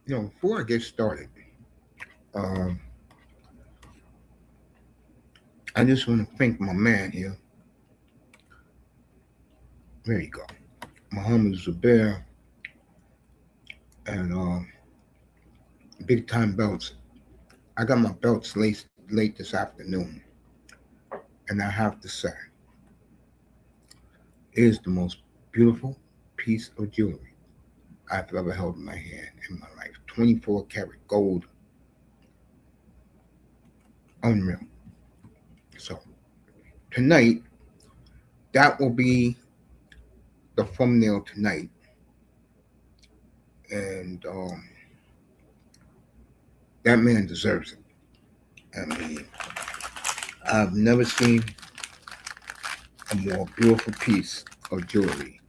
Before I get started, um, I just want to thank my man here. There you go. Muhammad Zubair and Big Time Belts. I got my belts late this afternoon, and I have to say, it is the most beautiful piece of jewelry I've ever held in my hand in my life. 24 karat gold, unreal. So tonight, that will be the thumbnail tonight, and that man deserves it. I mean, I've never seen a more beautiful piece of jewelry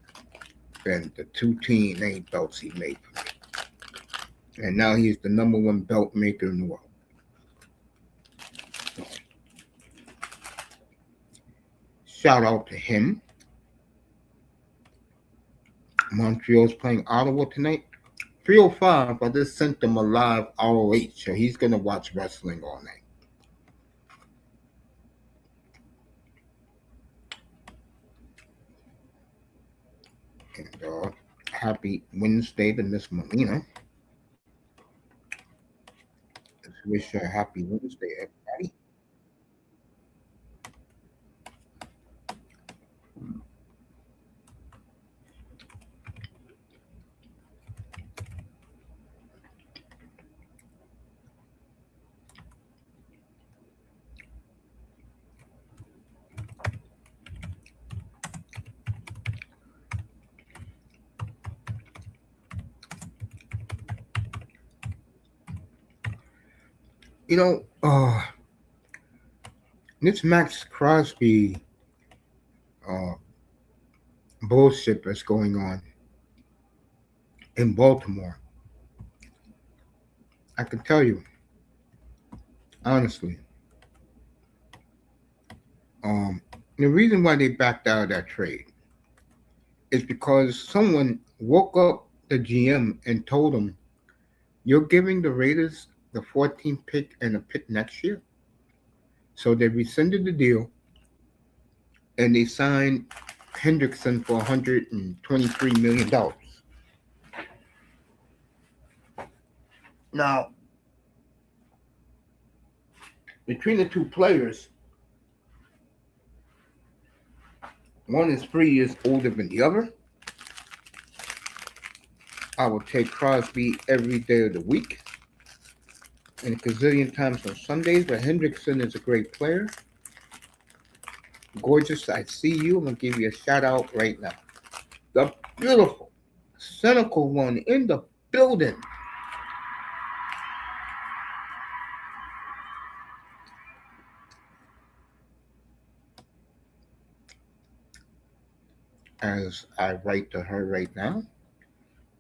than the two TNA belts he made for me. And now he's the number one belt maker in the world. So, shout out to him. Montreal's playing Ottawa tonight. 3:05, I just sent him a live ROH, so he's going to watch wrestling all night. And happy Wednesday to Miss Molina. Let's wish her a happy Wednesday, everybody. You know, this Max Crosby uh, bullshit that's going on in Baltimore, I can tell you, honestly, the reason why they backed out of that trade is because someone woke up the GM and told him, "You're giving the Raiders the 14th pick and a pick next year." So they rescinded the deal and they signed Hendrickson for $123 million. Now, between the two players, one is 3 years older than the other. I will take Crosby every day of the week and a gazillion times on Sundays, but Hendrickson is a great player. Gorgeous, I see you. I'm going to give you a shout out right now. The beautiful, cynical one in the building. As I write to her right now.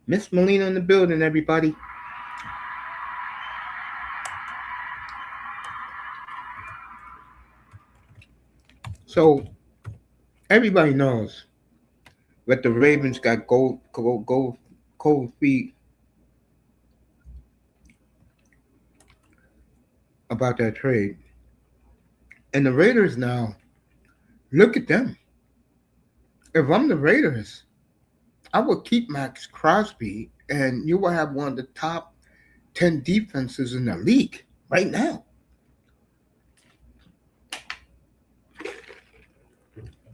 Miss Molina in the building, everybody. So everybody knows that the Ravens got cold feet about that trade. And the Raiders now, look at them. If I'm the Raiders, I would keep Max Crosby and you will have one of the top 10 defenses in the league right now.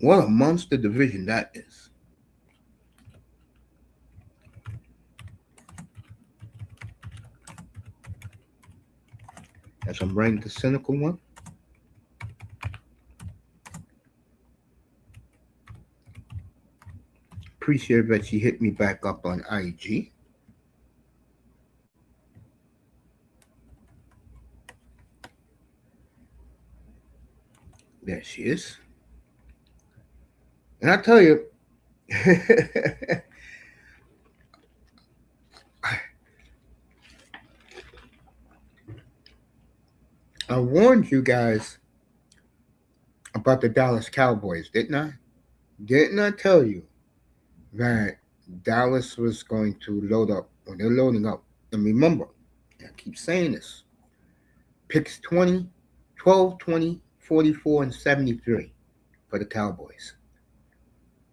What a monster division that is. As I'm writing the cynical one, appreciate that she hit me back up on IG. There she is. And I tell you, I warned you guys about the Dallas Cowboys, didn't I? Didn't I tell you that Dallas was going to load up, or they're loading up And remember, I keep saying this, picks 20, 12, 20, 44, and 73 for the Cowboys.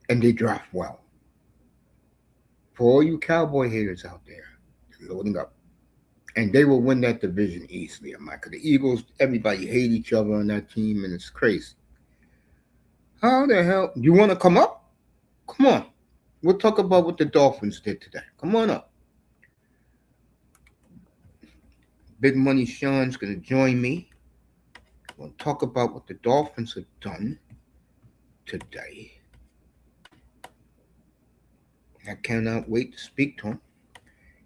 And they draft well. For all you Cowboy haters out there, they're loading up. And they will win that division easily, Micah. The Eagles, everybody hate each other on that team, and it's crazy. How the hell? You want to come up? Come on. We'll talk about what the Dolphins did today. Come on up. Big Money Sean's going to join me. We'll talk about what the Dolphins have done today. I cannot wait to speak to him.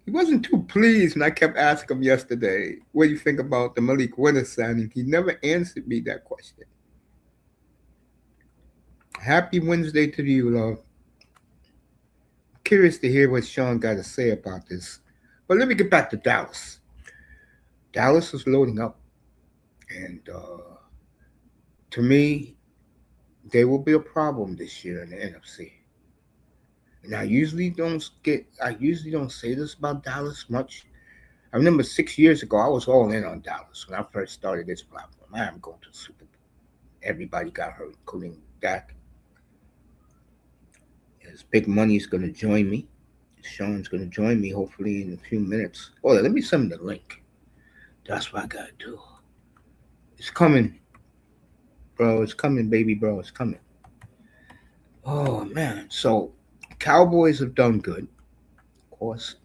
He wasn't too pleased when I kept asking him yesterday, what do you think about the Malik Willis signing? He never answered me that question. Happy Wednesday to you, love. Curious to hear what Sean got to say about this. But let me get back to Dallas. Dallas is loading up. And to me, they will be a problem this year in the NFC. And I usually don't say this about Dallas much. I remember 6 years ago, I was all in on Dallas when I first started this platform. I am going to the Super Bowl. Everybody got hurt, including Dak. His Big Money's going to join me. Sean's going to join me hopefully in a few minutes. Oh, let me send him the link. That's what I got to do. It's coming. Bro, it's coming, baby, bro. It's coming. Oh, man. So, Cowboys have done good, of course.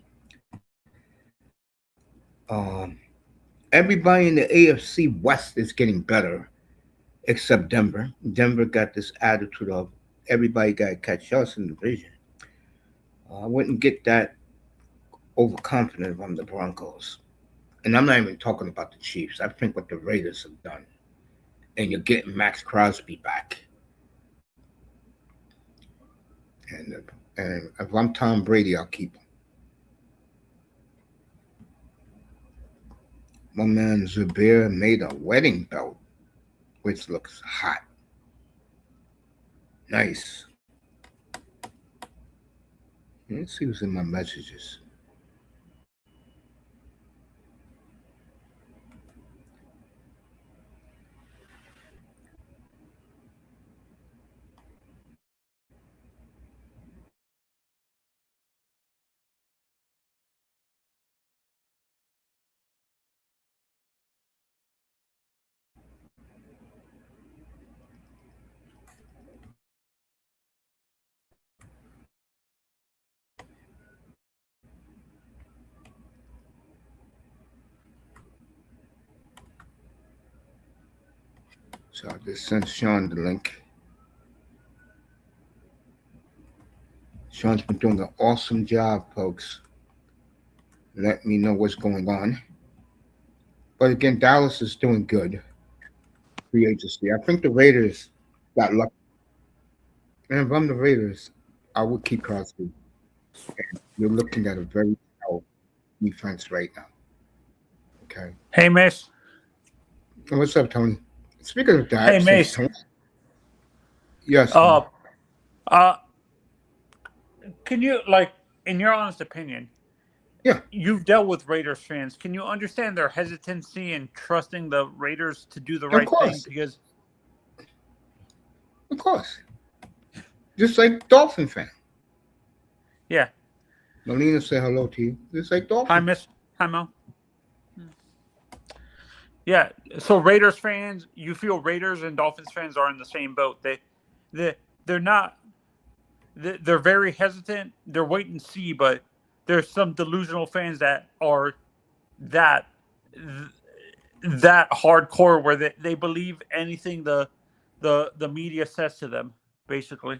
Everybody in the AFC West is getting better, except Denver. Denver got this attitude of everybody got to catch us in the division. I wouldn't get that overconfident from the Broncos. And I'm not even talking about the Chiefs. I think what the Raiders have done. And you're getting Max Crosby back. And if I'm Tom Brady, I'll keep him. My man Zubair made a wedding belt, which looks hot. Nice. Let's see what's in my messages. So I just sent Sean the link. Sean's been doing an awesome job, folks. Let me know what's going on. But again, Dallas is doing good. Free agency. I think the Raiders got lucky. And if I'm the Raiders, I would keep Crosby. And you're looking at a very powerful defense right now. Okay. Hey, Miss. What's up, Tony? Speaking of that, hey, Mace. Tony, yes. Can you, like, in your honest opinion, yeah, you've dealt with Raiders fans. Can you understand their hesitancy in trusting the Raiders to do the right thing? Because, of course, just like Dolphin fan. Yeah. Melina said hello to you. Just like Dolphin. Hi, Miss. Hi, Mel. Yeah. So Raiders fans, you feel Raiders and Dolphins fans are in the same boat. They're not. They're very hesitant. They're wait and see, but there's some delusional fans that are that hardcore where they believe anything the media says to them, basically.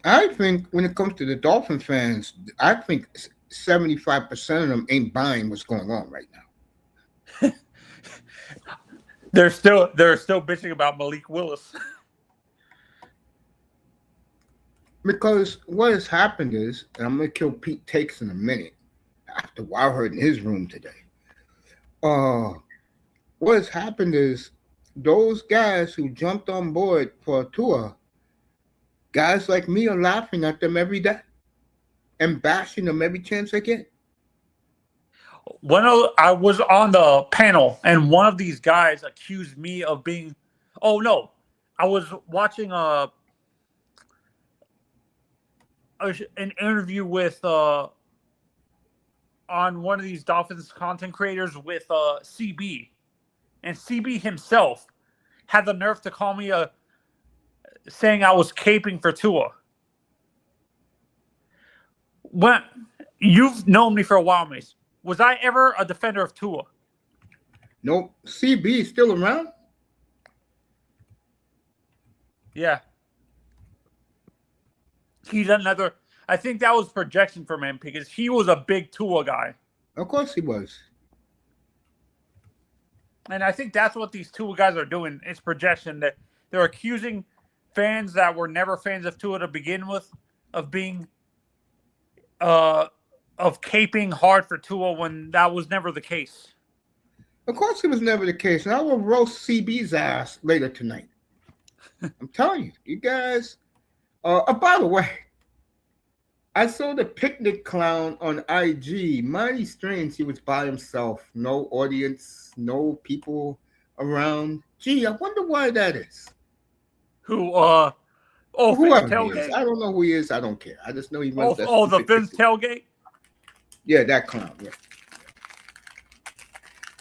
I think when it comes to the Dolphin fans, I think 75% of them ain't buying what's going on right now. They're still bitching about Malik Willis. Because what has happened is, and I'm going to kill Pete Takes in a minute, after what I heard in his room today. What has happened is those guys who jumped on board for a tour, guys like me are laughing at them every day. and bashing them every chance I get. I was on the panel, and one of these guys accused me of being. Oh no, I was watching an interview with on one of these Dolphins content creators with CB, and CB himself had the nerve to call me saying I was caping for Tua. When you've known me for a while, Mace, was I ever a defender of Tua? Nope. CB is still around? Yeah. He's another. I think that was projection from him because he was a big Tua guy. Of course he was. And I think that's what these Tua guys are doing. It's projection that they're accusing fans that were never fans of Tua to begin with of being of caping hard for Tua when that was never the case. Of course it was never the case. And I will roast CB's ass later tonight. I'm telling you, you guys. By the way, I saw the picnic clown on IG. Mighty strange. He was by himself. No audience, no people around. Gee, I wonder why that is. Whoever he is. I don't know who he is. I don't care. I just know he runs that. The Finn's tailgate? Yeah, that clown. Yeah.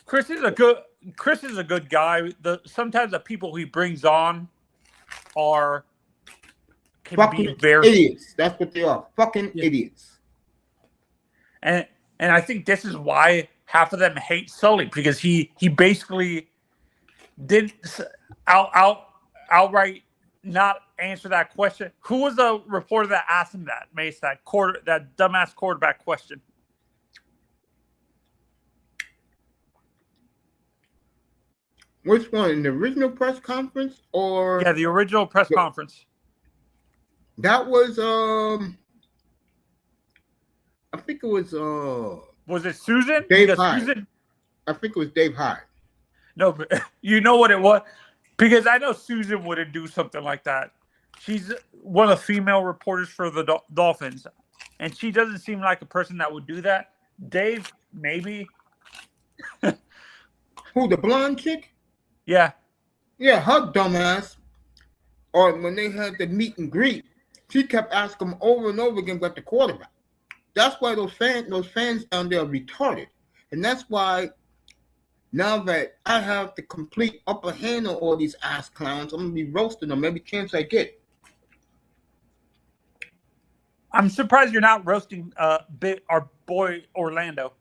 Chris is a good guy. Sometimes the people he brings on can fucking be very idiots. That's what they are. Fucking idiots. And I think this is why half of them hate Sully, because he basically didn't outright not answer that question. Who was the reporter that asked him that, Mace? That dumbass quarterback question. Which one? In the original press conference or? Yeah, the original press conference. That was I think it was Was it Susan? Dave Hyde. I think it was Dave Hyde. No, but you know what it was? Because I know Susan wouldn't do something like that. She's one of the female reporters for the Dolphins, and she doesn't seem like a person that would do that. Dave, maybe. Who, the blonde chick? Yeah. Yeah, her dumbass. Or when they had the meet and greet, she kept asking them over and over again about the quarterback. That's why those fans down there are retarded. And that's why now that I have the complete upper hand on all these ass clowns, I'm going to be roasting them every chance I get. I'm surprised you're not roasting our boy Orlando.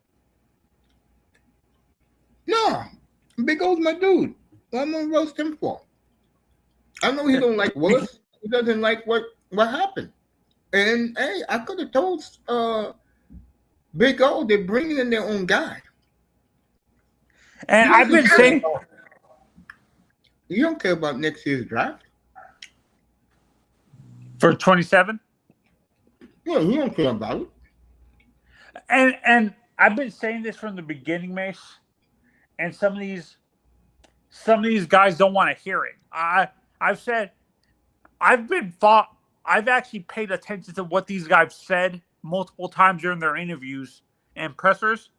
No, Big O's my dude. What am I going to roast him for? I know he don't like Willis. He doesn't like what happened. And, hey, I could have told Big O they're bringing in their own guy. And I've been saying... You don't care about next year's draft? For 27? Yeah, you don't care about it. And I've been saying this from the beginning, Mace. And some of these guys don't want to hear it. I've said... I've actually paid attention to what these guys said multiple times during their interviews and pressers.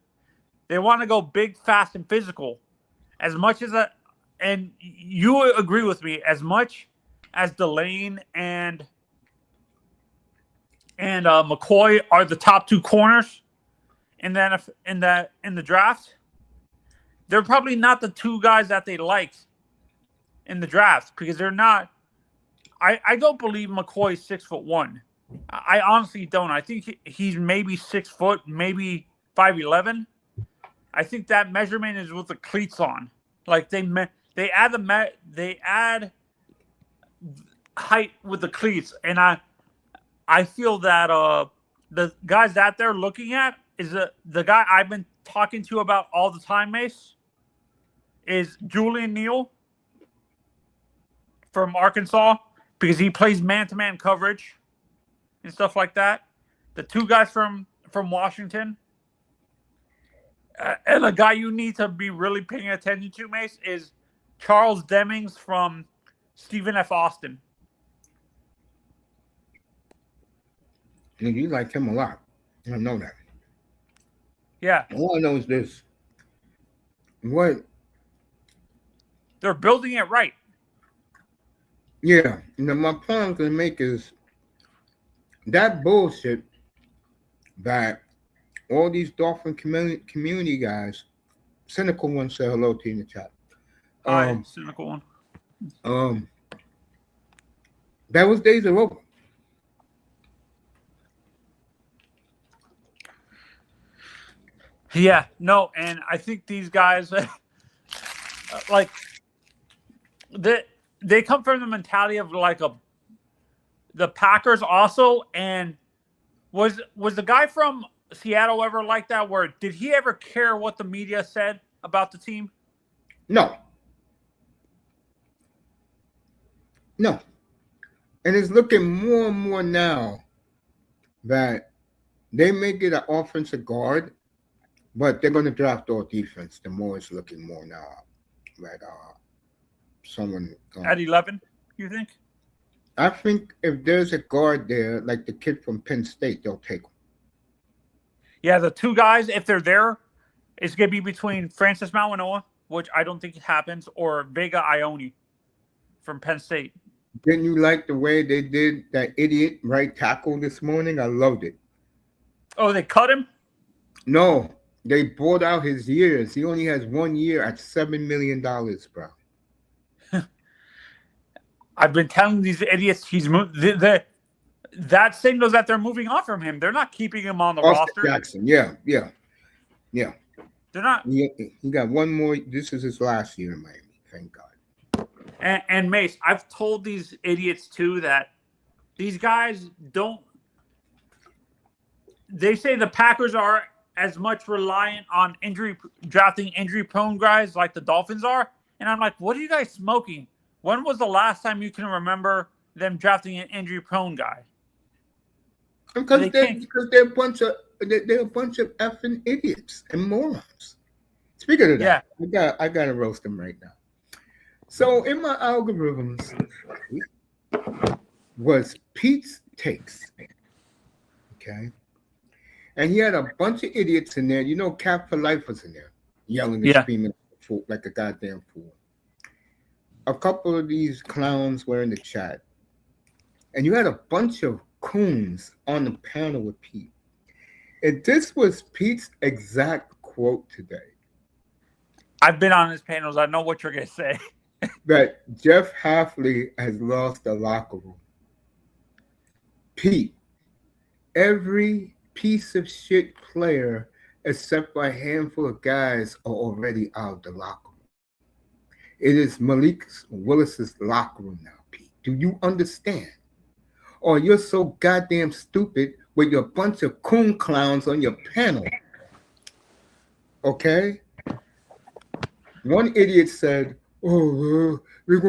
They want to go big, fast, and physical. As much as and you agree with me, as much as Delane and McCoy are the top two corners in the draft, they're probably not the two guys that they liked in the draft because they're not. I don't believe McCoy is 6'1". I honestly don't. I think he's maybe 6 foot, maybe 5'11". I think that measurement is with the cleats on. Like they add height with the cleats, and I feel that the guys that they're looking at is the guy I've been talking to about all the time, Mace, is Julian Neal from Arkansas. Because he plays man-to-man coverage and stuff like that. The two guys from Washington. And a guy you need to be really paying attention to, Mace, is Charles Demings from Stephen F. Austin. And you like him a lot. I know that. Yeah. All I know is this. What? They're building it right. Yeah. My point I'm going to make is that bullshit that all these Dolphin community guys, cynical one, say hello to you in the chat. Hi, cynical one. Those days are over. Yeah, no, and I think these guys, like, they come from the mentality of like the Packers also, and was the guy from Seattle ever like that? Where did he ever care what the media said about the team? No. And it's looking more and more now that they may get an offensive guard, but they're going to draft all defense. The more it's looking more now that someone at 11. You think? I think if there's a guard there, like the kid from Penn State, they'll take him. Yeah, the two guys, if they're there, it's going to be between Francis Mauigoa, which I don't think it happens, or Vega Ione from Penn State. Didn't you like the way they did that idiot right tackle this morning? I loved it. Oh, they cut him? No, they bought out his years. He only has 1 year at $7 million, bro. I've been telling these idiots he's moved. That signals that they're moving on from him. They're not keeping him on the roster. Jackson, yeah. They're not. He got one more. This is his last year in Miami. Thank God. And Mace, I've told these idiots too that these guys don't. They say the Packers are as much reliant on drafting injury-prone guys like the Dolphins are, and I'm like, what are you guys smoking? When was the last time you can remember them drafting an injury-prone guy? Because they're a bunch of effing idiots and morons. Speaking of that, I gotta roast them right now. So in my algorithms was Pete's takes, okay, and he had a bunch of idiots in there. You know, Cap for Life was in there, yelling and screaming like a goddamn fool. A couple of these clowns were in the chat, and you had a bunch of coons on the panel with Pete. And this was Pete's exact quote today. I've been on his panels. I know what you're going to say. That Jeff Hafley has lost the locker room. Pete, every piece of shit player except for a handful of guys are already out of the locker room. It is Malik Willis's locker room now, Pete. Do you understand? Or you're so goddamn stupid with your bunch of coon clowns on your panel. Okay? One idiot said, "Oh, they're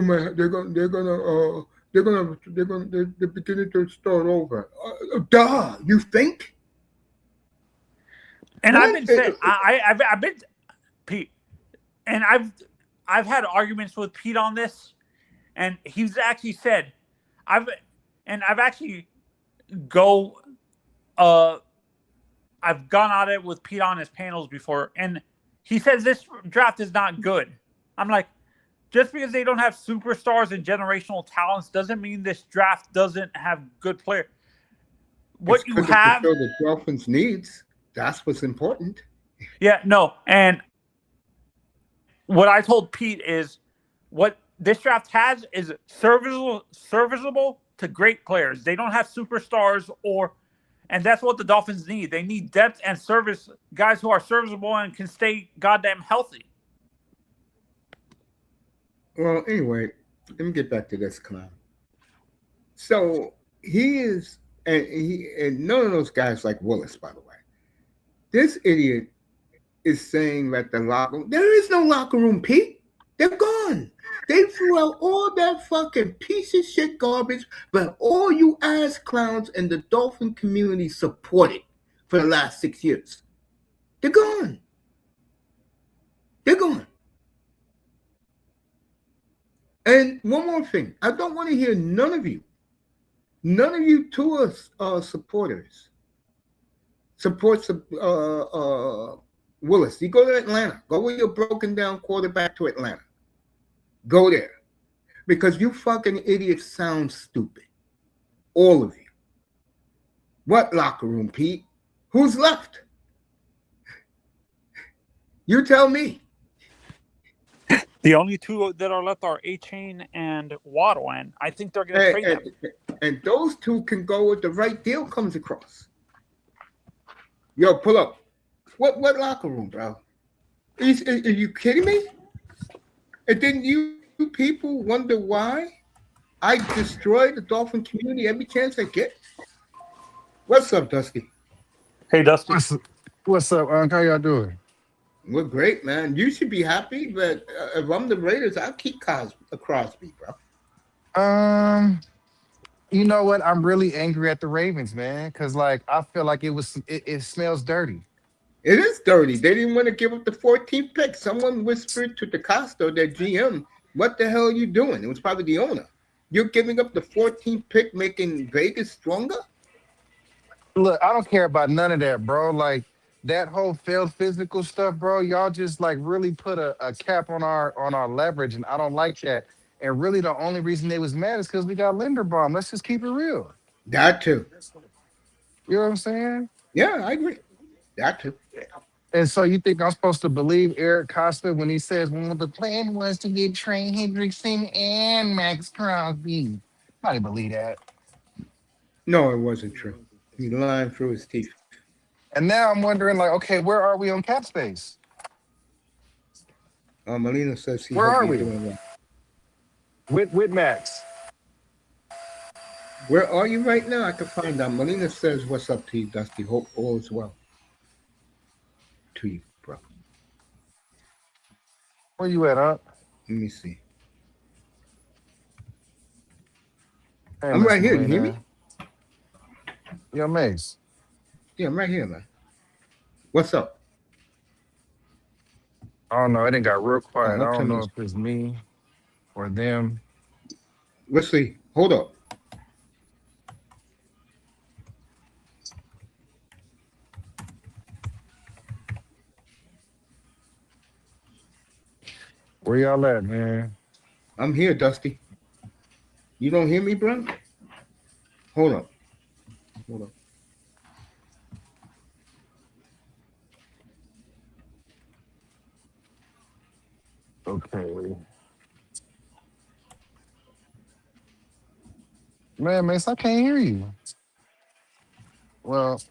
beginning to start over." You think? And I've been saying, I've been Pete, and I've had arguments with Pete on this, and he's actually said, I've gone at it with Pete on his panels before, and he says this draft is not good. I'm like, just because they don't have superstars and generational talents doesn't mean this draft doesn't have good players. What you have, the Dolphins needs. That's what's important. Yeah, no, and what I told Pete is what this draft has is serviceable to great players. They don't have superstars and that's what the Dolphins need. They need depth and service guys who are serviceable and can stay goddamn healthy. Well, anyway, let me get back to this clown. So he is, and none of those guys like Willis, by the way. This idiot is saying that there is no locker room, Pete. They're gone. They threw out all that fucking piece of shit garbage, but all you ass clowns in the Dolphin community supported for the last 6 years. They're gone. They're gone. And one more thing. I don't want to hear none of you Tua supporters supports Willis. You go to Atlanta. Go with your broken down quarterback to Atlanta. Go there because you fucking idiots sound stupid, all of you. What locker room, Pete? Who's left? You tell me. The only two that are left are A Chain and Waddle, and I think they're going to And, trade them. and those two can go if the right deal comes across. Yo, pull up. What locker room, bro? Are you kidding me? And then you people wonder why I destroy the Dolphin community every chance I get? What's up, Dusty? Hey, Dusty. What's up, Unc? How y'all doing? We're great, man. You should be happy, but if I'm the Raiders, I'll keep Crosby, bro. Um, you know what? I'm really angry at the Ravens, man, because like I feel like it smells dirty. It is dirty. They didn't want to give up the 14th pick. Someone whispered to DeCosta, their GM, what the hell are you doing? It was probably the owner. You're giving up the 14th pick, making Vegas stronger? Look, I don't care about none of that, bro. Like that whole failed physical stuff, bro. Y'all just like really put a cap on our leverage, and I don't like that. And really, the only reason they was mad is because we got Linderbaum. Let's just keep it real. That too. You know what I'm saying? Yeah, I agree. That too. And so you think I'm supposed to believe Eric Costa when he says, well, the plan was to get Trey Hendrickson and Max Crosby? Nobody believe that. No, it wasn't true. He lying through his teeth. And now I'm wondering, like, okay, where are we on cap space? Melina says he Where hope are you're we doing well. with Max? Where are you right now? I can find out. Melina says, what's up to you, Dusty? Hope all is well to you, bro. Where you at, huh? Let me see. Hey, I'm Miss right here. You hear me? Melina. Yo, Mace. Yeah, I'm right here, man. What's up? I don't know. It didn't got real Oh, quiet. I don't tell don't me. know if it's me or them. Let's see. Hold up. Where y'all at, man? I'm here, Dusty. You don't hear me, bro? Hold up. Hold up. Okay. Man, Mace, I can't hear you. Well,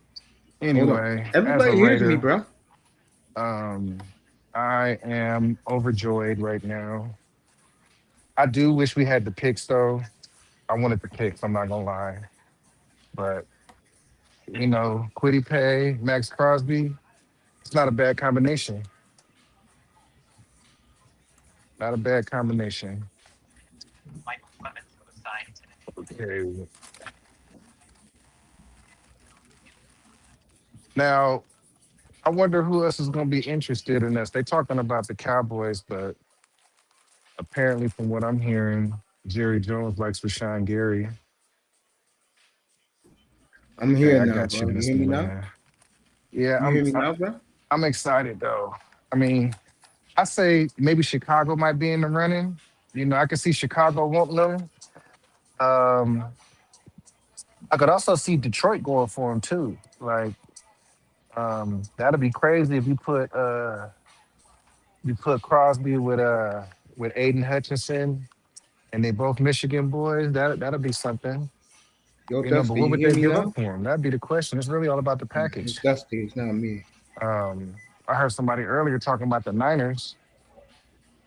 Hold up. anyway, as a Everybody hears me, Raider, bro. um, I am overjoyed right now. I do wish we had the picks though. I wanted the picks, I'm not gonna lie. But Quiddy Pay, Max Crosby, it's not a bad combination. Not a bad combination. Okay. Now, I wonder who else is gonna be interested in this. They talking about the Cowboys, but apparently from what I'm hearing, Jerry Jones likes Rashawn Gary. I'm Okay, here I now, got you, bro. You Miss hear me now? Melina. Yeah, You hear me now, bro? I'm excited though. I mean, I say maybe Chicago might be in the running. I could see Chicago wanting them. Um, I could also see Detroit going for him too. Like, that'd be crazy if you put Crosby with Aiden Hutchinson and they both Michigan boys. That'll be something. Yo, But Dusty, what you would hear they me give up now? for him? That'd be the question. It's really all about the It's package. Dusty. It's not me. Um, I heard somebody earlier talking about the Niners.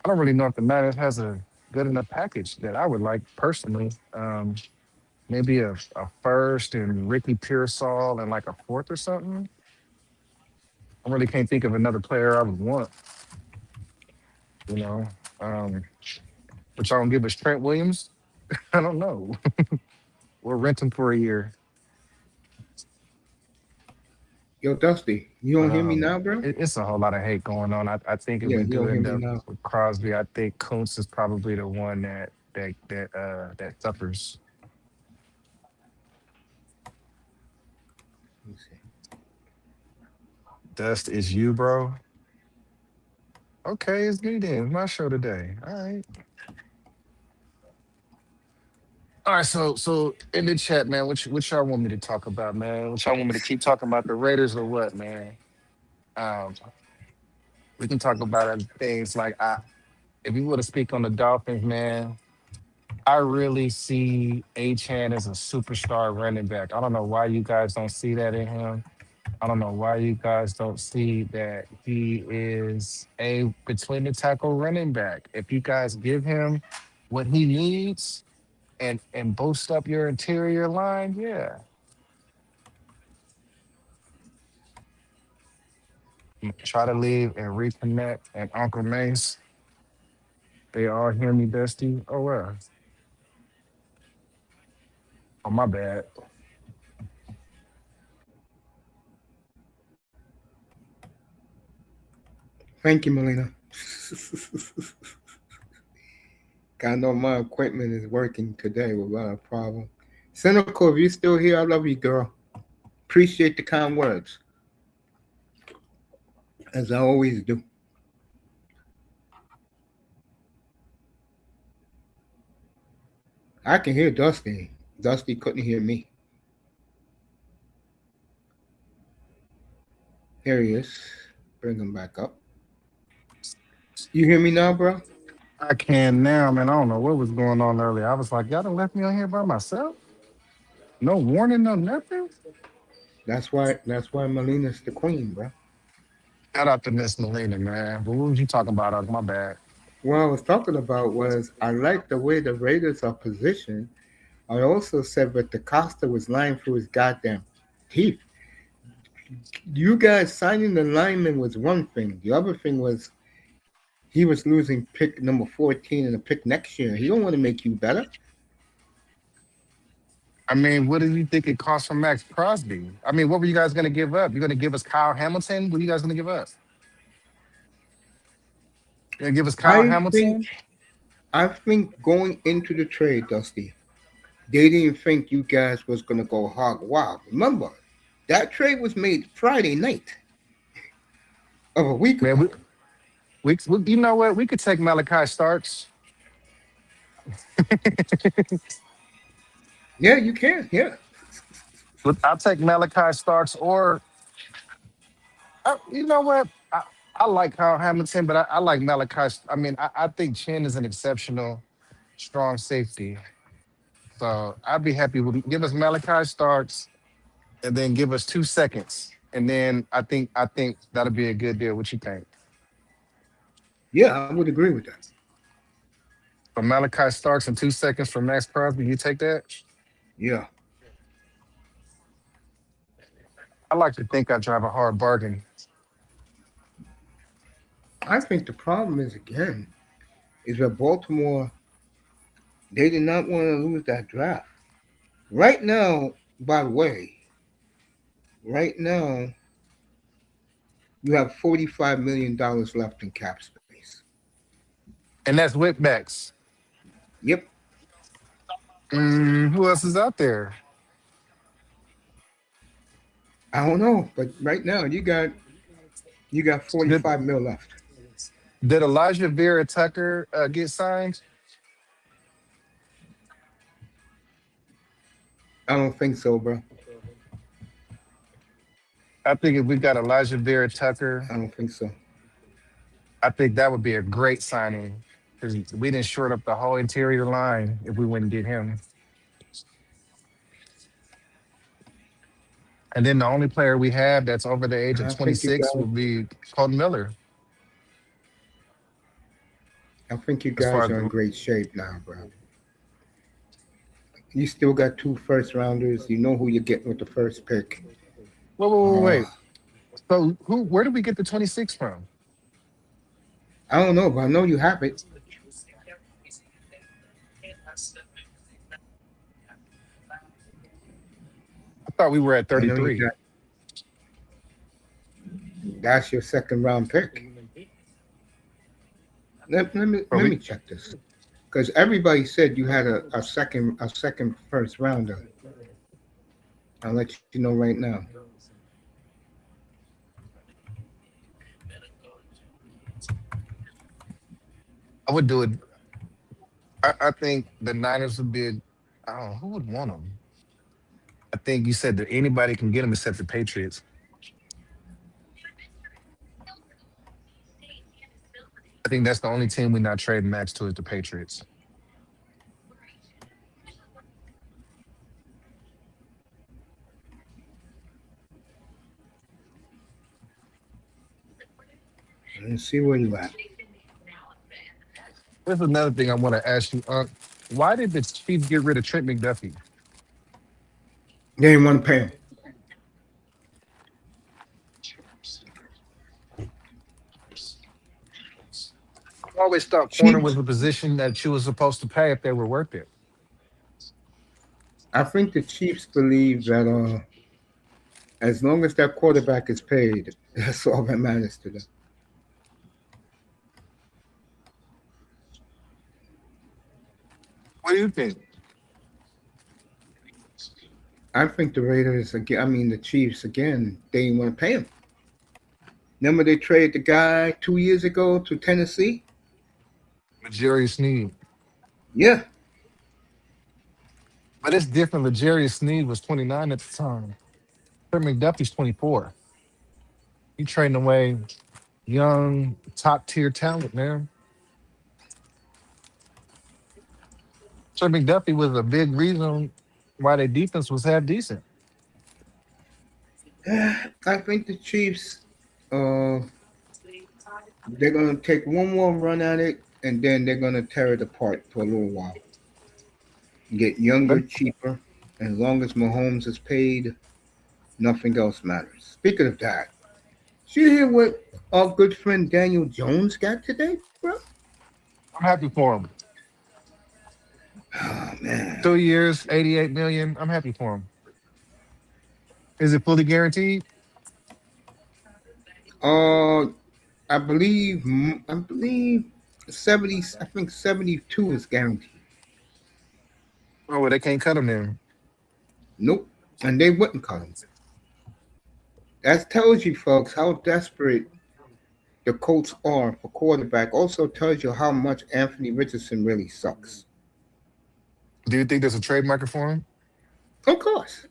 I don't really know if the Niners has a good enough package that I would like personally. Maybe a first and Ricky Pearsall and like a fourth or something. I really can't think of another player I would want, you know. Um, which I don't give us Trent Williams. I don't know. We'll rent him for a year. Yo, Dusty, you But don't hear me now, bro? it's a whole lot of hate going on. I think if Yeah, we you do don't hear end me up now. with Crosby, I think Kuntz is probably the one that suffers. Let me see. Dust is you, bro. Okay, it's me then. It's my show today. All right. All right, so in the chat, man, what y'all want me to talk about, man? What y'all want me to keep talking about the Raiders or what, man? Um, we can talk about other things like if you were to speak on the Dolphins, man, I really see Chan as a superstar running back. I don't know why you guys don't see that in him. I don't know why you guys don't see that he is a between the tackle running back. If you guys give him what he needs and boost up your interior line, yeah. Try to leave and reconnect and Uncle Mace. They all hear me, Dusty. Oh well. Oh my bad. Thank you, Melina. I know my equipment is working today without a problem. Cynical, if you're still here, I love you, girl. Appreciate the kind words, as I always do. I can hear Dusty. Dusty couldn't hear me. Here he is. Bring him back up. You hear me now, bro? I can now, man. I don't know what was going on earlier. I was like, y'all done left me on here by myself? No warning, no nothing? That's why Melina's the queen, bro. Shout out to Miss Melina, man. But what was you talking about? My bad. What I was talking about was I like the way the Raiders are positioned. I also said that DeCosta was lying through his goddamn teeth. You guys signing the lineman was one thing. The other thing was he was losing pick number 14 and a pick next year. He don't want to make you better. I mean, what do you think it cost from Max Crosby? I mean, what were you guys going to give up? You're going to give us Kyle Hamilton? What are you guys going to give us? You're going to give us Kyle I think Hamilton? I think going into the trade, Dusty, they didn't think you guys was gonna go hog wild. Remember, that trade was made Friday night of a week Man, ago. you know what? We could take Malachi Starks. Yeah, you can. Yeah, I'll take Malachi Starks or, you know what? I like Kyle Hamilton, but I like Malachi. I mean, I think Chin is an exceptional, strong safety. So I'd be happy with give us Malachi Starks and then give us 2 seconds. And then I think that'll be a good deal. What you think? yeah, I would agree with that. For Malachi Starks and 2 seconds for Max Crosby, you take that? Yeah, I like to think I drive a hard bargain. I think the problem is again is that Baltimore they did not want to lose that draft. Right now, by the way, right now you have $45 million left in cap space. And that's Whitbacks. Yep, Who else is out there? I don't know, but right now you got Did, 45 mil left. did Elijah Vera Tucker get signed? I don't think so, bro. I think if we got Elijah Vera Tucker, I don't think so. I think that would be a great signing because we didn't short up the whole interior line if we wouldn't get him. And then the only player we have that's over the age of I think you 26 guys. would be Colton Miller. I think you As far guys as are in great shape now, bro. You still got 2 first rounders. You know who you get with the first pick. wait. Uh, So where did we get the 26 from? I don't know, but I know you have it. I thought we were at I know you 33. got. That's your second round pick. Let me check this because everybody said you had a second first rounder. I'll let you know right now. I would do it. I think the Niners would be. I don't know who would want them. I think you said that anybody can get them except the Patriots. I think that's the only team we're not trading Max to is the Patriots. Let's see where you at. There's another thing I want to ask you. Why did the Chiefs get rid of Trent McDuffie? They didn't want to pay him. I always thought corner was Chiefs. a position that you were supposed to pay if they were worth it. I think the Chiefs believe that as long as that quarterback is paid, that's all that matters to them. What do you think? I think the Raiders again. I mean the Chiefs again. They didn't want to pay him. Remember they traded the guy 2 years ago to Tennessee. L'Jarius Sneed. Yeah, But it's different. L'Jarius Sneed was 29 at the time. Trent McDuffie's 24. You trading away young, top tier talent, man. Trent McDuffie was a big reason why their defense was half decent. I think the Chiefs. Uh, they're gonna take one more run at it, and then they're gonna tear it apart for a little while. Get younger, But cheaper. As long as Mahomes is paid, nothing else matters. Speaking of that, did you hear what our good friend Daniel Jones got today, bro? I'm happy for him. Oh man. 2 years, 88 million. I'm happy for him. Is it fully guaranteed? Uh, I believe 70. I think 72 is guaranteed. Oh, well, they can't cut him then. Nope, and they wouldn't cut him. That tells you, folks, how desperate the Colts are for quarterback. Also tells you how much Anthony Richardson really sucks. Do you think there's a trade market for him? Of course.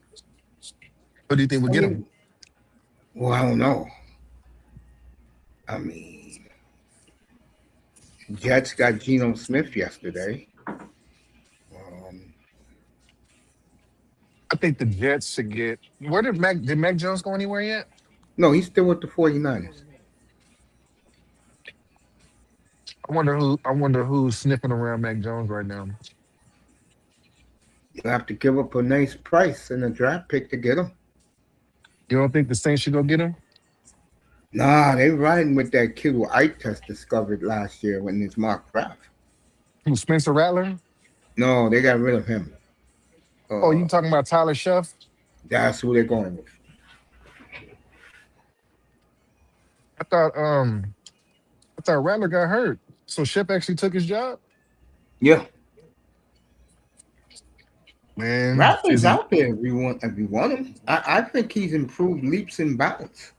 What do you think I we'll get him? mean, well, I don't know. I mean, Jets got Geno Smith yesterday. Um, I think the Jets should get. Where did Mac Jones go anywhere yet? no, he's still with the 49ers. I wonder who's sniffing around Mac Jones right now. You have to give up a nice price and a draft pick to get him. You don't think the Saints should go get him? Nah, they riding with that kid who eye test discovered last year when his Mark Craft. Who, Spencer Rattler? No, they got rid of him. Oh, you Uh, talking about Tyler Shuff? that's who they're going with. I thought Rattler got hurt. So Shep actually took his job? Yeah, Man, Rattler's out there if you want him. I think he's improved leaps and bounds.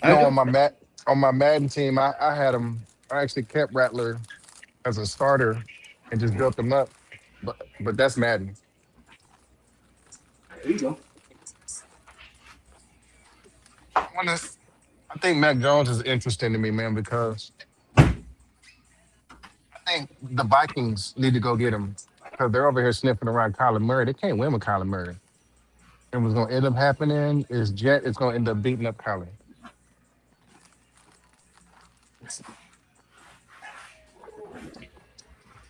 I no, do. on my Madden team, I had him. I actually kept Rattler as a starter and just built him up. But that's Madden. There you go. Wanna- I think Mac Jones is interesting to me, man, because I think the Vikings need to go get him because they're over here sniffing around Kyler Murray. They can't win with Kyler Murray. And what's going to end up happening is Jet is going to end up beating up Kyler.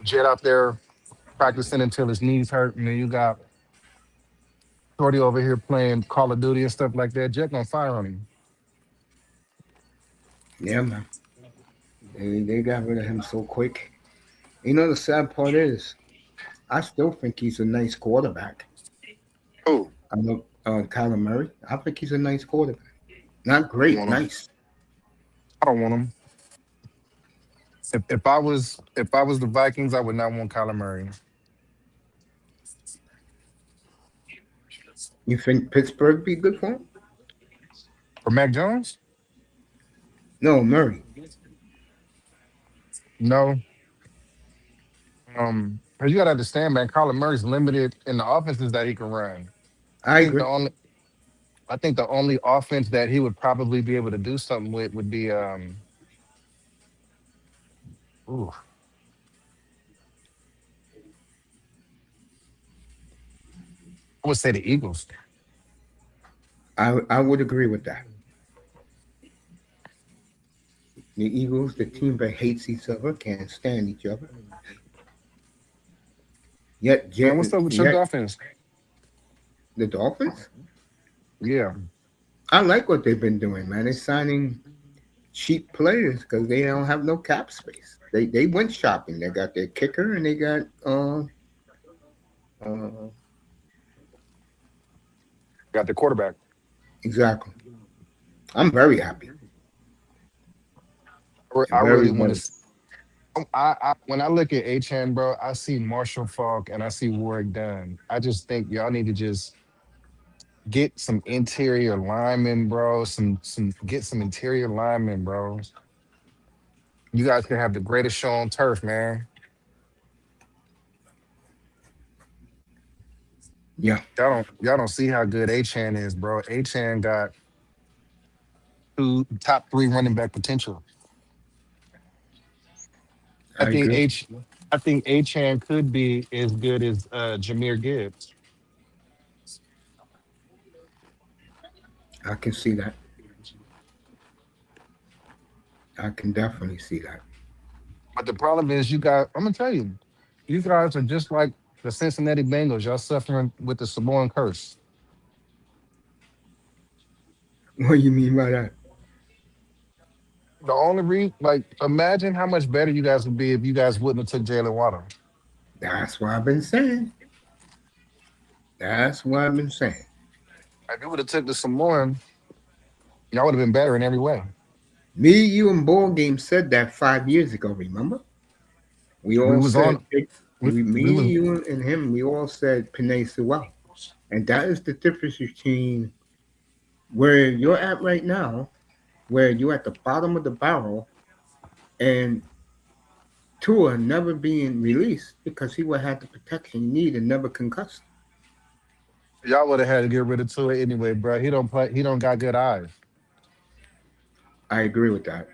Jet out there practicing until his knees hurt, and then you got Shorty over here playing Call of Duty and stuff like that. Jet gonna fire on him. Yeah, man. They got rid of him so quick. You know the sad part is, I still think he's a nice quarterback. Oh, I know Kyler Murray. I think he's a nice quarterback. Not I don't great, want him. nice. I don't want him. If I was the Vikings, I would not want Kyler Murray. You think Pittsburgh be good for him? For Mac Jones, No, Murray. No. 'Cause you gotta understand, man, Kyler Murray's limited in the offenses that he can run. I I think agree. the only I think the only offense that he would probably be able to do something with would be ooh, I would say the Eagles. I would agree with that. The Eagles, the team that hates each other, can't stand each other. Man, what's up with your Yet Dolphins? the Dolphins. Yeah. I like what they've been doing, man. They're signing cheap players because they don't have no cap space. They went shopping. They got their kicker and they got uh Got the quarterback. exactly. I'm very happy. I Very really want very. to. I when I look at Achan, bro, I see Marshall Falk and I see Warwick Dunn. I just think y'all need to just get some interior linemen, bro. Some get some interior linemen, bro. You guys can have the greatest show on turf, man. Yeah, Y'all don't see how good Achan is, bro. Achan got two top three running back potential. I I think agree. H I think Achan could be as good as Jameer Gibbs. I can see that. I can definitely see that. But the problem is, I'm gonna tell you, you guys are just like the Cincinnati Bengals. Y'all suffering with the Samoan curse. What do you mean by that? The only like, imagine how much better you guys would be if you guys wouldn't have took Jalen Waddle. That's what I've been saying. That's what I've been saying. If you would have took the Samoan, y'all would have been better in every way. Me, you, and Ball Game said that 5 years ago. Remember? We We all was said on. We, me, we was. you, and him. We all said Panay Sewell, and that is the difference between where you're at right now, where you're at the bottom of the barrel, and Tua never being released because he would have the protection he need and never concussed. Y'all would have had to get rid of Tua anyway, bro. He don't play. He don't got good eyes. I agree with that.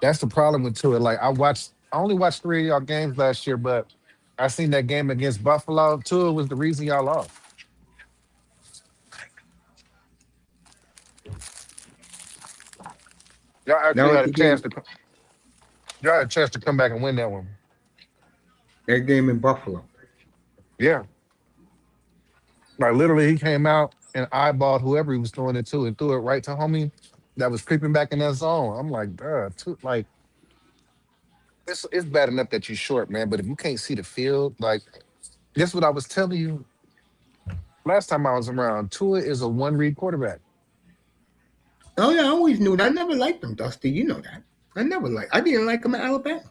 That's the problem with Tua. Like I watched. I only watched three of y'all games last year, but I seen that game against Buffalo. Tua was the reason y'all lost. Y'all That actually was had a the chance game. to. Y'all had a chance to come back and win that one. That game in Buffalo. Yeah. Like literally, he came out and eyeballed whoever he was throwing it to and threw it right to homie that was creeping back in that zone. I'm like, bruh, like it's bad enough that you're short, man. But if you can't see the field, like that's what I was telling you last time I was around. Tua is a one read quarterback. Oh yeah, I always knew that. I never liked him, Dusty. You know that. I didn't like him at Alabama.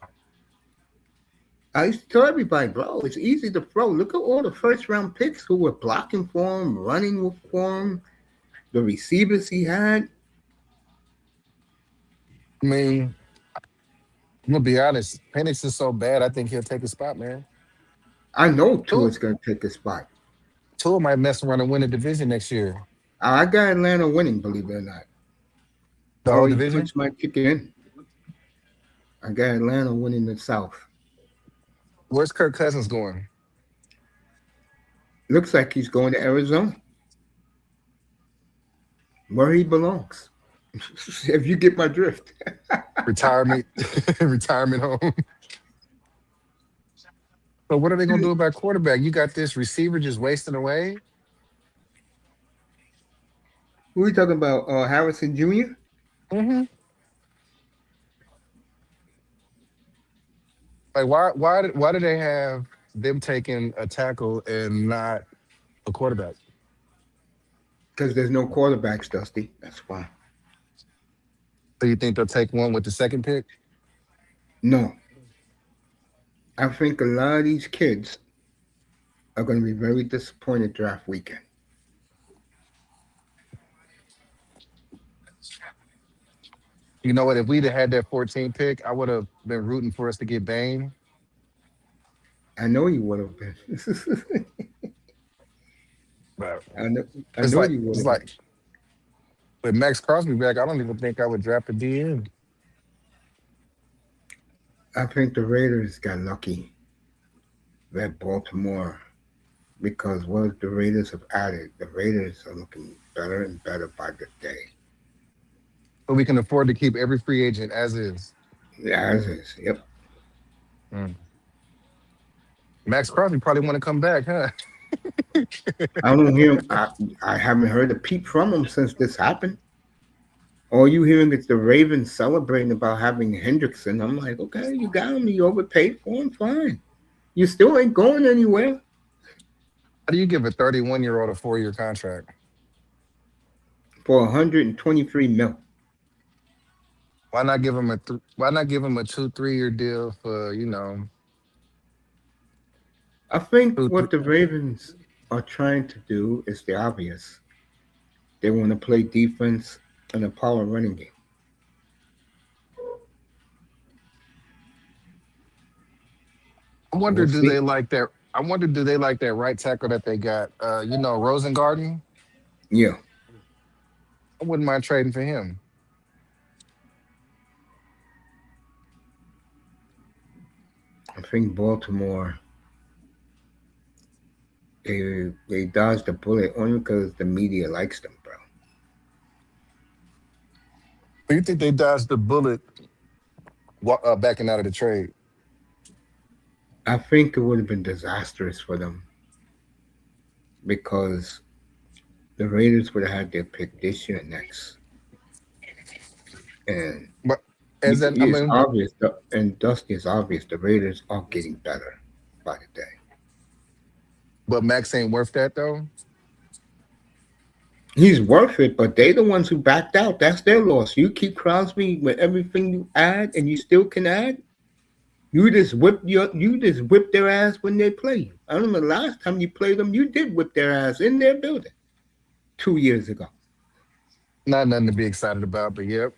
I used to tell everybody, bro, it's easy to throw. Look at all the first round picks who were blocking for him, running for him, the receivers he had. I mean, I'm gonna be honest. Penix is so bad. I think he'll take a spot, man. I know Tua, Tua's going to take a spot. Tua might mess around and win the division next year. I got Atlanta winning, believe it or not. The All whole these division. points might kick in. I got Atlanta winning the South. Where's Kirk Cousins going? Looks like he's going to Arizona, where he belongs. If you get my drift. Retirement, retirement home. So what are they gonna do about quarterback? You got this receiver just wasting away. Who are we talking about? Harrison Jr.? Hmm. Like why do they have them taking a tackle and not a quarterback? Because there's no quarterbacks, Dusty. That's why. So you think they'll take one with the second pick? No. I think a lot of these kids are going to be very disappointed draft weekend. You know what? If we'd have had that 14 pick, I would have been rooting for us to get Bane. I know you would have been. But I know. I it's know like you would it's have been. like with Max Crosby back, I don't even think I would draft a DN. I think the Raiders got lucky that Baltimore because what the Raiders have added, the Raiders are looking better and better by the day. But we can afford to keep every free agent as is. Yeah, as is. Yep. Mm. Max Crosby probably want to come back, huh? I don't hear him. I haven't heard a peep from him since this happened. All you hearing is the Ravens celebrating about having Hendrickson. I'm like, okay, you got him. You overpaid for him. Fine. You still ain't going anywhere How do you give a 31-year-old a 4-year contract? for 123 mil. Why not give him a 2, 3 year deal for I think two, three? what the Ravens are trying to do is the obvious. They want to play defense and a power running game. I wonder We'll do see. they like that? I wonder do they like that right tackle that they got? Rosengarten. Yeah, I wouldn't mind trading for him. I think Baltimore they dodged the bullet only because the media likes them, bro. Do you think they dodged the bullet backing out of the trade? I think it would have been disastrous for them because the Raiders would have had their pick this year and next, and But as that, I it's mean, obvious, and Dusty is obvious. The Raiders are getting better by the day. but Max ain't worth that though. He's worth it, but they the ones who backed out. That's their loss. You keep Crosby with everything you add, and you still can add. You just whip their ass when they play you. I remember the last time you played them, you did whip their ass in their building 2 years ago. Not nothing to be excited about, but yep.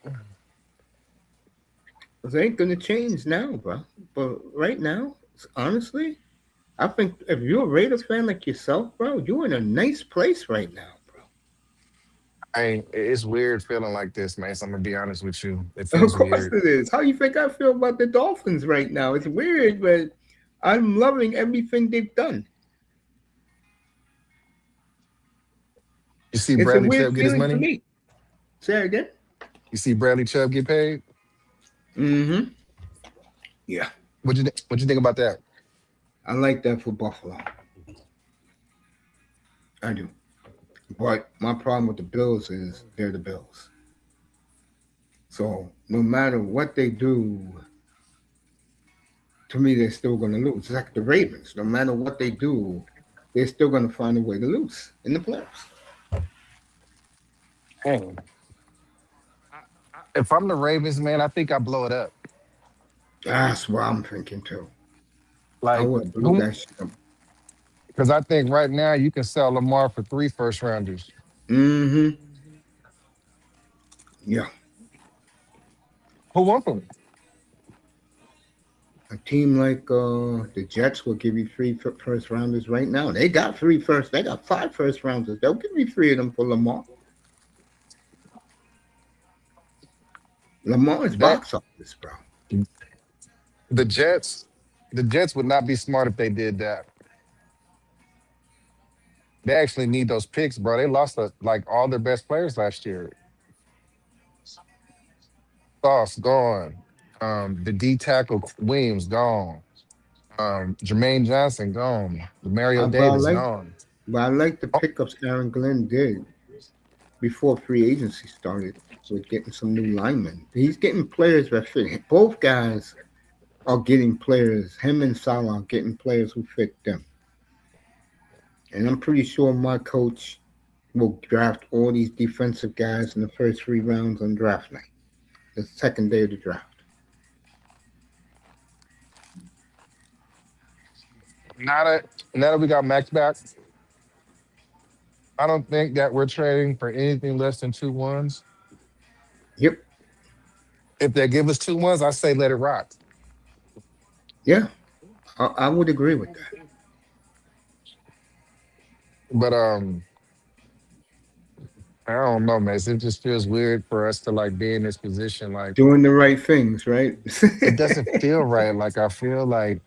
It ain't gonna change now, bro. But right now, honestly, I think if you're a Raider fan like yourself, bro, you're in a nice place right now, bro. It's weird feeling like this, man. So I'm gonna be honest with you. It Of feels course weird. it is. How you think I feel about the Dolphins right now? It's weird, but I'm loving everything they've done. You see It's a Bradley weird Chubb get his feeling for money? me. Say it again. You see Bradley Chubb get paid? Mm-hmm. Yeah. What you think about that? I like that for Buffalo. I do. But my problem with the Bills is they're the Bills. So no matter what they do, to me, they're still going to lose. It's like the Ravens. No matter what they do, they're still going to find a way to lose in the playoffs. Dang. If I'm the Ravens, man, I think I blow it up. That's what I'm thinking too. I Like, would blew that shit up. because I think right now you can sell Lamar for 3 first rounders. Mm-hmm. Yeah. Who wants them? A team like the Jets will give you three first rounders right now. They got three first. They got five first rounders. They'll give you three of them for Lamar. Lamar's That box office, bro. the Jets, the Jets would not be smart if they did that. They actually need those picks, bro. They lost like all their best players last year. Sauce gone. The D tackle Williams gone. Jermaine Johnson gone. Mario But I Davis like, gone. but I like the Oh, pickups Aaron Glenn did before free agency started with getting some new linemen. He's getting players that fit. Both guys are getting players. Him and Salah are getting players who fit them. And I'm pretty sure my coach will draft all these defensive guys in the first 3 rounds on draft night, the second day of the draft. now that we got Max back, I don't think that we're trading for anything less than 2 ones. Yep. If they give us 2 months, I say let it rock. Yeah, I would agree with that. But I don't know, man. It just feels weird for us to like be in this position. Like Doing the right things, right? it doesn't feel right. Like I feel like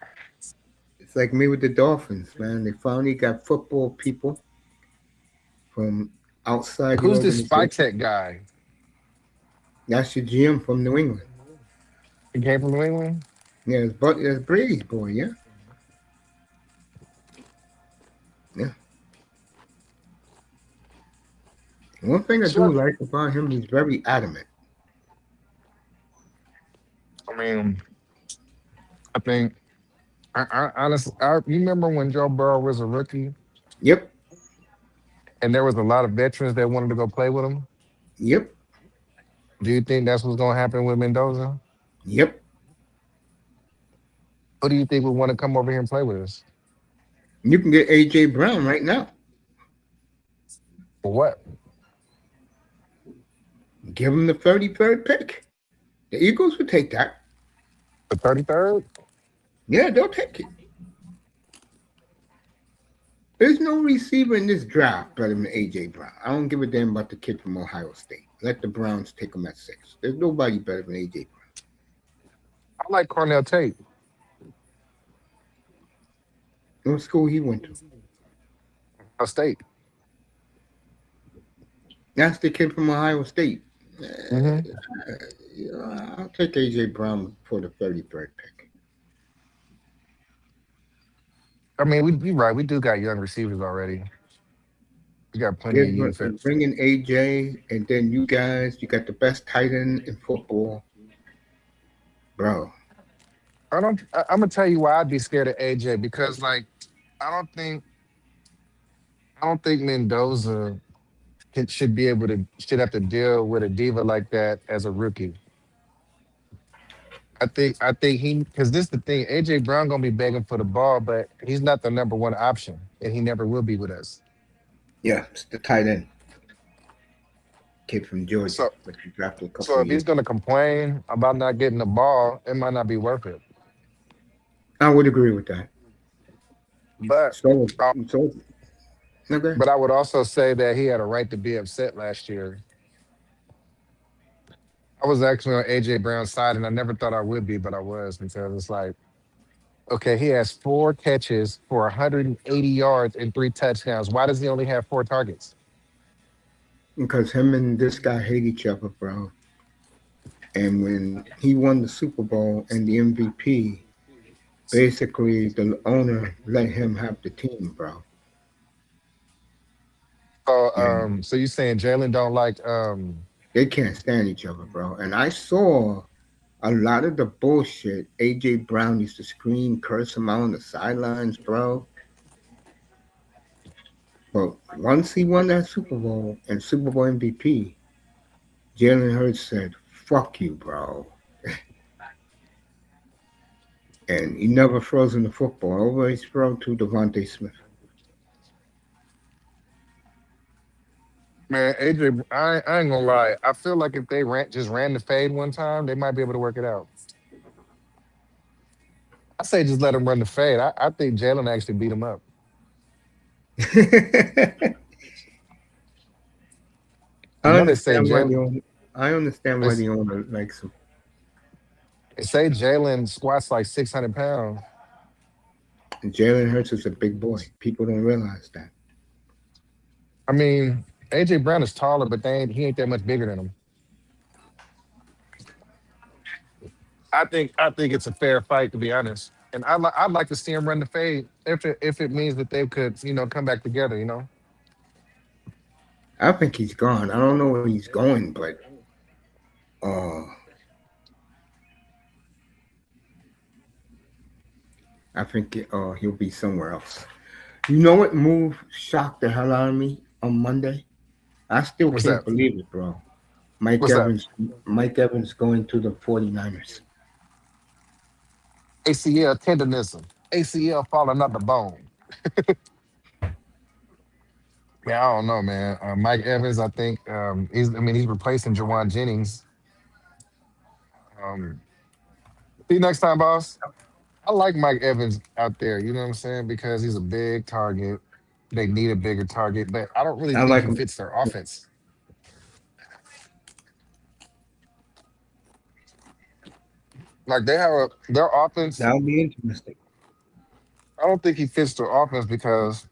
It's like me with the Dolphins, man. They finally got football people from outside the who's this spy organization. tech guy? That's your GM from New England. He came from New England. Yeah, it's Brady's boy. Yeah, yeah. One thing I do Sure. like about him, he's very adamant. I mean, I think I honestly, you remember when Joe Burrow was a rookie Yep, and there was a lot of veterans that wanted to go play with him. yep, Do you think that's what's going to happen with Mendoza? yep. Who do you think would want to come over here and play with us? You can get AJ Brown right now. For what? Give him the 33rd pick. The Eagles would take that. The 33rd? Yeah, they'll take it. There's no receiver in this draft better than AJ Brown. I don't give a damn about the kid from Ohio State. Let the Browns take him at 6. There's nobody better than AJ Brown. I like Cornell Tate. What school he went to? Ohio State. That's the kid from Ohio State. Hmm. I'll take AJ Brown for the 33rd pick. I mean, you're right. We do got young receivers already. We got plenty of Give, youth. bring in AJ, and then you guys, you got the best tight end in football, bro. I don't. I'm gonna tell you why I'd be scared of AJ because, like, I don't think I don't think Mendoza should be able to should have to deal with a diva like that as a rookie. I think he because this the thing. AJ Brown gonna be begging for the ball, but he's not the number one option, and he never will be with us. Yeah, it's the tight end kid from Georgia, So which he drafted a so couple of if he's years. gonna complain about not getting the ball, it might not be worth it. I would agree with that. But So, uh, so okay. but I would also say that he had a right to be upset last year. I was actually on AJ Brown's side, and I never thought I would be, but I was because it's like, okay, he has 4 catches for 180 yards and 3 touchdowns. Why does he only have 4 targets? Because him and this guy hate each other, bro. And when he won the Super Bowl and the MVP, basically the owner let him have the team, bro. So, And so you saying Jalen don't like they can't stand each other, bro. And I saw a lot of the bullshit AJ Brown used to scream, curse him out on the sidelines, bro. But once he won that Super Bowl and Super Bowl MVP, Jalen Hurts said, "Fuck you, bro," and he never throws in the football. Always throw to Devontae Smith. man AJ? I ain't gonna lie. I feel like if they ran the fade one time, they might be able to work it out. I say just let him run the fade. I think Jalen actually beat him up. I You know they say understand why Jalen. the owner. I understand They why the owner likes him. say Jalen squats like 600 pounds. Jalen Hurts is a big boy. People don't realize that. I mean, AJ Brown is taller, but he ain't that much bigger than him. I think it's a fair fight to be honest. And I'd like to see him run the fade if it means that they could come back together. I think he's gone. I don't know where he's going, but uh, I think he'll be somewhere else. You know what move shocked the hell out of me on Monday? I still What's can't that? believe it, bro. Mike What's that? Evans, Mike Evans going to the 49ers. ACL tendonism. ACL falling out the bone. Yeah, I don't know, man. Mike Evans, I think he's. I mean, he's replacing Jawan Jennings. Um, See you next time, boss. I like Mike Evans out there. You know what I'm saying? Because he's a big target. They need a bigger target, but I don't really I think like he him. fits their offense. Like they have their offense. That'll be interesting. I don't think he fits their offense because,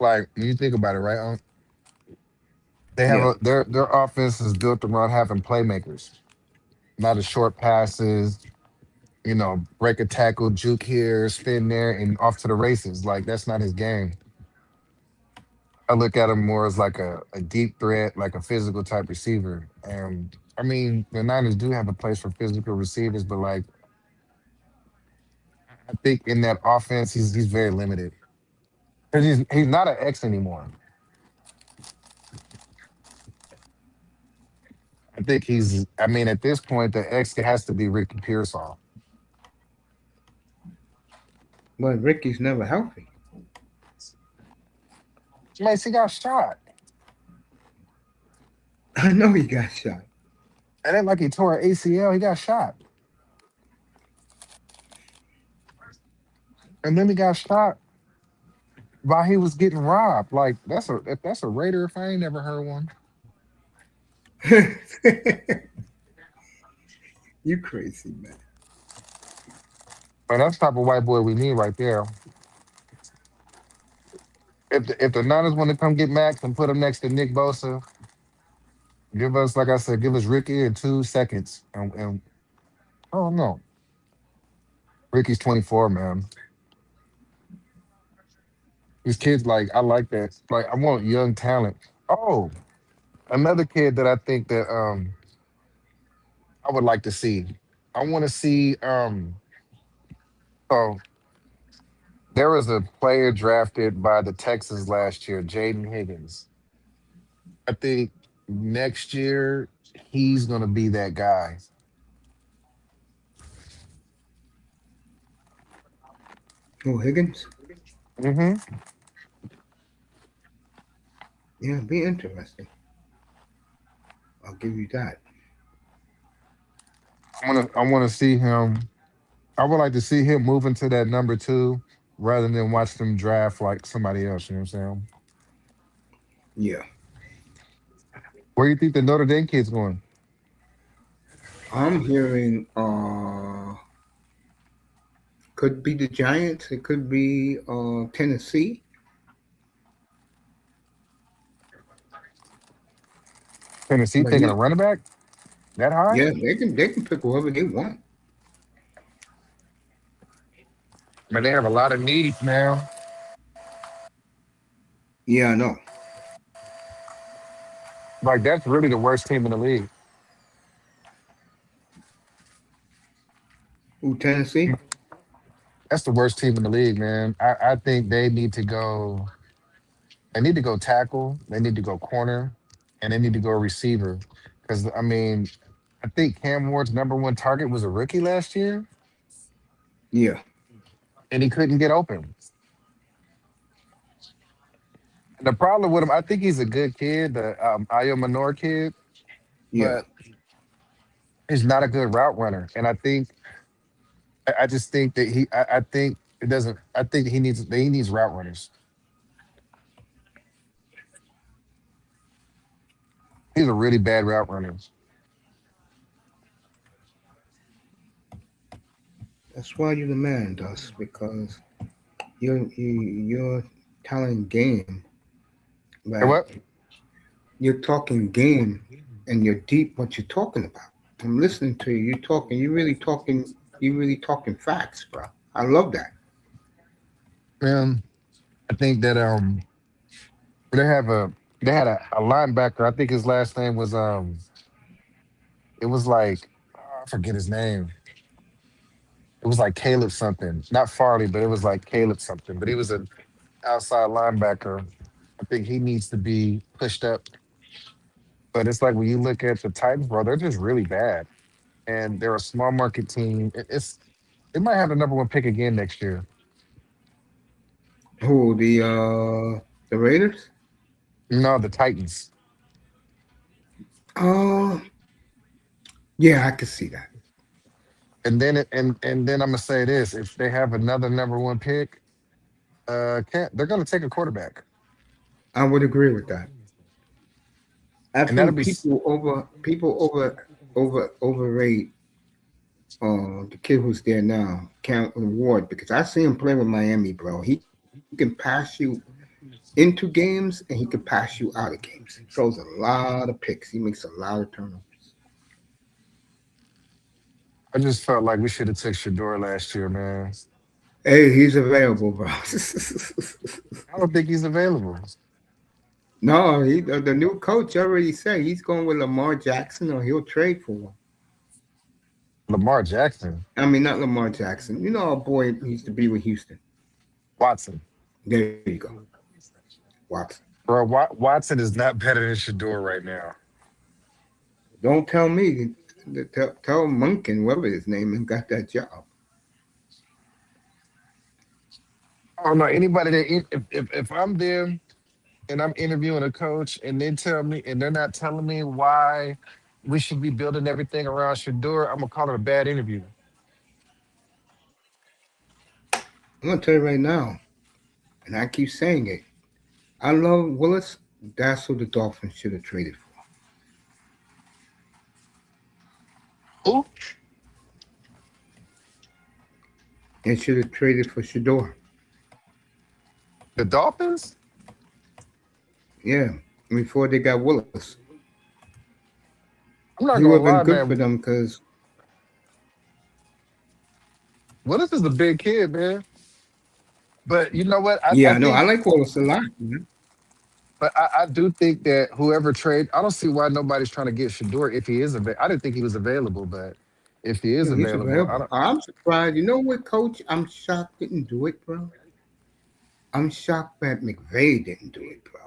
like, when you think about it, right? They have Yeah. their offense is built around having playmakers, not of short passes. Break a tackle, juke here, spin there, and off to the races. Like that's not his game. I look at him more as like a deep threat, like a physical type receiver. And I mean, the Niners do have a place for physical receivers, but like I think in that offense, he's very limited. Because he's not an X anymore. I think he's. I mean, at this point, the X has to be Ricky Pearsall. But Ricky's never healthy. Man, he got shot. I know he got shot. And then like he tore an ACL, he got shot, and then he got shot while he was getting robbed. Like that's a Raider if I ain't never heard one. You crazy man. But that's the type of white boy we need right there. If the Niners want to come get Max and put him next to Nick Bosa, give us, like I said, give us Ricky in 2 seconds. And I don't know. Ricky's 24, man. These kids, like, I like that. Like, I want young talent. Oh, another kid that I think that I would like to see. I want to see oh, there was a player drafted by the Texans last year, Jaden Higgins. I think next year he's gonna be that guy. Oh, Higgins? Hmm. Yeah, be interesting. I'll give you that. I wanna see him. I would like to see him move into that number two rather than watch them draft like somebody else. You know what I'm saying? Yeah. Where do you think the Notre Dame kid's going? I'm hearing could be the Giants, it could be Tennessee. Tennessee But taking a he running back that high? yeah, they can pick whoever they want. Man, they have a lot of needs now. Yeah, I know. Like that's really the worst team in the league. Ooh, Tennessee? That's the worst team in the league, man. I think they need to go. They need to go tackle. They need to go corner, and they need to go receiver. Because I mean, I think Cam Ward's number one target was a rookie last year, Yeah, and he couldn't get open. And the problem with him, I think he's a good kid, the Ayo Manor kid, yeah. but he's not a good route runner. And I just think that I think it doesn't. I think he needs route runners. He's a really bad route runner. That's why you're the man, Dust, because you're telling game, And but what? you're talking game and you're deep what you're talking about. I'm listening to you. You're talking. You're really talking. You're really talking facts, bro. I love that. I think that they have a they had a linebacker. I think his last name was it was like I forget his name. It was like Caleb something, not Farley, but it was like Caleb something. But he was an outside linebacker. I think he needs to be pushed up. But it's like when you look at the Titans, bro, they're just really bad, and they're a small market team. They might have the number one pick again next year. Who the Raiders? No, the Titans. Uh, yeah, I can see that. and then I'm gonna say this: if they have another number one pick, can't they're gonna take a quarterback, I would agree with that. I and that'll think be people overrate the kid who's there now, Count Ward, because I see him play with Miami, bro. He can pass you into games and he can pass you out of games. He throws a lot of picks. He makes a lot of turnovers. I just felt like we should have took Shador last year, man. Hey, he's available, bro. I don't think he's available. No, the new coach already said he's going with Lamar Jackson or he'll trade for one. Lamar Jackson, I mean, not Lamar Jackson. You know our boy used to be with Houston. Watson, There you go. Watson. bro. Watson is not better than Shador right now. Don't tell me. Tell Munkin, whatever his name, and got that job. I don't know anybody if I'm there and I'm interviewing a coach and they tell me and they're not telling me why we should be building everything around Shador, I'm gonna call it a bad interview. I'm gonna tell you right now, and I keep saying it. I love Willis. That's who the Dolphins should have traded for. Who? They should have traded for Shador. The Dolphins? Yeah, before they got Willis. I'm not He gonna would have been lie, good for man. them because, Willis is a big kid, man. But you know what? I yeah, no, I think, like Willis a lot. Man. but I do think that whoever trade, I don't see why nobody's trying to get Shador if he is available. I didn't think he was available, but if he is Yeah, he's available, I available. don't. I'm surprised. You know what, Coach? I'm shocked didn't do it, bro. I'm shocked that McVay didn't do it, bro.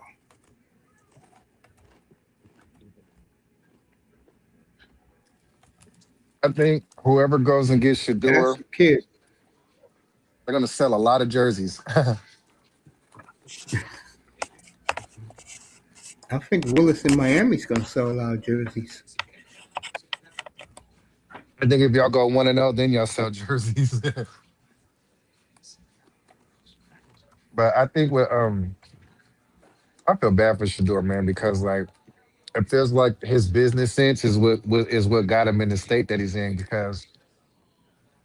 I think whoever goes and gets That's Shador, the kid. they're gonna sell a lot of jerseys. I I think Willis in Miami's gonna sell a lot of jerseys. think if y'all go 1-0, then y'all sell jerseys. But I think with I feel bad for Shador, man, because like it feels like his business sense is what got him in the state that he's in. Because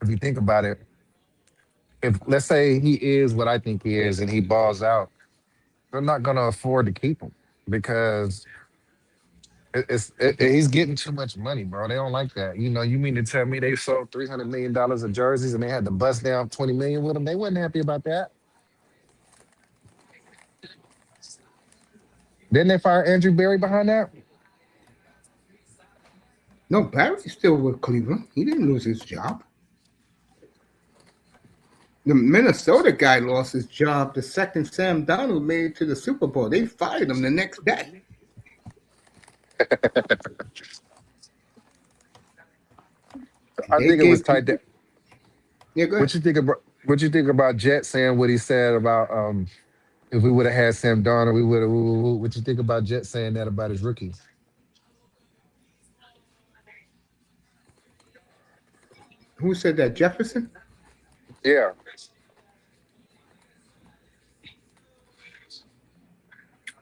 if you think about it, if let's say he is what I think he is and he balls out, they're not gonna afford to keep him because he's getting too much money, bro. They don't like that. You know, you mean to tell me they sold $300 million of jerseys and they had to bust down 20 million with them? They wasn't happy about that. Didn't they fire Andrew Berry behind that? No, Barry's still with Cleveland. He didn't lose his job. The Minnesota guy lost his job the second Sam Donald made it to the Super Bowl. They fired him the next day. I They think it was gave tight. That, yeah, go what ahead. you think about what you think about Jet saying what he said about if we would have had Sam Darnold, we would have. What you think about Jet saying that about his rookies? Who said that? Jefferson? Yeah,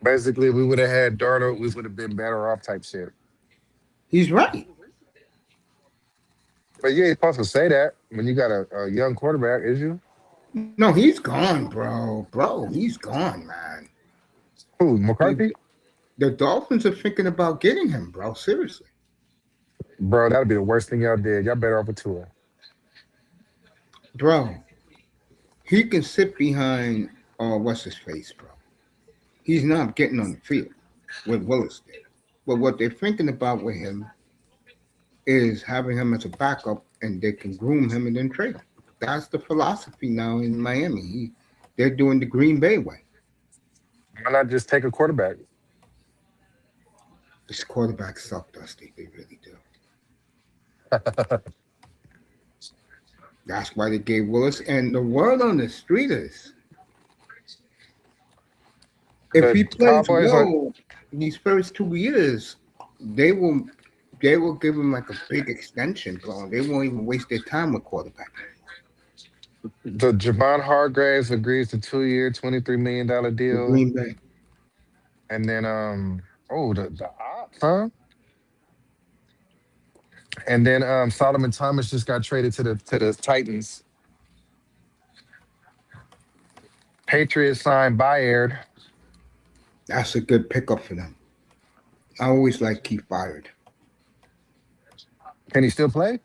basically, if we would have had Darnold, we would have been better off. Type shit. He's right. But you ain't supposed to say that when you got a young quarterback, is you? No, he's gone, bro. Bro, he's gone, man. Who, The, McCarthy? the Dolphins are thinking about getting him, bro. Seriously. Bro, that'd be the worst thing y'all did. Y'all better off a tour. Bro, he can sit behind what's his face, bro. He's not getting on the field with Willis did. But what they're thinking about with him is having him as a backup and they can groom him and then trade him. That's the philosophy now in Miami. They're doing the Green Bay way. Why not just take a quarterback? This quarterback suck, Dusty. They really do. That's why they gave Willis. And the word on the street is if he The plays Cowboys are well these first 2 years, they will they will give him like a big extension, bro. They won't even waste their time with quarterback. The Javon Hargraves agrees to 2 year, $23 million The deal. Green Bay. And then the ops, huh? And then Solomon Thomas just got traded to the Titans. Patriots signed Bayard. That's a good pickup for them. I always like Keith Byard. Can he still play?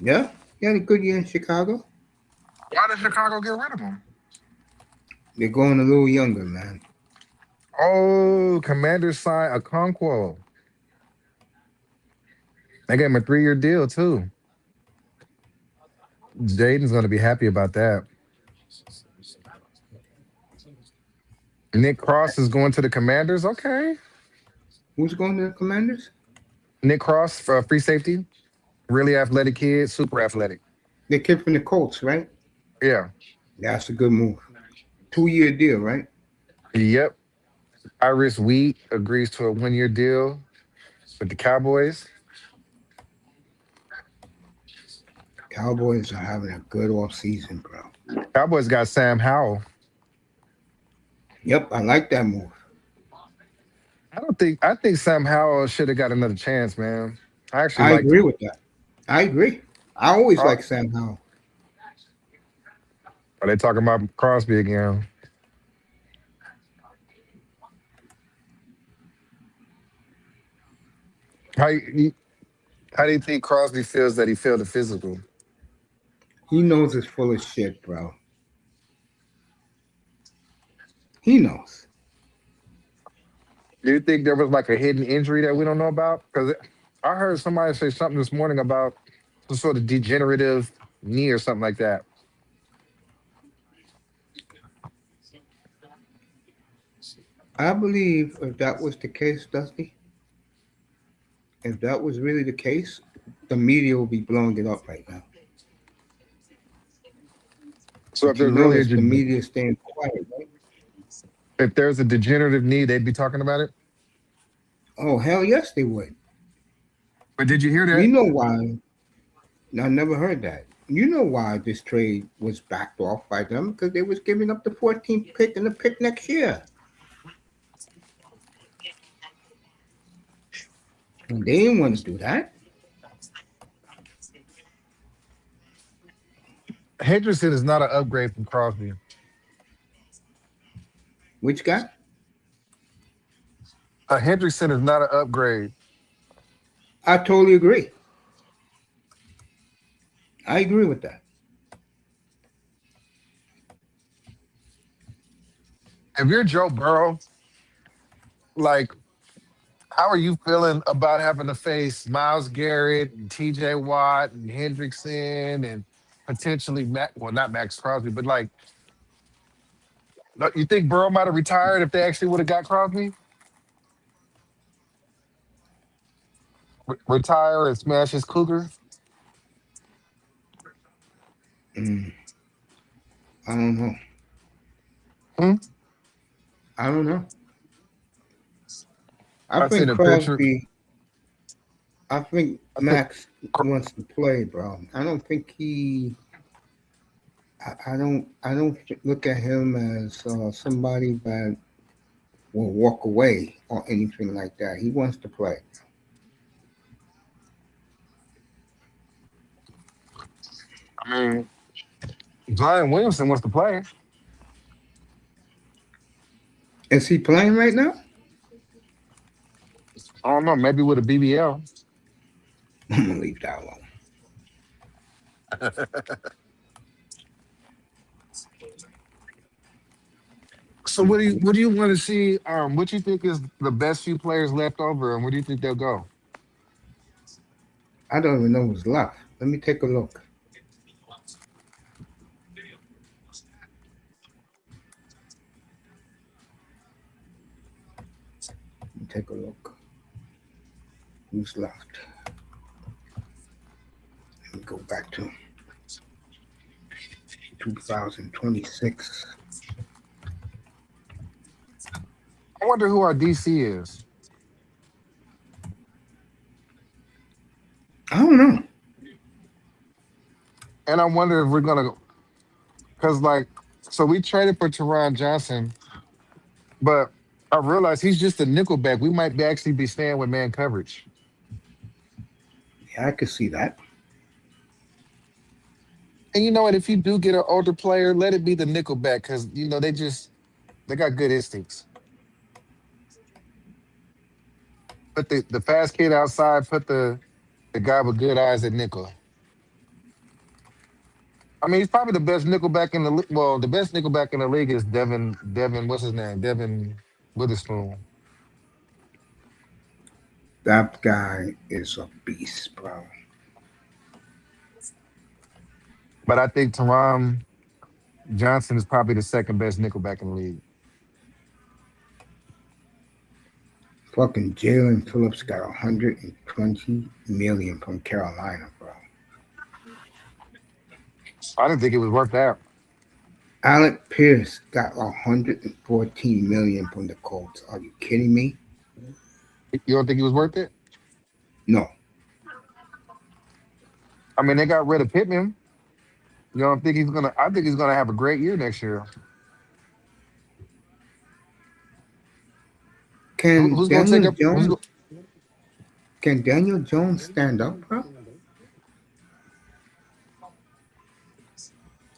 Yeah, he had a good year in Chicago. Why did Chicago get rid of him? They're going a little younger, man. Oh, Commanders signed a Okonkwo. They gave him a 3 year deal too. Jaden's gonna be happy about that. Nick Cross is going to the Commanders. Okay. Who's going to the Commanders? Nick Cross, free safety, really athletic kid, super athletic. The kid from the Colts, right? Yeah. That's a good move. 2-year deal, right? Yep. Iris Wheat agrees to a 1 year deal with the Cowboys. Cowboys are having a good off season, bro. Cowboys got Sam Howell. Yep, I like that move. I think Sam Howell should have got another chance, man. I actually I liked agree him. with that. I agree. I always Uh, like Sam Howell. Are they talking about Crosby again? How you, how do you think Crosby feels that he failed the physical? He knows it's full of shit, bro. He knows. Do you think there was like a hidden injury that we don't know about? Because I heard somebody say something this morning about some sort of degenerative knee or something like that. I believe if that was the case, Dusty, if that was really the case, the media will be blowing it up right now. So if But you there's really notice the media is staying quiet, right? if there's a degenerative knee, they'd be talking about it. Oh, hell yes, they would. But did you hear We that? know why. I never heard that. You know why this trade was backed off by them? Because they was giving up the 14th pick and the pick next year. And they didn't want to do that. Hendrickson is not an upgrade from Crosby. Which guy? Hendrickson is not an upgrade. I totally agree. I agree with that. If you're Joe Burrow, like, how are you feeling about having to face Myles Garrett and T.J. Watt and Hendrickson and potentially not Max Crosby, but like, you think Burrow might have retired if they actually would have got Crosby? Retire and smash his cougar? Mm, I don't know. Hmm? I don't know. I I seen think a picture. Crosby. I think I think Max wants to play, bro. I don't think he. I don't. I don't look at him as somebody that will walk away or anything like that. He wants to play. I mean, Zion Williamson wants to play. Is he playing right now? I don't know, maybe with a BBL. I'm gonna leave that alone. So what do you want to see? What do you think is the best few players left over, and where do you think they'll go? I don't even know who's left. Let me take a look. Let me take a look. Who's left? Let me go back to 2026. I wonder who our DC is. I don't know. And I wonder if we're gonna, because like, so we traded for Teron Johnson, but I realized he's just a nickelback. We might be actually be staying with man coverage. Yeah, I could see that. And you know what? If you do get an older player, let it be the nickelback because they got good instincts. Put the fast kid outside. Put the guy with good eyes at nickel. I mean, he's probably the best nickelback in the well. The best nickelback in the league is Devin. What's his name? Devin Witherspoon. That guy is a beast, bro. But I think Teron Johnson is probably the second best nickelback in the league. Fucking Jalen Phillips got 120 million from Carolina, bro. I didn't think it was worth that. Alec Pierce got 114 million from the Colts. Are you kidding me? You don't think it was worth it? No. I mean, they got rid of Pittman. You don't think he's gonna? I think he's gonna have a great year next year. Can Who's gonna take Daniel up? Who's Jones go, can Daniel Jones stand up, bro?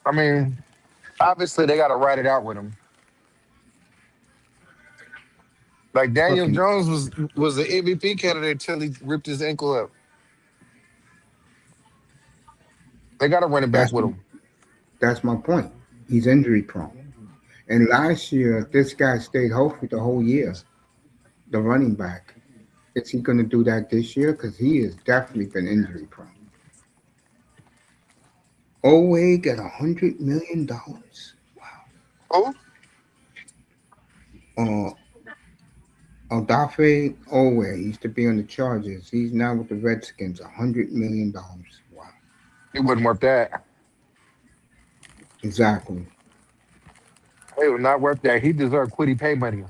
I mean, obviously they got to write it out with him. Like Daniel Fucking Jones was the MVP candidate until he ripped his ankle up. They got to run it back that's with him. that's my point. He's injury prone. And last year, this guy stayed healthy the whole year. The running back. Is he going to do that this year? Because he has definitely been injury prone. Owe got $100 million. Oh, Uh, Odafe Owe used to be on the Chargers. He's now with the Redskins. $100 million. Wow. it wasn't worth that. Exactly. It was not worth that. He deserved quitty pay money.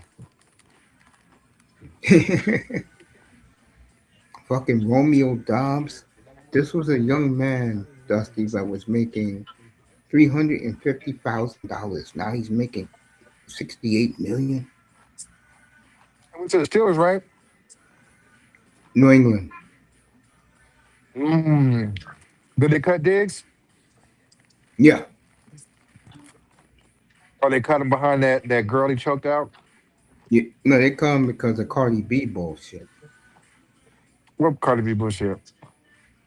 Fucking Romeo Doubs. This was a young man, Dusty, that was making $350,000. Now he's making 68 million. I went to the Steelers, right? New England. Mm. Did they cut Diggs? Yeah. Or they cut him behind that girl he choked out? Yeah. No, they come because of Cardi B bullshit. What Cardi B bullshit?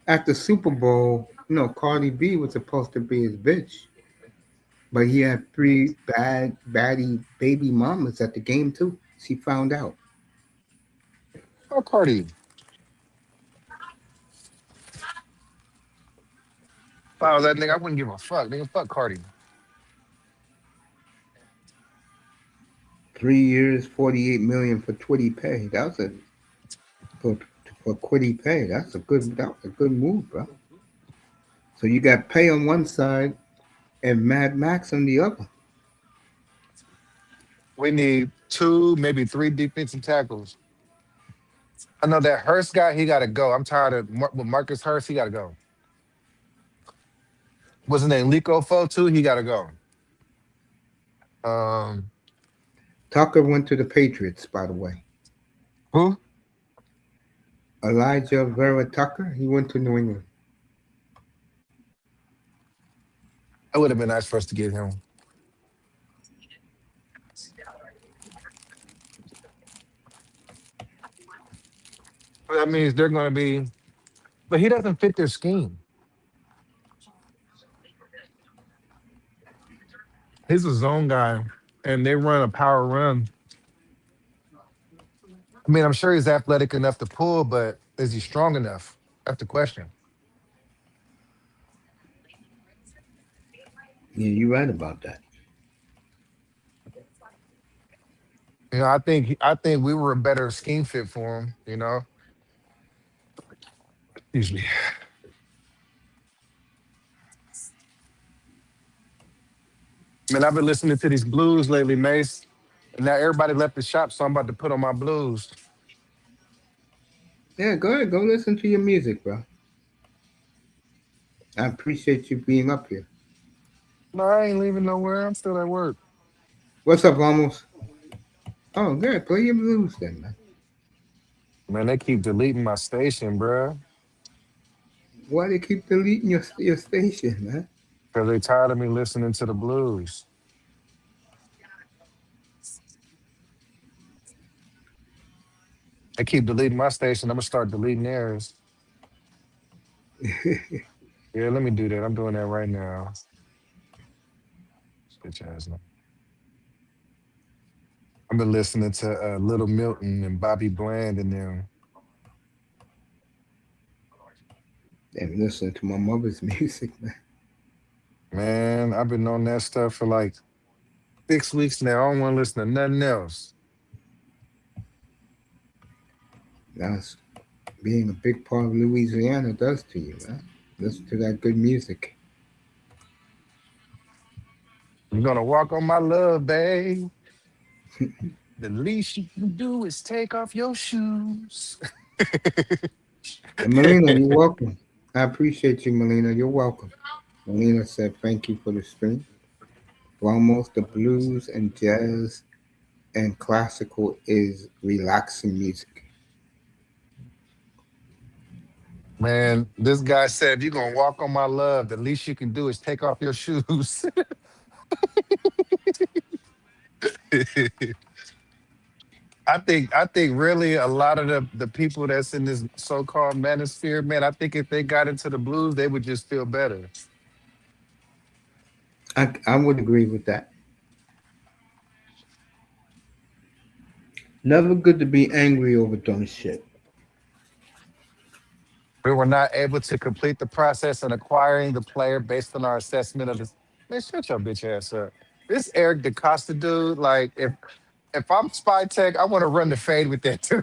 At the Super Bowl, Cardi B was supposed to be his bitch, but he had three baddie baby mamas at the game too. She found out. Oh, Cardi. If I was that nigga, I wouldn't give a fuck. Nigga, fuck Cardi. 3 years, 48 million for Twitty pay. That was a for for Quiddy pay. That was a good move, bro. So you got pay on one side and Mad Max on the other. We need two, maybe three defensive tackles. I know that Hurst guy, he got to go. I'm tired of with Marcus Hurst, he got to go. What's his name? Lico Fo, too, he got to go. Um, Tucker went to the Patriots, by the way. who? Elijah Vera Tucker, he went to New England. It would have been nice for us to get him. But that means they're going to be, but he doesn't fit their scheme. He's a zone guy, and they run a power run. I mean, I'm sure he's athletic enough to pull, but is he strong enough? That's the question. Yeah, you're right about that. I think we were a better scheme fit for him. Excuse me. Man, I've been listening to these blues lately, Mace. And now everybody left the shop, so I'm about to put on my blues. Yeah, go ahead, go listen to your music, bro. I appreciate you being up here. No, I ain't leaving nowhere. I'm still at work. What's up, Almost? Oh, good. Play your blues then, man. Man, they keep deleting my station, bruh. Why they keep deleting your station, man? Because they tired of me listening to the blues. They keep deleting my station. I'm gonna start deleting theirs. Yeah, let me do that. I'm doing that right now. Bitch ass. I've been listening to Little Milton and Bobby Bland and them. And listen to my mother's music, man. Man, I've been on that stuff for like 6 weeks now. I don't want to listen to nothing else. That's being a big part of Louisiana does to you, man. Listen to that good music. You're gonna walk on my love, babe. The least you can do is take off your shoes. And Melina, you're welcome. I appreciate you, Melina. You're welcome. Melina said thank you for the stream. Almost the blues and jazz and classical is relaxing music. Man, this guy said, if you're gonna walk on my love, the least you can do is take off your shoes. I think really a lot of the people that's in this so-called manosphere, man, I think if they got into the blues, they would just feel better. I would agree with that. Never good to be angry over dumb shit. We were not able to complete the process in acquiring the player based on our assessment of this. Man, shut your bitch ass up. This Eric DeCosta dude, like if I'm spy tech, I want to run the fade with that too.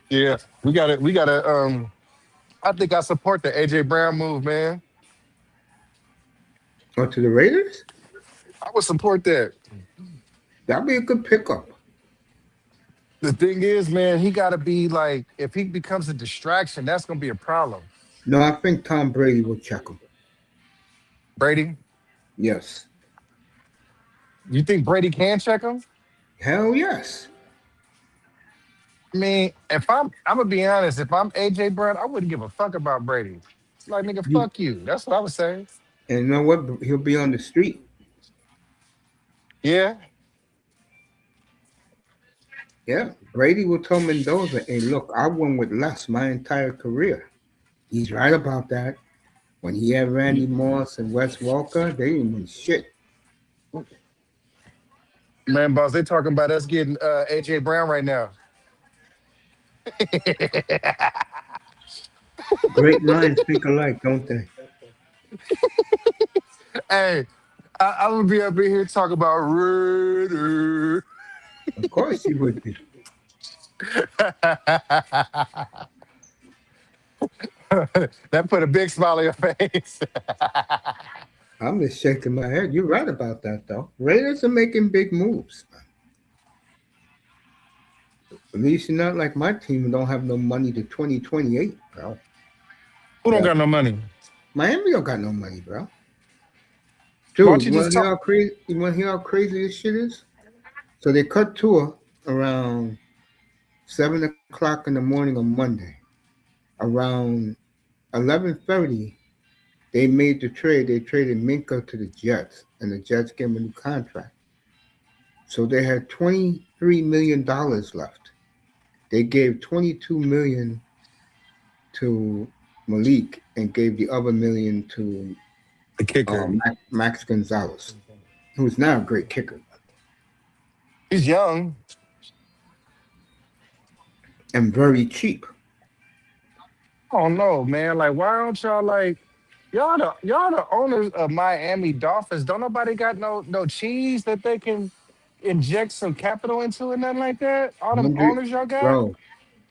Yeah, we gotta. I think I support the AJ Brown move, man. Or to the Raiders? I would support that. That'd be a good pickup. The thing is, man, he got to be like, if he becomes a distraction, that's gonna be a problem. No, I think Tom Brady will check him. Brady, Yes. you think Brady can check him? Hell yes. I mean, if I'm gonna be honest, if I'm AJ Brown, I wouldn't give a fuck about Brady. Like, nigga, You, fuck you. That's what I would say. and you know what? He'll be on the street. Yeah, Yeah. Brady will tell Mendoza, hey, look, I won with less my entire career. He's right about that. When he had Randy Moss and Wes Walker, they didn't win shit. man, boss, they talking about us getting AJ Brown right now. Great minds think alike, don't they? Hey, I'm gonna be up in here talking about Raider. Of course he would be. That put a big smile on your face. I'm just shaking my head. You're right about that, though. Raiders are making big moves. At least you're not like my team who don't have no money to 2028, bro. Who don't Yeah. got no money? Miami don't got no money, bro. Why Dude, don't you you just want to hear talk? how crazy? You want to hear how crazy this shit is? So they cut tour around 7 o'clock in the morning on Monday. Around 11:30, they made the trade. They traded Minka to the Jets, and the Jets gave him a new contract. So they had $23 million left. They gave 22 million to Malik and gave the other million to The kicker. Max Gonzalez, who's now a great kicker He's young. and very cheap. I don't know, man. Like, why don't y'all like y'all the owners of Miami Dolphins? Don't nobody got no cheese that they can inject some capital into and nothing like that? All them 100, owners y'all got? bro,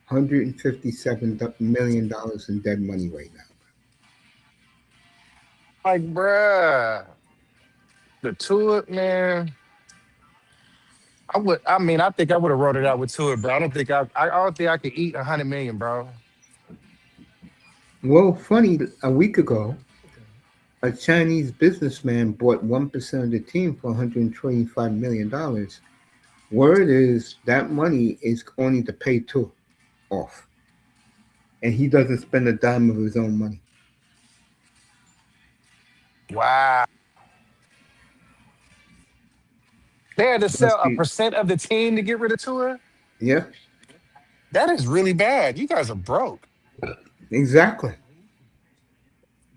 $157 million in dead money right now. Like, bruh. The Tulip, man. I think I would have wrote it out with Tua, bro. I don't think I could eat 100 million, bro. Well, funny, a week ago, a Chinese businessman bought 1% of the team for $125 million. Word is that money is only to pay Tua off, and he doesn't spend a dime of his own money. Wow. They had to Plus sell a he- percent of the team to get rid of Tua. Yeah, That is really bad. You guys are broke. exactly.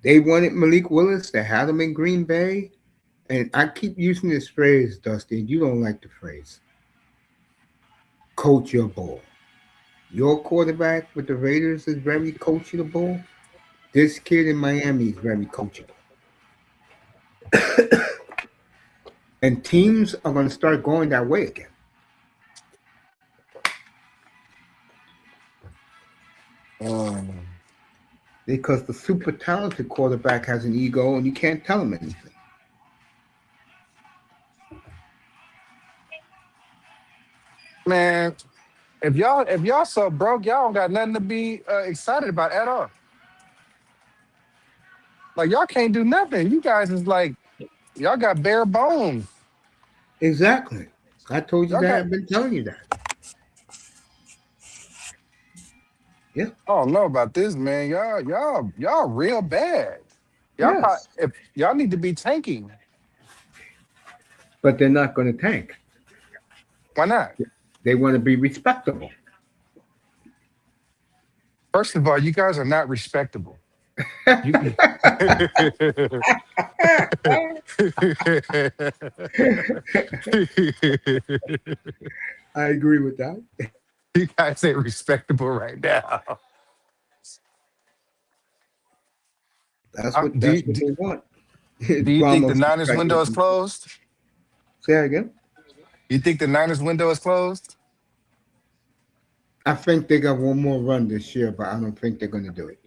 They wanted Malik Willis. They had him in Green Bay. And I keep using this phrase, Dusty, and you don't like the phrase. Coach your ball. Your quarterback with the Raiders is very coachable. This kid in Miami is very coachable. And teams are going to start going that way again. Mm. Because the super talented quarterback has an ego and you can't tell him anything. Man, if y'all so broke, y'all don't got nothing to be excited about at all. Like y'all can't do nothing. You guys is like y'all got bare bones. Exactly. I told you Y'all that. got I've been telling you that. Yeah. I don't know about this, man. Y'all real bad. Yes. If y'all need to be tanking. But they're not going to tank. Why not? They want to be respectable. First of all, you guys are not respectable. You, I agree with that. you guys ain't respectable right now. That's what Do, that's you, what do, they want. do you think the Vamos Niners window is respectable. closed? Say that again. You think the Niners window is closed? I think they got one more run this year, but I don't think they're going to do it.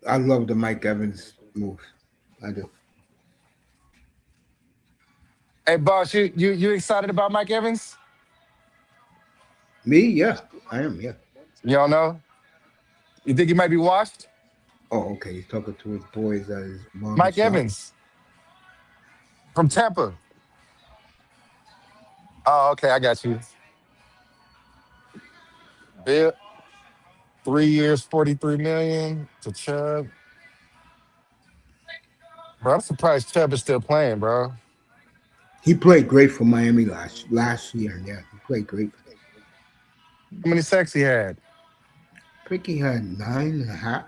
I love the Mike Evans move. I do. Hey, boss, you excited about Mike Evans? Me, yeah, I am. Yeah. You don't know? You think he might be washed? Oh, okay. He's talking to his boys at his barber Mike shop. Evans from Tampa. Oh, okay, I got you. Bill, 3 years, 43 million to Chubb. Bro, I'm surprised Chubb is still playing, bro. He played great for Miami last year. Yeah, he played great. How many sacks he had? I think he had 9.5.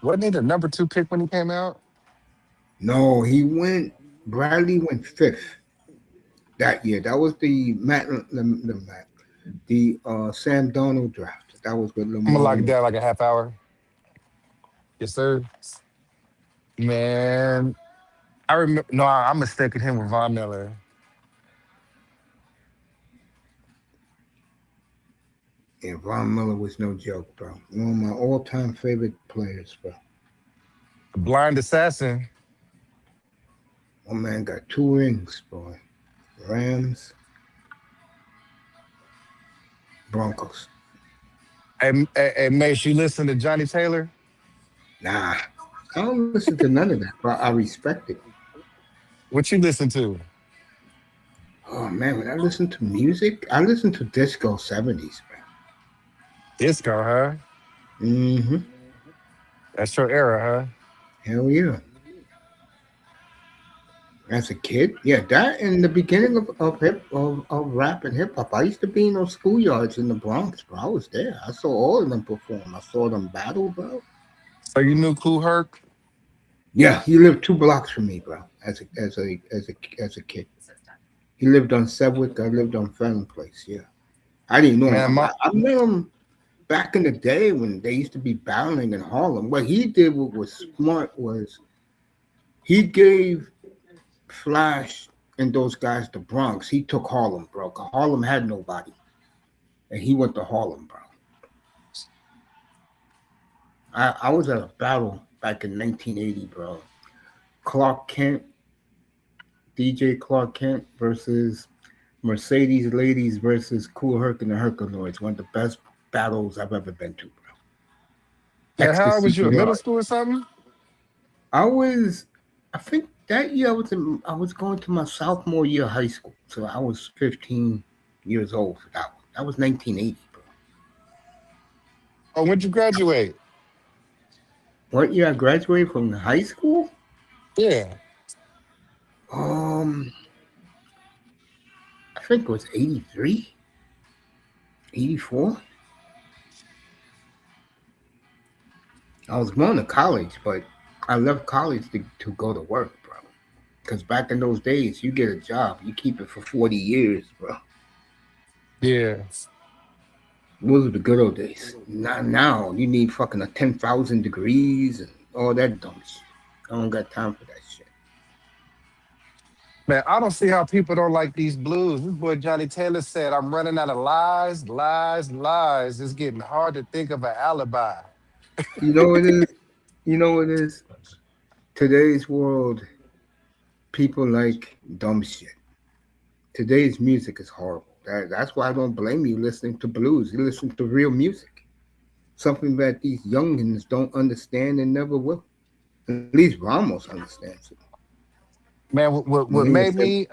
Wasn't he the number 2 pick when he came out? No, he went. Bradley went 5th that year. That was the Sam Donald draft. That was with I'm gonna Lamar. lock it down like a half hour. Yes, sir. Man, I remember. No, I'm mistaking him with Von Miller. And Von Miller was no joke, bro. One of my all-time favorite players, bro. The blind assassin. My man got 2 rings, boy. Rams, Broncos. Hey, Mace, you listen to Johnny Taylor? Nah, I don't listen to none of that, but I respect it. What you listen to? Oh man, when I listen to music, I listen to disco 70s, man. Disco, huh? Mm-hmm. That's your era, huh? Hell yeah. As a kid, yeah, that in the beginning of rap and hip hop. I used to be in those schoolyards in the Bronx, bro. I was there. I saw all of them perform. I saw them battle, bro. So you knew Kool Herc? Yeah, he lived 2 blocks from me, bro. As a kid, he lived on Sedgwick. I lived on Fenton Place. Yeah, I didn't know Man, him. I met him back in the day when they used to be battling in Harlem. What he did, what was smart, was he gave Flash and those guys the Bronx. He took Harlem, bro. 'Cause Harlem had nobody, and he went to Harlem, bro. I was at a battle back in 1980, bro. Clark Kent, DJ Clark Kent versus Mercedes Ladies versus Cool Herc and the Herculoids. One of the best battles I've ever been to, bro. Man, how old Ecstasy was you in middle Yard. school or something? I was, I think that year I was going to my sophomore year of high school, so I was 15 years old for that one. That was 1980, bro. Or when'd you graduate? What year I graduated from high school? Yeah. Um, I think it was 83, 84. I was going to college, but I left college to go to work, bro. Because back in those days, you get a job, you keep it for 40 years, bro. Yeah. Those are the good old days. Not now. You need fucking a 10,000 degrees and all that dumb shit. I don't got time for that shit. Man, I don't see how people don't like these blues. This boy Johnny Taylor said, I'm running out of lies, lies, lies. It's getting hard to think of an alibi. You know what it is? You know what it is? Today's world, people like dumb shit. Today's music is horrible. That's why I don't blame you listening to blues. You listen to real music. Something that these youngins don't understand and never will. At least Ramos understands it. Man, When what he was made me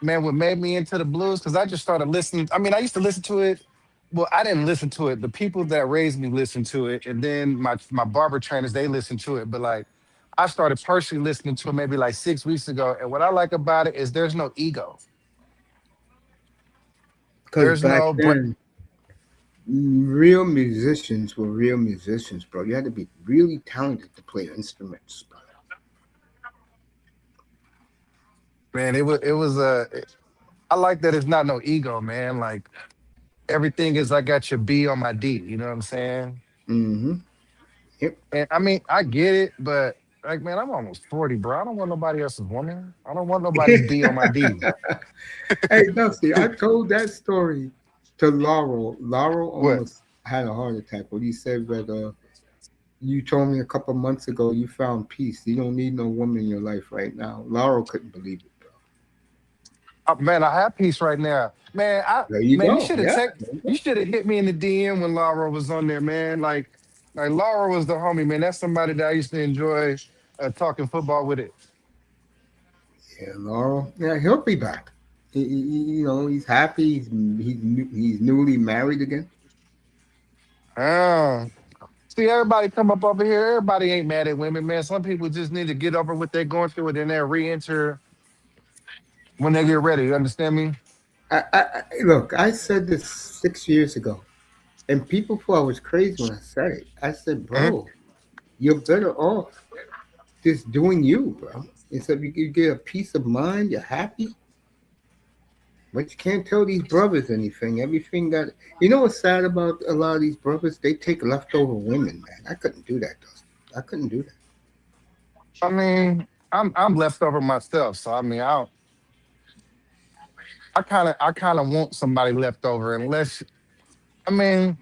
man, what made me into the blues, because I just started listening. I mean, I used to listen to it. Well, I didn't listen to it. The people that raised me listened to it, and then my barber trainers, they listened to it. But like I started personally listening to it maybe like 6 weeks ago. And what I like about it is there's no ego. because There's back no then, real musicians were real musicians, bro. You had to be really talented to play instruments, bro. man, it was I like that it's not no ego, man. Like everything is I got your B on my D, you know what I'm saying? Mm-hmm. Yep. And I mean, I get it, but like, man, I'm almost 40, bro. I don't want nobody else's woman. I don't want nobody's B on my D. Hey, Dusty, I told that story to Laurel. Laurel What? almost had a heart attack when he said that you told me a couple months ago you found peace. You don't need no woman in your life right now. Laurel couldn't believe it, bro. Man, I have peace right now. Man, There you man, you go. should have Yeah. There you you go. should have hit me in the DM when Laura was on there, man. Like Laura was the homie, man. That's somebody that I used to enjoy talking football with it. Yeah, Laurel. Yeah, he'll be back. He's happy. He's newly married again. Ah. See, everybody come up over here. Everybody ain't mad at women, man. Some people just need to get over what they're going through and then they'll re-enter when they get ready. You understand me? Look, I said this 6 years ago, and people thought I was crazy when I said it. I said, Mhm. bro, you're better off just doing you, bro. Instead, you get a peace of mind, you're happy, but you can't tell these brothers anything. Everything that you know what's sad about a lot of these brothers? They take leftover women, man. I couldn't do that, Dustin. I couldn't do that. I mean, I'm left over myself, so I mean, I kind of want somebody left over, unless I mean,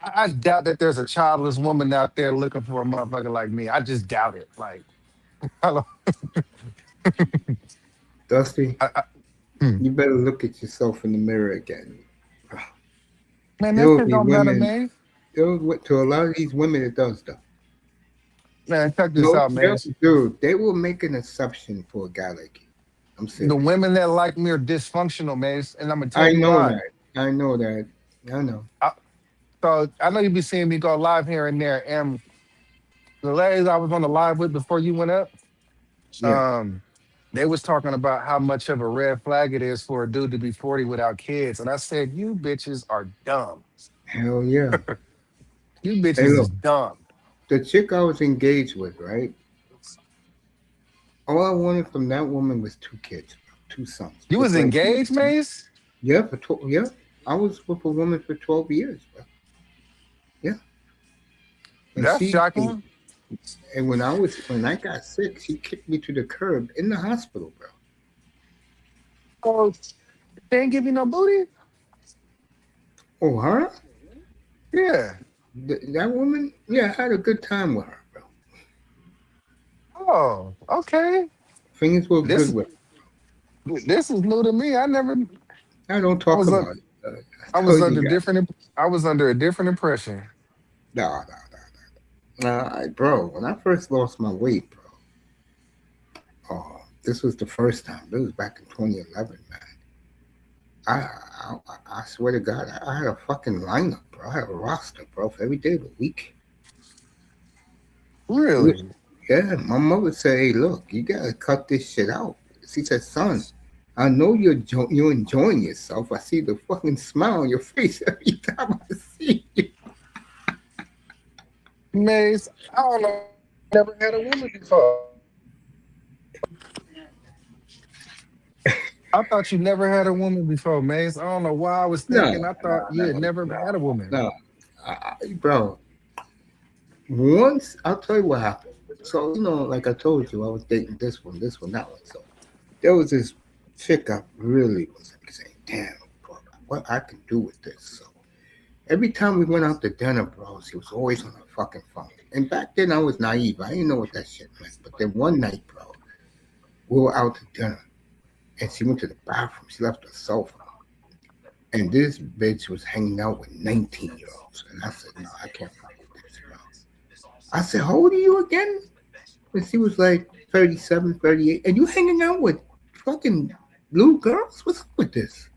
I doubt that there's a childless woman out there looking for a motherfucker like me. I just doubt it. Like, I don't- Dusty, I- hmm. you better look at yourself in the mirror again. Man, There that will shit be don't matter, women. man. To a lot of these women, it does though. Man, check this No, out, man. dude, they will make an exception for a guy like you. I'm The serious. women that like me are dysfunctional, man, and I'm gonna tell I you know why. that. I know that. I know. I, so I know you be seeing me go live here and there, and the ladies I was on the live with before you went up, Yeah. um, they was talking about how much of a red flag it is for a dude to be 40 without kids, and I said, "You bitches are dumb. Hell yeah. You Hey, bitches is look, dumb." the chick I was engaged with, right? All I wanted from that woman was two kids, bro, two sons, You just was like you. engaged, Mace? Yeah, for 12. Yeah, I was with a woman for 12 years, bro. Yeah, and That's she shocking. and when I got sick, she kicked me to the curb in the hospital, bro. Oh, they ain't give you no booty? Oh, her? Yeah. That woman, yeah, I had a good time with her, bro. Oh, okay. Things were This good is with this is new to me. her. I don't I talk was about un, it. I I was told you under that. I was under a different impression. No, no, no. Bro, when I first lost my weight, bro, this was the first time. This was back in 2011, man. I swear to God, I had a fucking lineup, bro. I had a roster, bro, for every day of the week. It was, Really? yeah, my mother said, "Hey, look, you gotta cut this shit out." She said, "Son, I know you're enjoying yourself. I see the fucking smile on your face every time I see you." Maze, I don't know. Never had a woman before. I thought you never had a woman before, Maze. I don't know why I was No, thinking. I no, thought you no, had never had a woman. no, bro. Once I'll tell you what happened. So like I told you, I was dating this one, that one. So there was this chick I really was like saying, "Damn, bro, what I can do with this." So every time we went out to dinner, bro, she was always on her fucking phone. And back then I was naive. I didn't know what that shit meant. But then one night, bro, we were out to dinner and she went to the bathroom. She left her cell phone. And this bitch was hanging out with 19-year-olds. And I said, no, I can't fuck with this, bro. I said, how old are you again? And she was like 37, 38. And you hanging out with fucking little girls? What's up with this?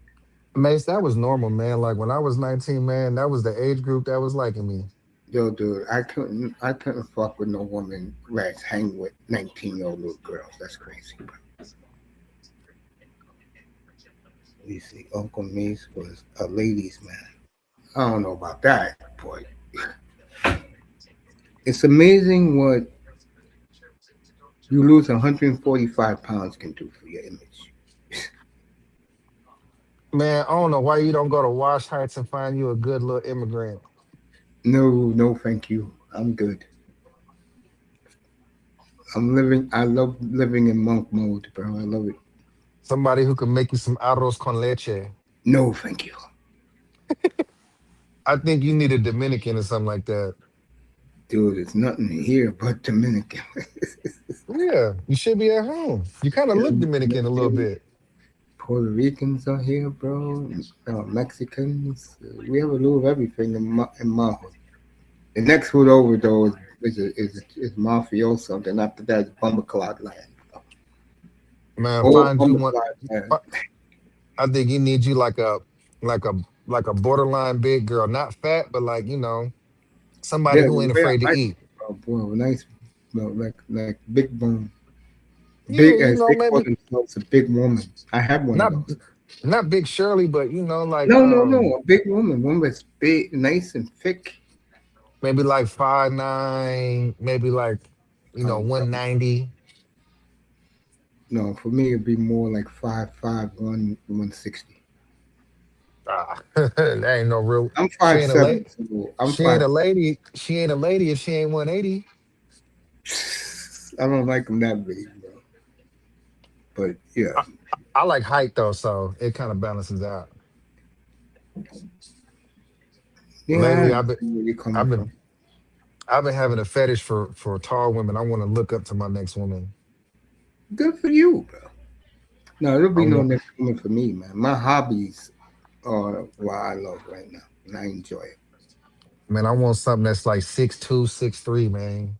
Mace, that was normal, man. Like when I was 19, man, that was the age group that was liking me. Yo, dude, I couldn't fuck with no woman that's hanging with 19-year-old little girls. That's crazy, bro. You see, Uncle Mace was a ladies' man. I don't know about that, but it's amazing what you lose 145 pounds can do for your image. Man, I don't know why you don't go to Wash Heights and find you a good little immigrant. No, no, thank you. I'm good. I love living in monk mode, bro. I love it. Somebody who can make you some arroz con leche. No, thank you. I think you need a Dominican or something like that. Dude, there's nothing here but Dominican. Yeah, you should be at home. You kind of look Dominican a little bit. Puerto Ricans are here, bro. Mexicans. We have a little of everything in my hood. The next hood over, though, is mafioso. Then after that, it's Bumberclot land. Man, Oh, find you one. Bumberclot land. fi- I think you need you like a like a borderline big girl, not fat, but like somebody Yeah, who the ain't way afraid to I like eat. it, bro, nice, like big bone, Yeah, big as they call maybe themselves, a big woman. I have one of not those. not big Shirley, but like No, no, no, a big woman, one that's big, nice and thick. maybe like 5'9", maybe like Bro, 190. no, for me it'd be more like 5'5", 160. That ain't no real. I'm She five ain't a seven, lady. so I'm She ain't five. a lady. She ain't a lady if she ain't 180. I don't like them that big, bro. But yeah, I, I like height though, so it kind of balances out. yeah, I Lately, understand where you're coming I've from. been I've been having a fetish for tall women. I want to look up to my next woman. Good for you, bro. No, there'll I be no want next woman for me, man. My hobbies are what I love right now, and I enjoy it. man, I want something that's like 6'2", 6'3", man.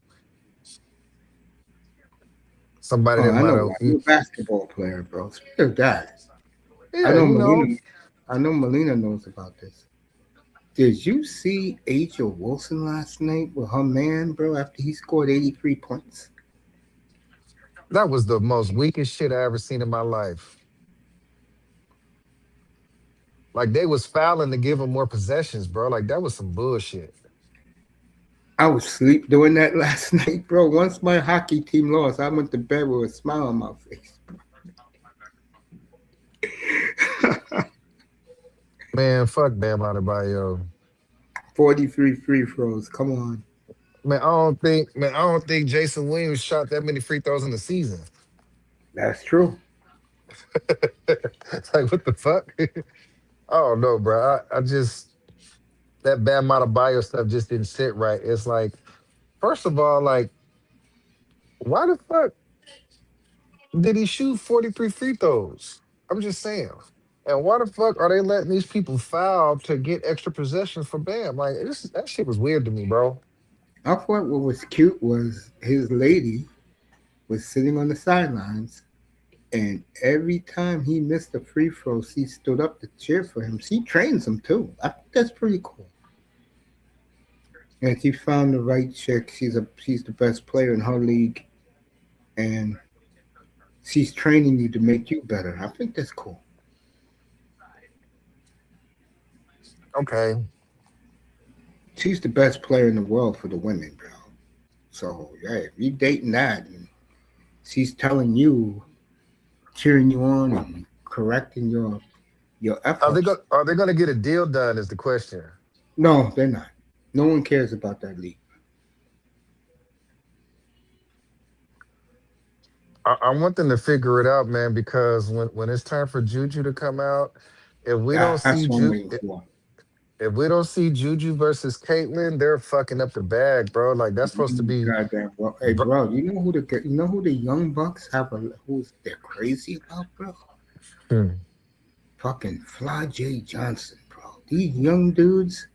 Somebody Oh, that I might know have, why. You're a basketball player, bro. Speaking of that, I yeah, know Melina. I know Melina knows about this. Did you see Aja Wilson last night with her man, bro? After he scored 83 points. that was the most weakest shit I ever seen in my life. Like they was fouling to give him more possessions, bro. Like that was some bullshit. I was asleep doing that last night, bro. Once my hockey team lost, I went to bed with a smile on my face. Man, fuck Bam Adebayo. 43 free throws. Come on. I don't think Jason Williams shot that many free throws in the season. That's true. It's like what the fuck? I don't know, bro. I just that Bam Adebayo stuff just didn't sit right. It's like, first of all, like, why the fuck did he shoot 43 free throws? I'm just saying. And why the fuck are they letting these people foul to get extra possessions for Bam? Like, that shit was weird to me, bro. I thought what was cute was his lady was sitting on the sidelines, and every time he missed a free throw, she stood up to cheer for him. She trains him too. I think that's pretty cool. And she found the right chick. She's the best player in her league, and she's training you to make you better. I think that's cool. Okay. She's the best player in the world for the women, bro. So yeah, if you dating that, and she's telling you, cheering you on, and correcting your efforts. Are they gonna get a deal done? Is the question. No, they're not. No one cares about that league. I want them to figure it out, man, because when it's time for Juju to come out, if we don't That's see what I'm waiting for. if we don't see Juju versus Caitlyn, they're fucking up the bag, bro. Like that's supposed to be. Goddamn, bro. Hey, bro, you know who the young bucks who's they're crazy about, bro? Hmm. Fucking Fly J Johnson, bro. These young dudes,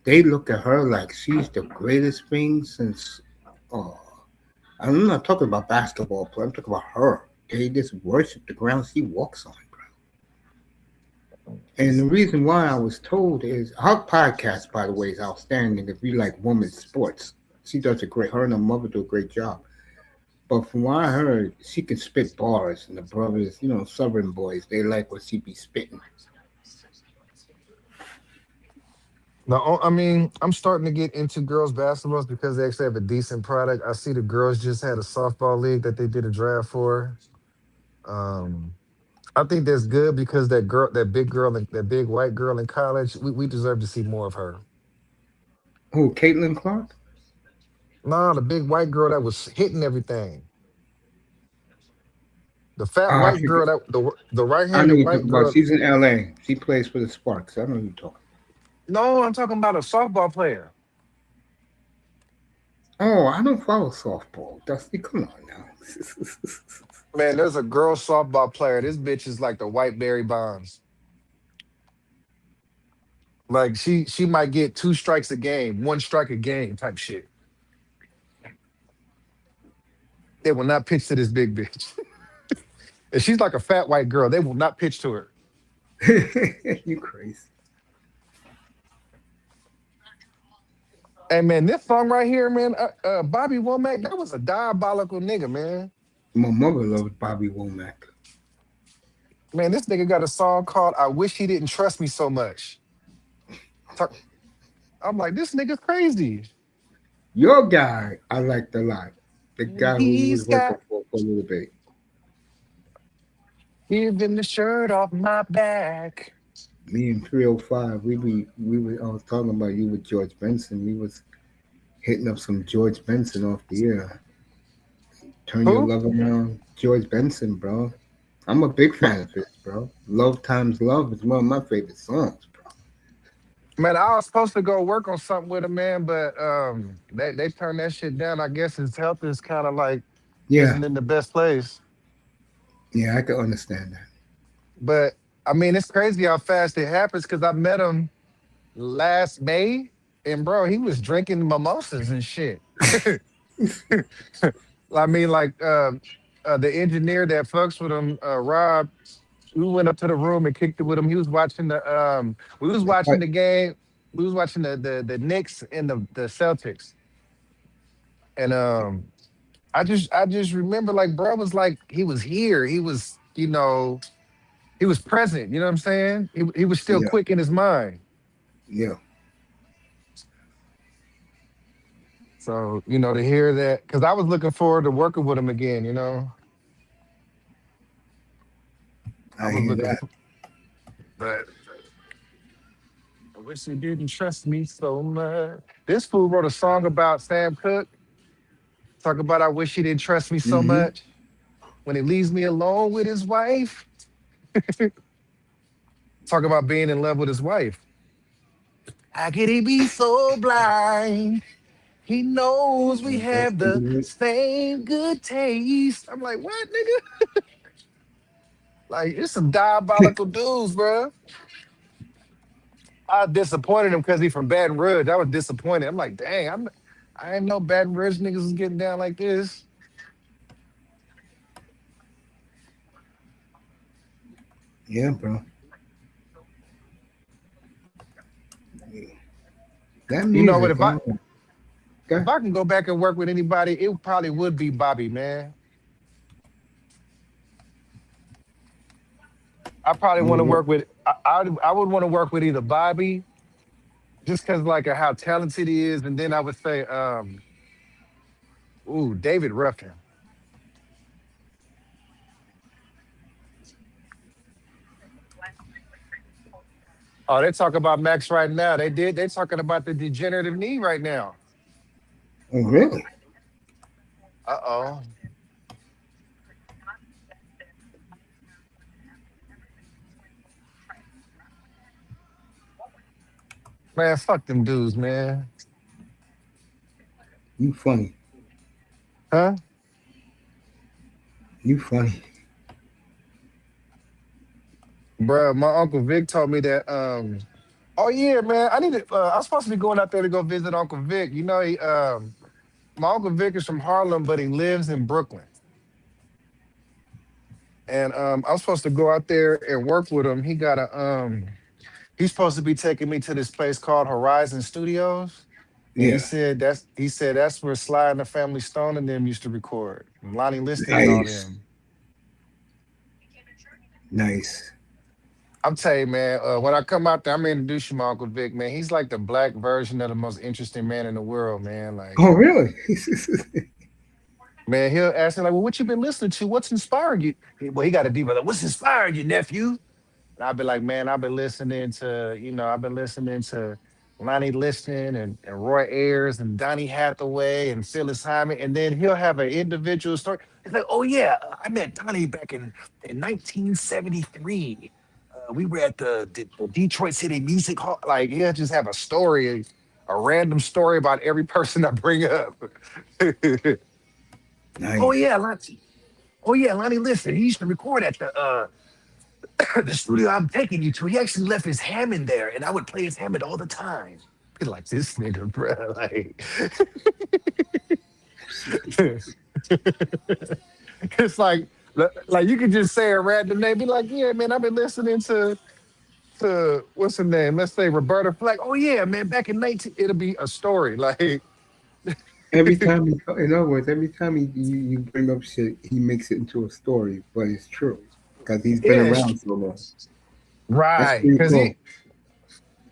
they look at her like she's the greatest thing since. Oh, I'm not talking about basketball play. I'm talking about her. They just worship the ground she walks on, bro. And the reason why I was told is her podcast, by the way, is outstanding. If you like women's sports, she does a great. Her and her mother do a great job. But from what I heard, she can spit bars, and the brothers, Southern boys, they like what she be spitting. No, I mean, I'm starting to get into girls' basketballs because they actually have a decent product. I see the girls just had a softball league that they did a draft for. Um, I think that's good because that big white girl in college, we deserve to see more of her. Who, Caitlin Clark? Nah, the big white girl that was hitting everything. The fat I white forget. girl, the I know right-handed you're white talking about. girl. She's in LA. She plays for the Sparks. I know you're talking. No, I'm talking about a softball player. Oh, I don't follow softball. Dusty, come on now. Man, there's a girl softball player. This bitch is like the white Barry Bonds. Like she might get two strikes a game, one strike a game type shit. They will not pitch to this big bitch. And she's like a fat white girl. They will not pitch to her. You crazy. Hey man, this song right here, man, Bobby Womack, that was a diabolical nigga, man. My mother loves Bobby Womack. Man, this nigga got a song called "I Wish He Didn't Trust Me So Much." Talk- I'm like, this nigga's crazy. Your guy, I liked a lot. The And guy who you was he's working got for a little bit. even the shirt off my back. Me and 305, I was talking about you with George Benson. We was hitting up some George Benson off the air. Turn Your Who? Love Around. George Benson, bro. I'm a big fan of his, bro. Love Times Love is one of my favorite songs, bro. Man, I was supposed to go work on something with him, man, but they turned that shit down. I guess his health is kind of like Yeah, isn't in the best place. yeah, I can understand that. But I mean, it's crazy how fast it happens because I met him last May, and bro, he was drinking mimosas and shit. I mean, like the engineer that fucks with him, Rob, we went up to the room and kicked it with him. He was watching we was watching But the game. We was watching the Knicks and the Celtics. And I just remember like bro was like he was here. He was, he was present, you know what I'm saying? He was still yeah, quick in his mind. yeah, So, to hear that, because I was looking forward to working with him again. I I was hear looking that. for, but I wish he didn't trust me so much. This fool wrote a song about Sam Cooke. Talk about I wish he didn't trust me so Hmm. much. When he leaves me alone with his wife. Talk about being in love with his wife. How could he be so blind? He knows we That's have the the same good taste. I'm like, what, nigga? Like, it's some diabolical dudes, bro. I disappointed him because he from Baton Rouge. I was disappointed. I'm like, dang, I didn't know Baton Rouge niggas was getting down like this. yeah, bro. That You know what? music, If okay. I can go back and work with anybody, it probably would be Bobby, man. I probably want to Yeah, work with. I would want to work with either Bobby, just because like of how talented he is, and then I would say, ooh, David Ruffin. Oh, they talk about Max right now. They did. They talking about the degenerative knee right now. oh, really? Uh-oh. Man, fuck them dudes, man. You funny. Huh? You funny. Bruh, my Uncle Vic told me that oh yeah, man. I was supposed to be going out there to go visit Uncle Vic. You know, my Uncle Vic is from Harlem, but he lives in Brooklyn. And I was supposed to go out there and work with him. He's supposed to be taking me to this place called Horizon Studios. And Yeah. he said that's where Sly and the Family Stone and them used to record. Lonnie Liston and all Nice. them. Nice. I'm telling you, man, when I come out there, I'm gonna introduce you to my Uncle Vic, man. He's like the black version of the most interesting man in the world, man. Like, Oh, really? man, he'll ask me, like, well, what you been listening to? What's inspiring you? Well, he got a deep, like, what's inspiring you, nephew? And I'll be like, man, I've been listening to Lonnie Liston and Roy Ayers and Donnie Hathaway and Phyllis Hyman. And then he'll have an individual story. It's like, oh, yeah, I met Donnie back in 1973. We were at the Detroit City Music Hall. Like, he'll just have a random story about every person I bring up. oh, Nice. yeah, Lonnie. Oh, yeah, Lonnie Liston. He used to record at the studio I'm taking you to, he actually left his Hammond there, and I would play his Hammond all the time. Be like this nigga, bro. Like, it's like you could just say a random name, be like, yeah, man, I've been listening to what's her name? Let's say Roberta Flack. Oh yeah, man, back in 19, it'll be a story. Like, Every time, in other words, every time you bring up shit, he makes it into a story, but it's true because he's been yeah, around so long. That's right. pretty Cause cool.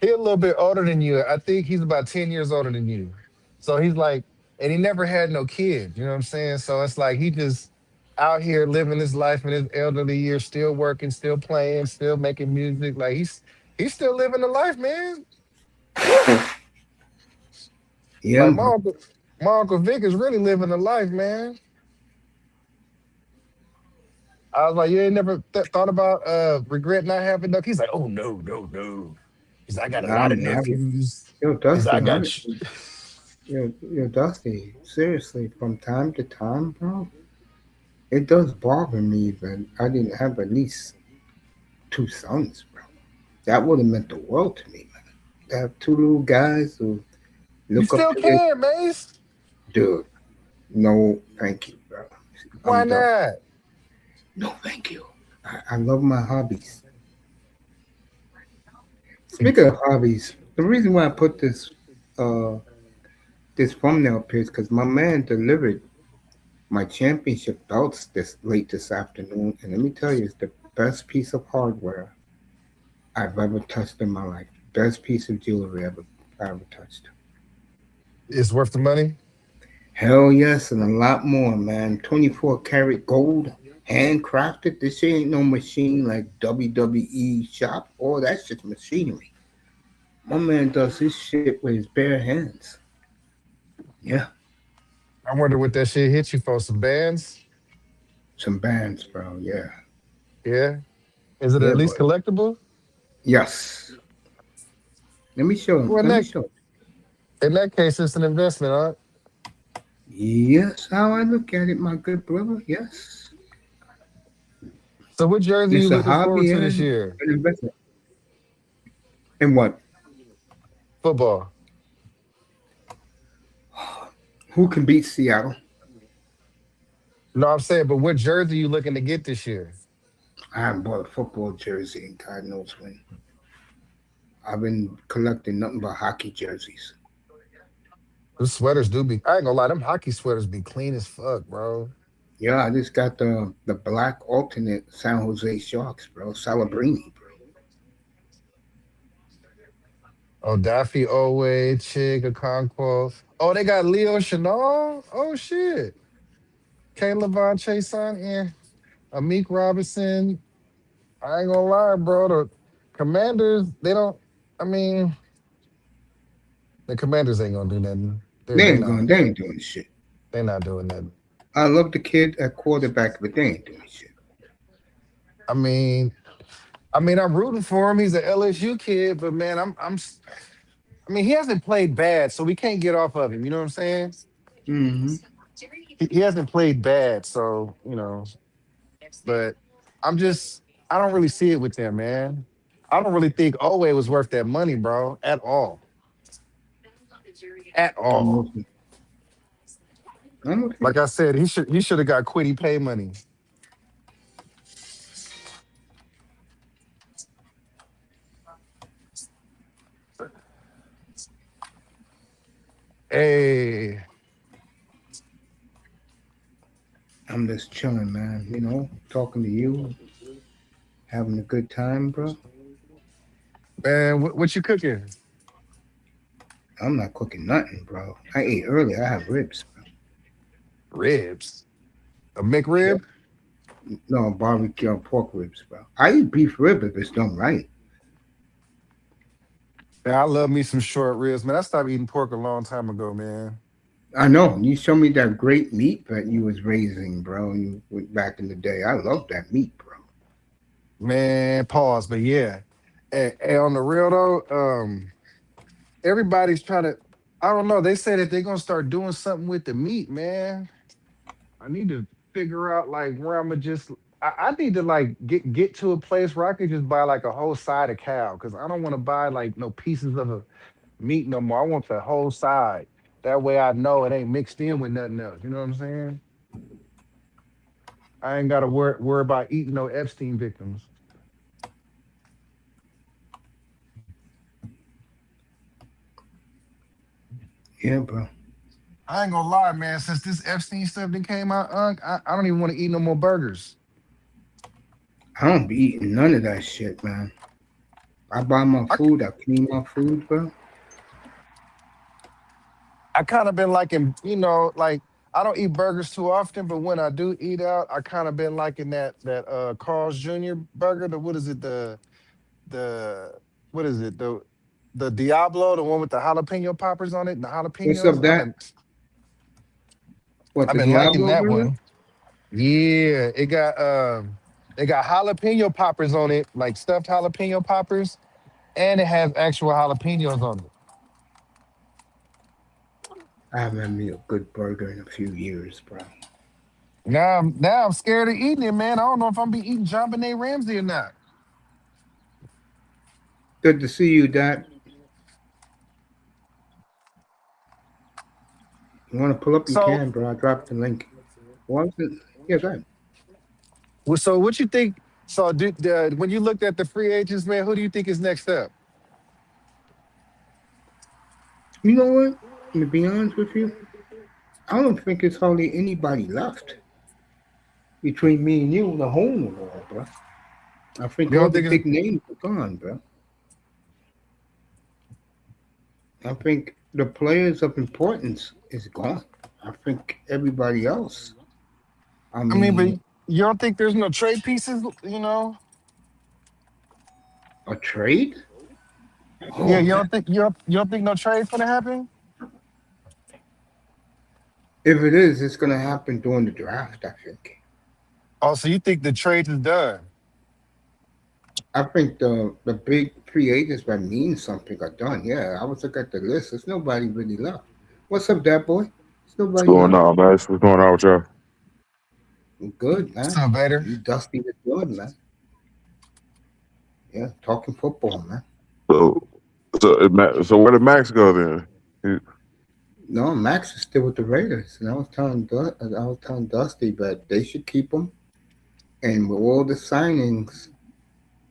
he a little bit older than you. I think he's about 10 years older than you. So he's like, and he never had no kid. You know what I'm saying? So it's like he just out here living his life in his elderly years, still working, still playing, still making music. Like he's still living the life, man. Yeah, Like bro. My uncle Vic is really living the life, man. I was like, you ain't never thought about regret not having no. He's like, oh no, no, no. He's like, I got a Nah, lot of man. nephews. Yo, He's like, Dusty, I got Dusty. Seriously, from time to time, bro, it does bother me that I didn't have at least two sons, bro. That would have meant the world to me, man. To have two little guys who you look up still to their can, Mace. dude. No, thank you, bro. Why I'm done. not? No, thank you. I love my hobbies. Speaking of hobbies, the reason why I put uh this thumbnail up here is because my man delivered my championship belts this afternoon, and let me tell you, it's the best piece of hardware I've ever touched in my life. Best piece of jewelry I ever touched. It's worth the money. Hell yes, and a lot more, man. 24 karat gold, handcrafted. This shit ain't no machine like WWE shop. Oh, that's just machinery. My man does his shit with his bare hands. Yeah, I wonder what that shit hit you for. Some bands? some bands, bro. Yeah, Yeah. Is it yeah, at least but collectible? yes, Let me show him. Well, Let me show him. in that case, it's an investment, huh? Yes, how I look at it, my good brother. Yes. So, what jersey you It's a looking forward hobby to this and year? an investment. And what? Football. Who can beat Seattle? No, I'm saying, but what jersey you looking to get this year? I haven't bought a football jersey in God knows when. I've been collecting nothing but hockey jerseys. Those sweaters do be. I ain't gonna lie, them hockey sweaters be clean as fuck, bro. Yeah, I just got the black alternate San Jose Sharks, bro. Salabrini, bro. Oh, Daffy Owe, Chig, Okonkwo. Oh, they got Leo Chanel. Oh shit. Caleb Von Chason and Amik Robinson. I ain't gonna lie, bro. The Commanders, they don't. I mean, the Commanders ain't gonna do nothing. They're They they ain't not. going. They ain't doing shit. They not doing nothing. I love the kid at quarterback, but they ain't doing shit. I mean, I'm rooting for him. He's an LSU kid, but man, I mean, he hasn't played bad, so we can't get off of him. You know what I'm saying? Mm-hmm. He hasn't played bad, so But I'm just, I don't really see it with them, man. I don't really think Owe was worth that money, bro, at all. At I'm all. with you. I'm with you. Like I said, he should have got Quiddy pay money. Hey, I'm just chilling, man. Talking to you, having a good time, bro. man, what you cooking? I'm not cooking nothing, bro. I ate earlier. I have ribs, bro. Ribs. A Yeah. McRib? No, barbecue pork ribs, bro. I eat beef rib if it's done right. Man, I love me some short ribs, man. I stopped eating pork a long time ago, man. I know. You showed me that great meat that you was raising, bro. You went back in the day. I love that meat, bro. Man, pause, but yeah. And on the real though, everybody's trying to. I don't know. They say that they're gonna start doing something with the meat, man. I need to figure out like where I'm gonna just. I need to like get to a place where I could just buy like a whole side of cow because I don't want to buy like no pieces of a meat no more. I want the whole side. That way I know it ain't mixed in with nothing else. You know what I'm saying? I ain't gotta worry about eating no Epstein victims. Yeah, bro. I ain't gonna lie, man. Since this Epstein stuff that came out, I don't even want to eat no more burgers. I don't be eating none of that shit, man. I buy my I, food. I clean my food, bro. I kind of been liking, like I don't eat burgers too often, but when I do eat out, I kind of been liking that Carl's Jr. burger. The what is it? The what is it? The Diablo, the one with the jalapeno poppers on it, and the What's jalapenos. up, that? What, I've the been liking Diablo that burger? one. Yeah, it got jalapeno poppers on it, like stuffed jalapeno poppers, and it has actual jalapenos on it. I haven't had me a good burger in a few years, bro. Now I'm scared of eating it, man. I don't know if I'm be eating John Benet Ramsey or not. Good to see you, Dad. You want to pull up? You So, can, bro. I dropped the link. What was it? Yeah, go ahead. so what you think? So, when you looked at the free agents, man, who do you think is next up? You know what? To be honest with you, I don't think it's hardly anybody left between me and you, the hole in the wall, bro. I think You all don't the think it's big names are gone, bro. I think the players of importance is gone. I think everybody else. I I mean, but mean, you don't think there's no trade pieces, you know? a trade? Yeah, Oh, that, you don't think no trade's gonna happen? if it is, it's gonna happen during the draft. I think. Oh, so you think the trade is done? I think the big free agents that mean something are done. Yeah, I was looking at the list. There's nobody really left. What's up, that boy? There's What's nobody going left. on, man? What's going on with y'all? Good, What's man. up, Vader? You dusty the good, man. Yeah, talking football, man. So, so where did Max go then? No, Max is still with the Raiders, and I was telling Dusty that they should keep him. And with all the signings,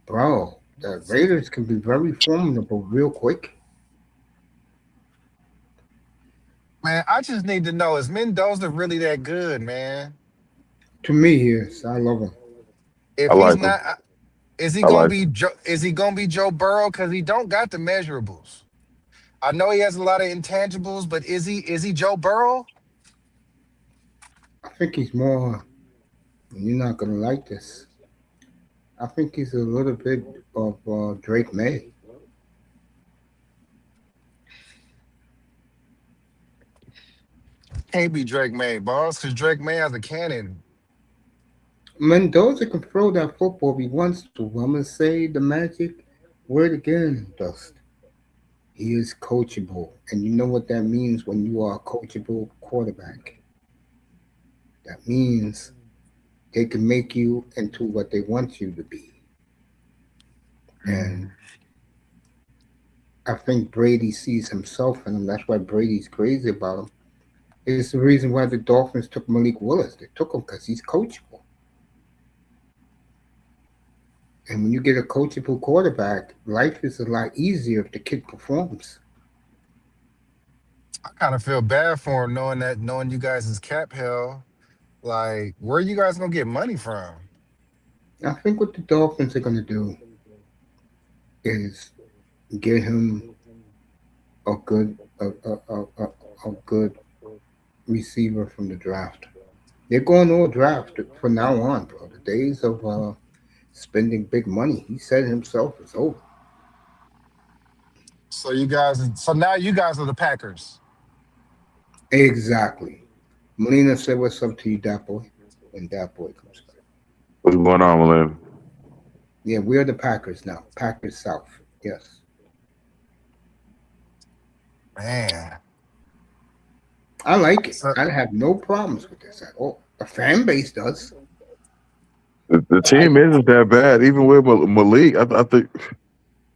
bro, the Raiders can be very formidable real quick. Man, I just need to know, is Mendoza really that good, man? To me, yes, I love him. If I he's like him. not, is he I gonna like be him. Is he gonna be Joe Burrow? Because he don't got the measurables. I know he has a lot of intangibles, but is he Joe Burrow? I think he's more. You're not gonna like this. I think he's a little bit of Drake May. Can't be Drake May, boss, because Drake May has a cannon. Mendoza can throw that football if he wants to. I'm gonna say the magic word again, Dust. He is coachable, and you know what that means when you are a coachable quarterback. That means they can make you into what they want you to be. And Mm. I think Brady sees himself in him. That's why Brady's crazy about him. It's the reason why the Dolphins took Malik Willis. They took him because he's coachable. And when you get a coachable quarterback, life is a lot easier if the kid performs. I kind of feel bad for him knowing you guys is cap hell. Like, where you guys gonna get money from? I think what the Dolphins are going to do is get him a good a good receiver from the draft. They're going all draft from now on, bro. The days of spending big money, he said himself, is over. So now you guys are the Packers. Exactly. Melina said, "What's up to you, that boy?" When that boy comes back. What's going on, Milan? Yeah, we're the Packers now. Packers South. Yes, Man. I like it. So I have no problems with this at all. The fan base does. The But I team isn't that bad. Even with Malik, I think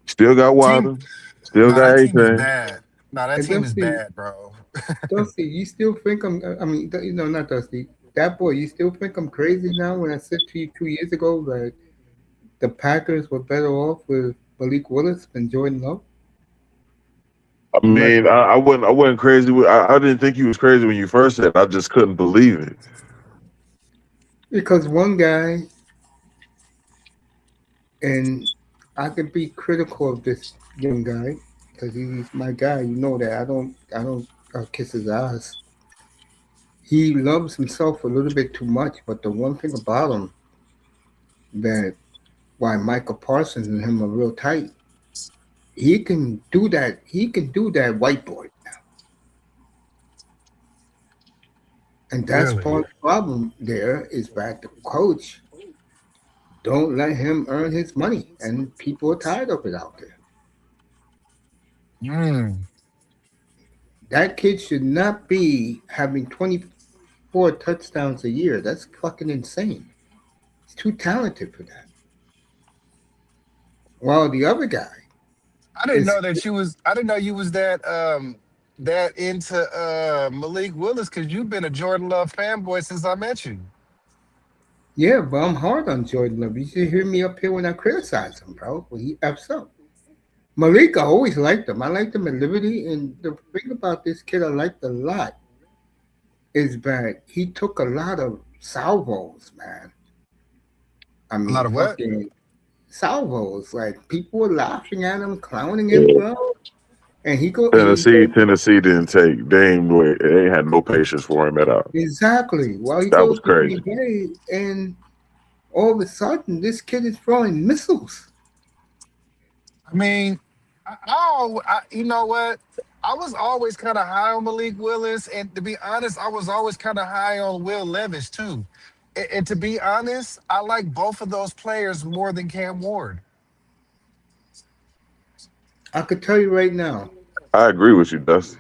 still got team Wilder, still no, got that team is A-Chain. bad. No, that and team is Dusty, bad, bro. Dusty, you still think I'm? I mean, not Dusty. That boy, you still think I'm crazy now? When I said to you 2 years ago that the Packers were better off with Malik Willis than Jordan Love. I I'm not mean, I wasn't crazy. I didn't think you was crazy when you first said it. I just couldn't believe it. because one guy, and I can be critical of this young guy because he's my guy. You know that I don't kiss his ass. He loves himself a little bit too much. But the one thing about him that why Michael Parsons and him are real tight, he can do that. He can do that whiteboard now, and that's Really? part of the problem. There is that the coach don't let him earn his money, and people are tired of it out there. Mm, That kid should not be having 24 touchdowns a year. That's fucking insane. He's too talented for that. While the other guy is, I didn't know you was that into Malik Willis because you've been a Jordan Love fanboy since I met you. yeah, but I'm hard on Jordan Love. You should hear me up here when I criticize him, bro, when he F's up. Malik, I always liked him. I liked him at Liberty. And the thing about this kid I liked a lot is that he took a lot of salvos, man. I A lot mean, of what? fucking salvos. Like people were laughing at him, clowning him, Yeah. bro. And he Tennessee, goes Tennessee didn't take. They ain't had no patience for him at all. exactly. Well, he That goes was to Green crazy. Bay, and all of a sudden, this kid is throwing missiles. I mean, you know what? I was always kind of high on Malik Willis, and to be honest, I was always kind of high on Will Levis too. And to be honest, I like both of those players more than Cam Ward. I could tell you right now, I agree with you, Dusty.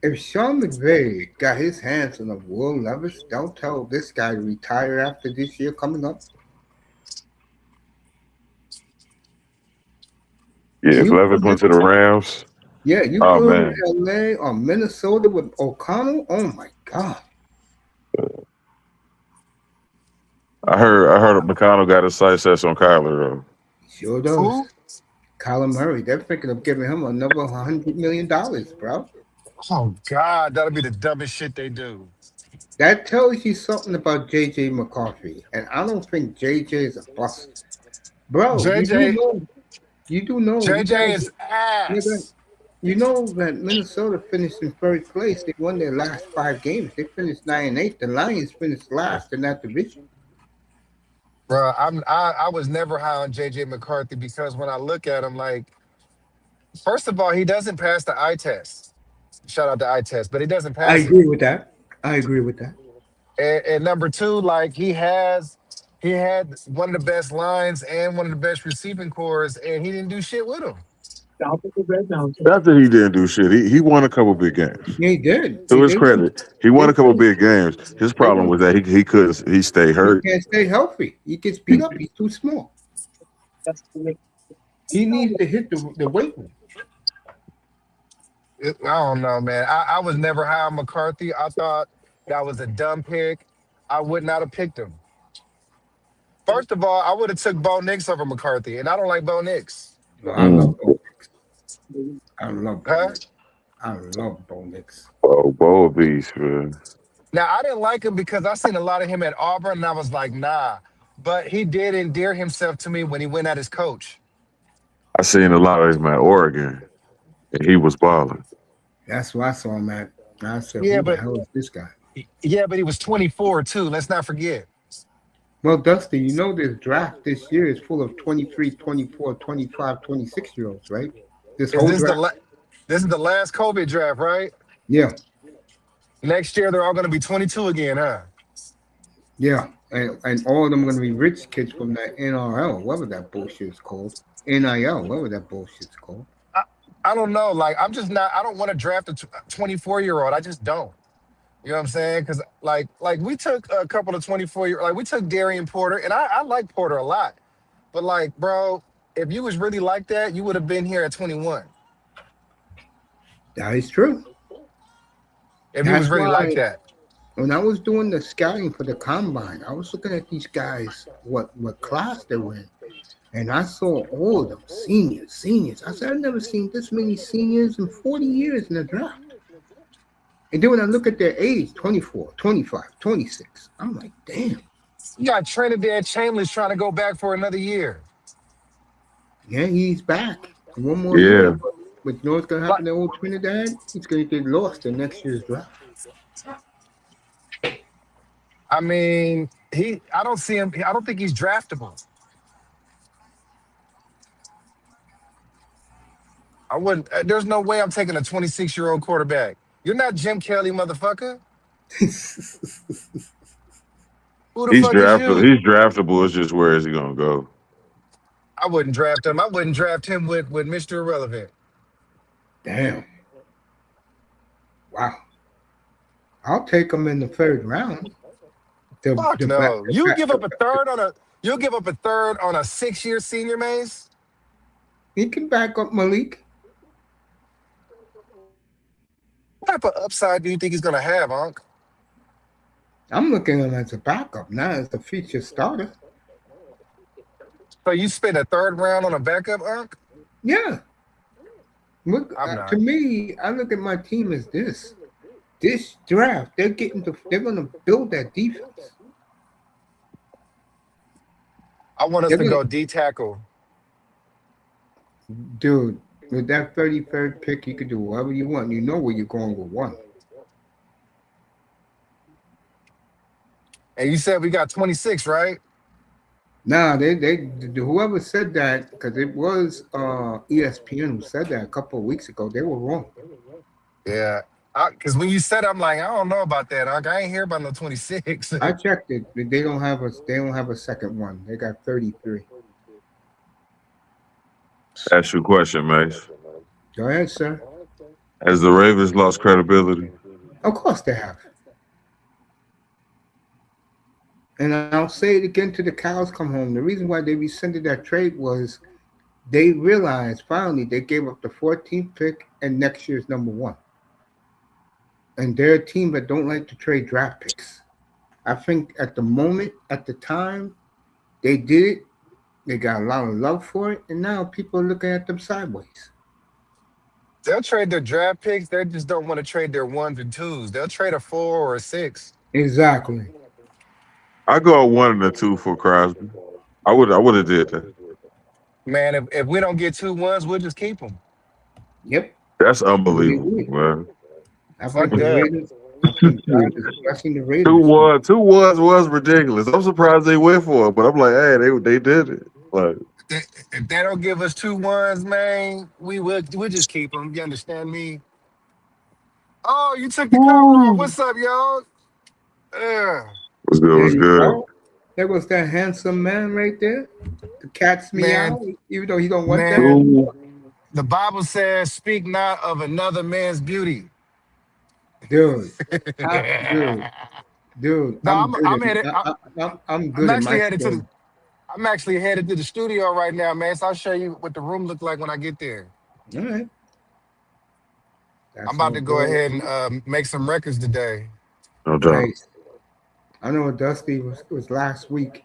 if Sean McVay got his hands on a Will Levis, don't tell this guy to retire after this year coming up. Yeah, And if you Levis put went him, to the Rams, yeah, you oh put him man, in LA or Minnesota with O'Connell. Oh my God. I heard McConnell got his sights set on Kyler though. Sure does. Who? Kyler Murray, they're thinking of giving him another $100 million, bro. Oh God, that'll be the dumbest shit they do. That tells you something about JJ McCarthy. And I don't think JJ is a bust. Bro, JJ you do know, you JJ guys, is ass. you know that Minnesota finished in third place. They won their last 5 games. They finished 9-8. The Lions finished last in that division. Bro, I was never high on JJ McCarthy because when I look at him, like, first of all, he doesn't pass the eye test. Shout out the eye test, but he doesn't I pass it. agree with that. I agree with that. And number two, like he had one of the best lines and one of the best receiving cores, and he didn't do shit with him. Not that he didn't do shit. He won a couple big games. Yeah, he did. To his credit, he won a couple big games. His problem was that he stayed He hurt. can't stay healthy. He gets beat up. He's too small. He needs to hit the weight room. I don't know, man. I was never high on McCarthy. I thought that was a dumb pick. I would not have picked him. First of all, I would have took Bo Nix over McCarthy, and I don't like Bo Nix. Well, I love Bo Nix. I love Bo Huh? Nix. I love Bo Nix. Oh, Bo beast, man. Now, I didn't like him because I seen a lot of him at Auburn, and I was like, nah. But he did endear himself to me when he went at his coach. I seen a lot of him at Oregon, and he was balling. That's why I saw him at. I said, Yeah, who the but hell is this guy? yeah, but he was 24 too. Let's not forget. Well, Dusty, you know this draft this year is full of 23, 24, 25, 26-year-olds, right? This Is whole this draft. this is the last COVID draft, right? Yeah, Next year they're all going to be 22 again, huh? yeah. And all of them are going to be rich kids from that NRL, whatever that bullshit is called. NIL, whatever that bullshit's called. I don't know. Like, I'm just not. I don't want to draft a 24-year-old. I just don't. You know what I'm saying? Because like we took a couple of 24-year, like we took Darian Porter, and I like Porter a lot. But like, bro, if you was really like that, you would have been here at 21. That is true. If you was really like that. When I was doing the scouting for the combine, I was looking at these guys, what class they were in. And I saw all of them, seniors. I said, I've never seen this many seniors in 40 years in the draft. And then when I look at their age, 24, 25, 26, I'm like, damn. You got Trinidad Chambers trying to go back for another year. Yeah, he's back. One more Yeah. year. But you know what's going to happen to old Trinidad? He's going to get lost in next year's draft. I mean, I don't see him. I don't think he's draftable. I wouldn't. There's no way I'm taking a 26-year-old quarterback. You're not Jim Kelly, motherfucker. Who the He's fuck is draftable. you? He's draftable. It's just where is he gonna go? I wouldn't draft him. I wouldn't draft him with Mr. Irrelevant. Damn. Wow. I'll take him in the third round. Fuck no. You'll give up a third on a 6-year senior, Mace? He can back up Malik. What type of upside do you think he's gonna have, Unc? I'm looking at him as a backup, not as a feature starter. So you spend a third round on a backup, Unc? Yeah. Look, I'm to me, I look at my team as this. This draft, they're going to build that defense. I want us to go D tackle. Dude, with that 33rd pick, you can do whatever you want. You know where you're going with one. And you said we got 26, right? Nah, they whoever said that, because it was ESPN who said that a couple of weeks ago, they were wrong. Yeah. Because when you said it, I'm like, I don't know about that, Unc. I ain't hear about no 26. I checked it. They don't have a second one. They got 33. Ask you a question, Mace. Go ahead, sir. Has the Ravens lost credibility? Of course they have. And I'll say it again till the cows come home. The reason why they rescinded that trade was they realized finally they gave up the 14th pick and next year's number one. And they're a team that don't like to trade draft picks. I think at the moment, at the time, they did it. They got a lot of love for it, and now people are looking at them sideways. They'll trade their draft picks. They just don't want to trade their ones and twos. They'll trade a 4 or a 6. Exactly. I go 1 and 2 for Crosby. I would have did that. Man, if we don't get 2 ones, we'll just keep them. Yep. That's I would unbelievable, agree. man. I Fuck think the that. Raiders. I think God is blessing the Two Raiders. one, 2 ones was ridiculous. I'm surprised they went for it, but I'm like, hey, they did it. Like, If they don't give us 2 ones, man, we'll just keep them. You understand me? Oh, you took the cover off. woo. What's up, y'all? Uh, Was good, There was you good. go. There was that handsome man right there. The cat's man, meow, even though he don't want that man, anymore. Two, the Bible says, "Speak not of another man's beauty." Dude, no, dude, I'm good I'm headed. I'm I'm good in actually my headed to space. the. I'm actually headed to the studio right now, man. So I'll show you what the room look like when I get there. All right, I'm that's about all to go good. ahead and make some records today. no doubt. Nice. I know Dusty was last week.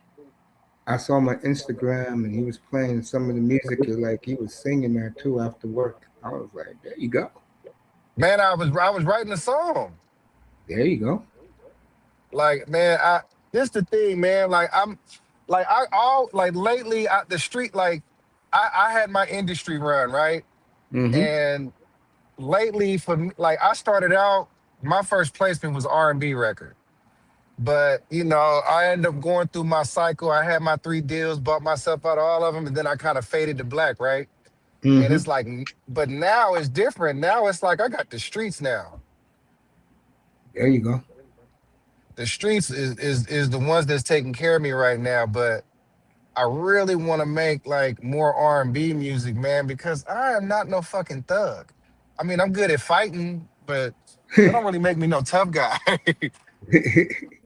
I saw him on Instagram and he was playing some of the music. Like he was singing that too after work. I was like, there you go, Man, I was writing a song. there you go. Like, man, I this the thing, man. Like I all like lately the street like I had my industry run, right? Mm-hmm. And lately for me, like I started out, my first placement was R&B record. But I ended up going through my cycle. I had my 3 deals, bought myself out of all of them, and then I kind of faded to black, right? And Mm-hmm. it's like, but now it's different. Now it's like I got the streets now. There you go. The streets is the ones that's taking care of me right now. But I really want to make like more R&B music, man, because I am not no fucking thug. I mean, I'm good at fighting, but that don't really make me no tough guy.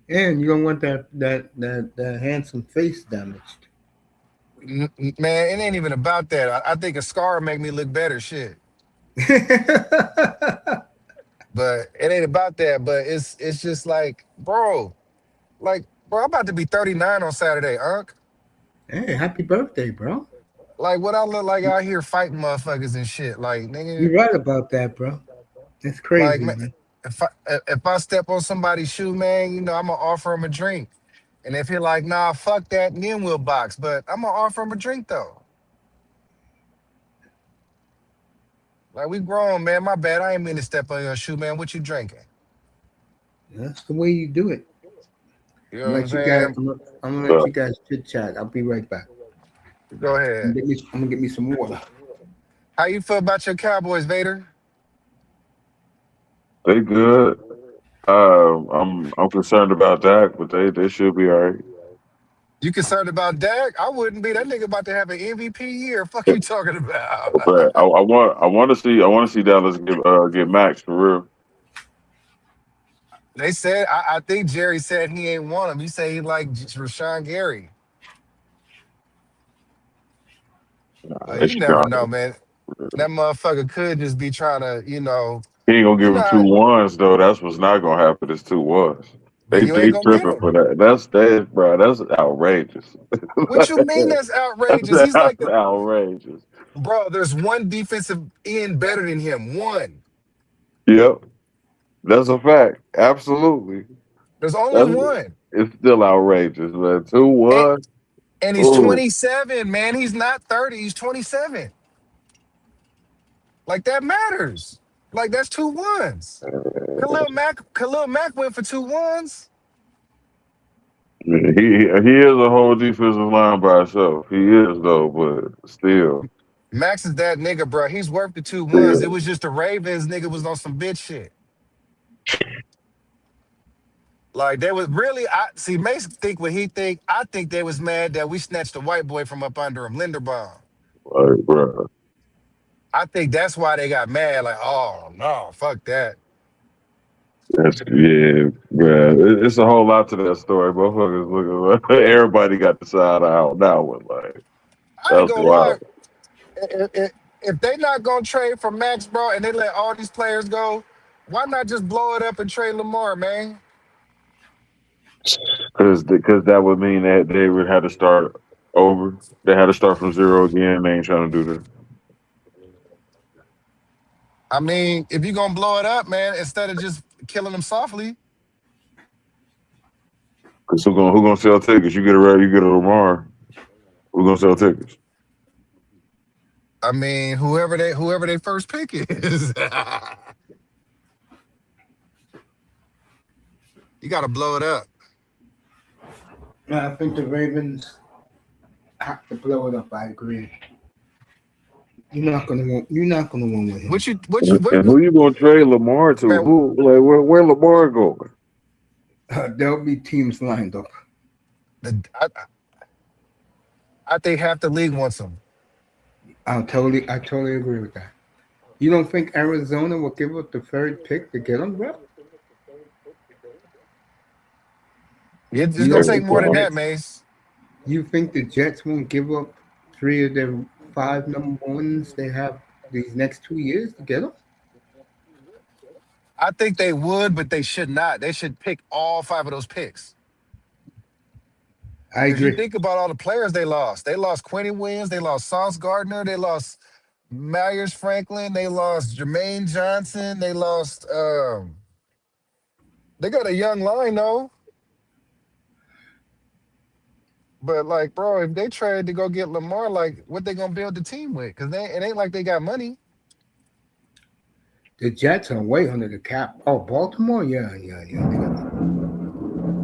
And you don't want that handsome face damaged. Man, it ain't even about that. I think a scar make me look better, shit. But it ain't about that. But it's just bro, I'm about to be 39 on Saturday, Unc. Hey, happy birthday, bro. Like, what I look like out here fighting motherfuckers and shit. Like, nigga, You're right about that, bro. It's like, crazy, man, man. if I step on somebody's shoe, man, I'm gonna offer him a drink. And if he like, nah, fuck that, then we'll box. But I'm gonna offer him a drink though. Like, we grown, man. My bad. I ain't mean to step on your shoe, man. What you drinking? That's the way you do it. You I'm know gonna what I'm let you guys. saying? I'm gonna let Uh, you guys chit chat. I'll be right back. Go ahead. I'm gonna get me some water. How you feel about your Cowboys, Vader? they good. I'm concerned about that, but they should be all right. You concerned about Dak? I wouldn't be. That nigga about to have an MVP year. Fuck you talking about? But I want to see Dallas get Max for real. They said I think Jerry said he ain't want him. He said he like Rashawn Gary. But They you should be never all know, man. That motherfucker could just be trying to, He ain't gonna you give him two know, ones though. That's what's not gonna happen. It's 2 ones. then you They ain't gonna get tripping him. for that. That's bro. That's outrageous. What you mean that's outrageous? He's like That's outrageous. bro, there's one defensive end better than him. One. Yep, that's a fact. Absolutely. There's only That's one. it's still outrageous, man. Two And, one. and he's Ooh, 27, man. He's not 30. He's 27. Like that matters. Like that's 2 ones. Khalil Mack went for 2 ones. he is a whole defensive line by himself. He is though, but still, Max is that nigga, bro. He's worth the 2 ones. It still. was just the Ravens nigga was on some bitch shit. Like they was really I see Mason think what he think. I think they was mad that we snatched the white boy from up under him, Linderbaum. Like, bro. I think that's why they got mad. Like, oh no, fuck that. That's yeah, yeah. It's a whole lot to that story. Motherfuckers looking like everybody got the side out now one like I ain't that's gonna lie. wild. If they not gonna trade for Max, bro, and they let all these players go, why not just blow it up and trade Lamar, man? Because that would mean that they would have to start over. They had to start from zero again. They ain't trying to do that. I mean, if you gonna blow it up, man, instead of just killing them softly, Because who gonna sell tickets? You get a red, you get a Lamar. Who gonna sell tickets? I mean, whoever they first pick is, you gotta blow it up. I think the Ravens have to blow it up. I agree. You're not gonna win. You're not gonna win with him. And who you gonna trade Lamar to? Man, Who like where Lamar going? There'll be teams lined up. the, I think half the league wants him. I totally agree with that. You don't think Arizona will give up the third pick to get him, bro? It's You gonna don't take think more than the that, Jets? Mace. You think the Jets won't give up three of their five number ones they have these next 2 years to get him? I think they would, but they should not. They should pick all five of those picks. I Because you agree. think about all the players they lost. They lost Quentin Williams. They lost Sauce Gardner. They lost Myers Franklin. They lost Jermaine Johnson. They lost. They got a young line though. But like, bro, if they trade to go get Lamar, like, what they gonna build the team with? Because it ain't like they got money. The Jets are way under the cap. Oh, Baltimore? Yeah.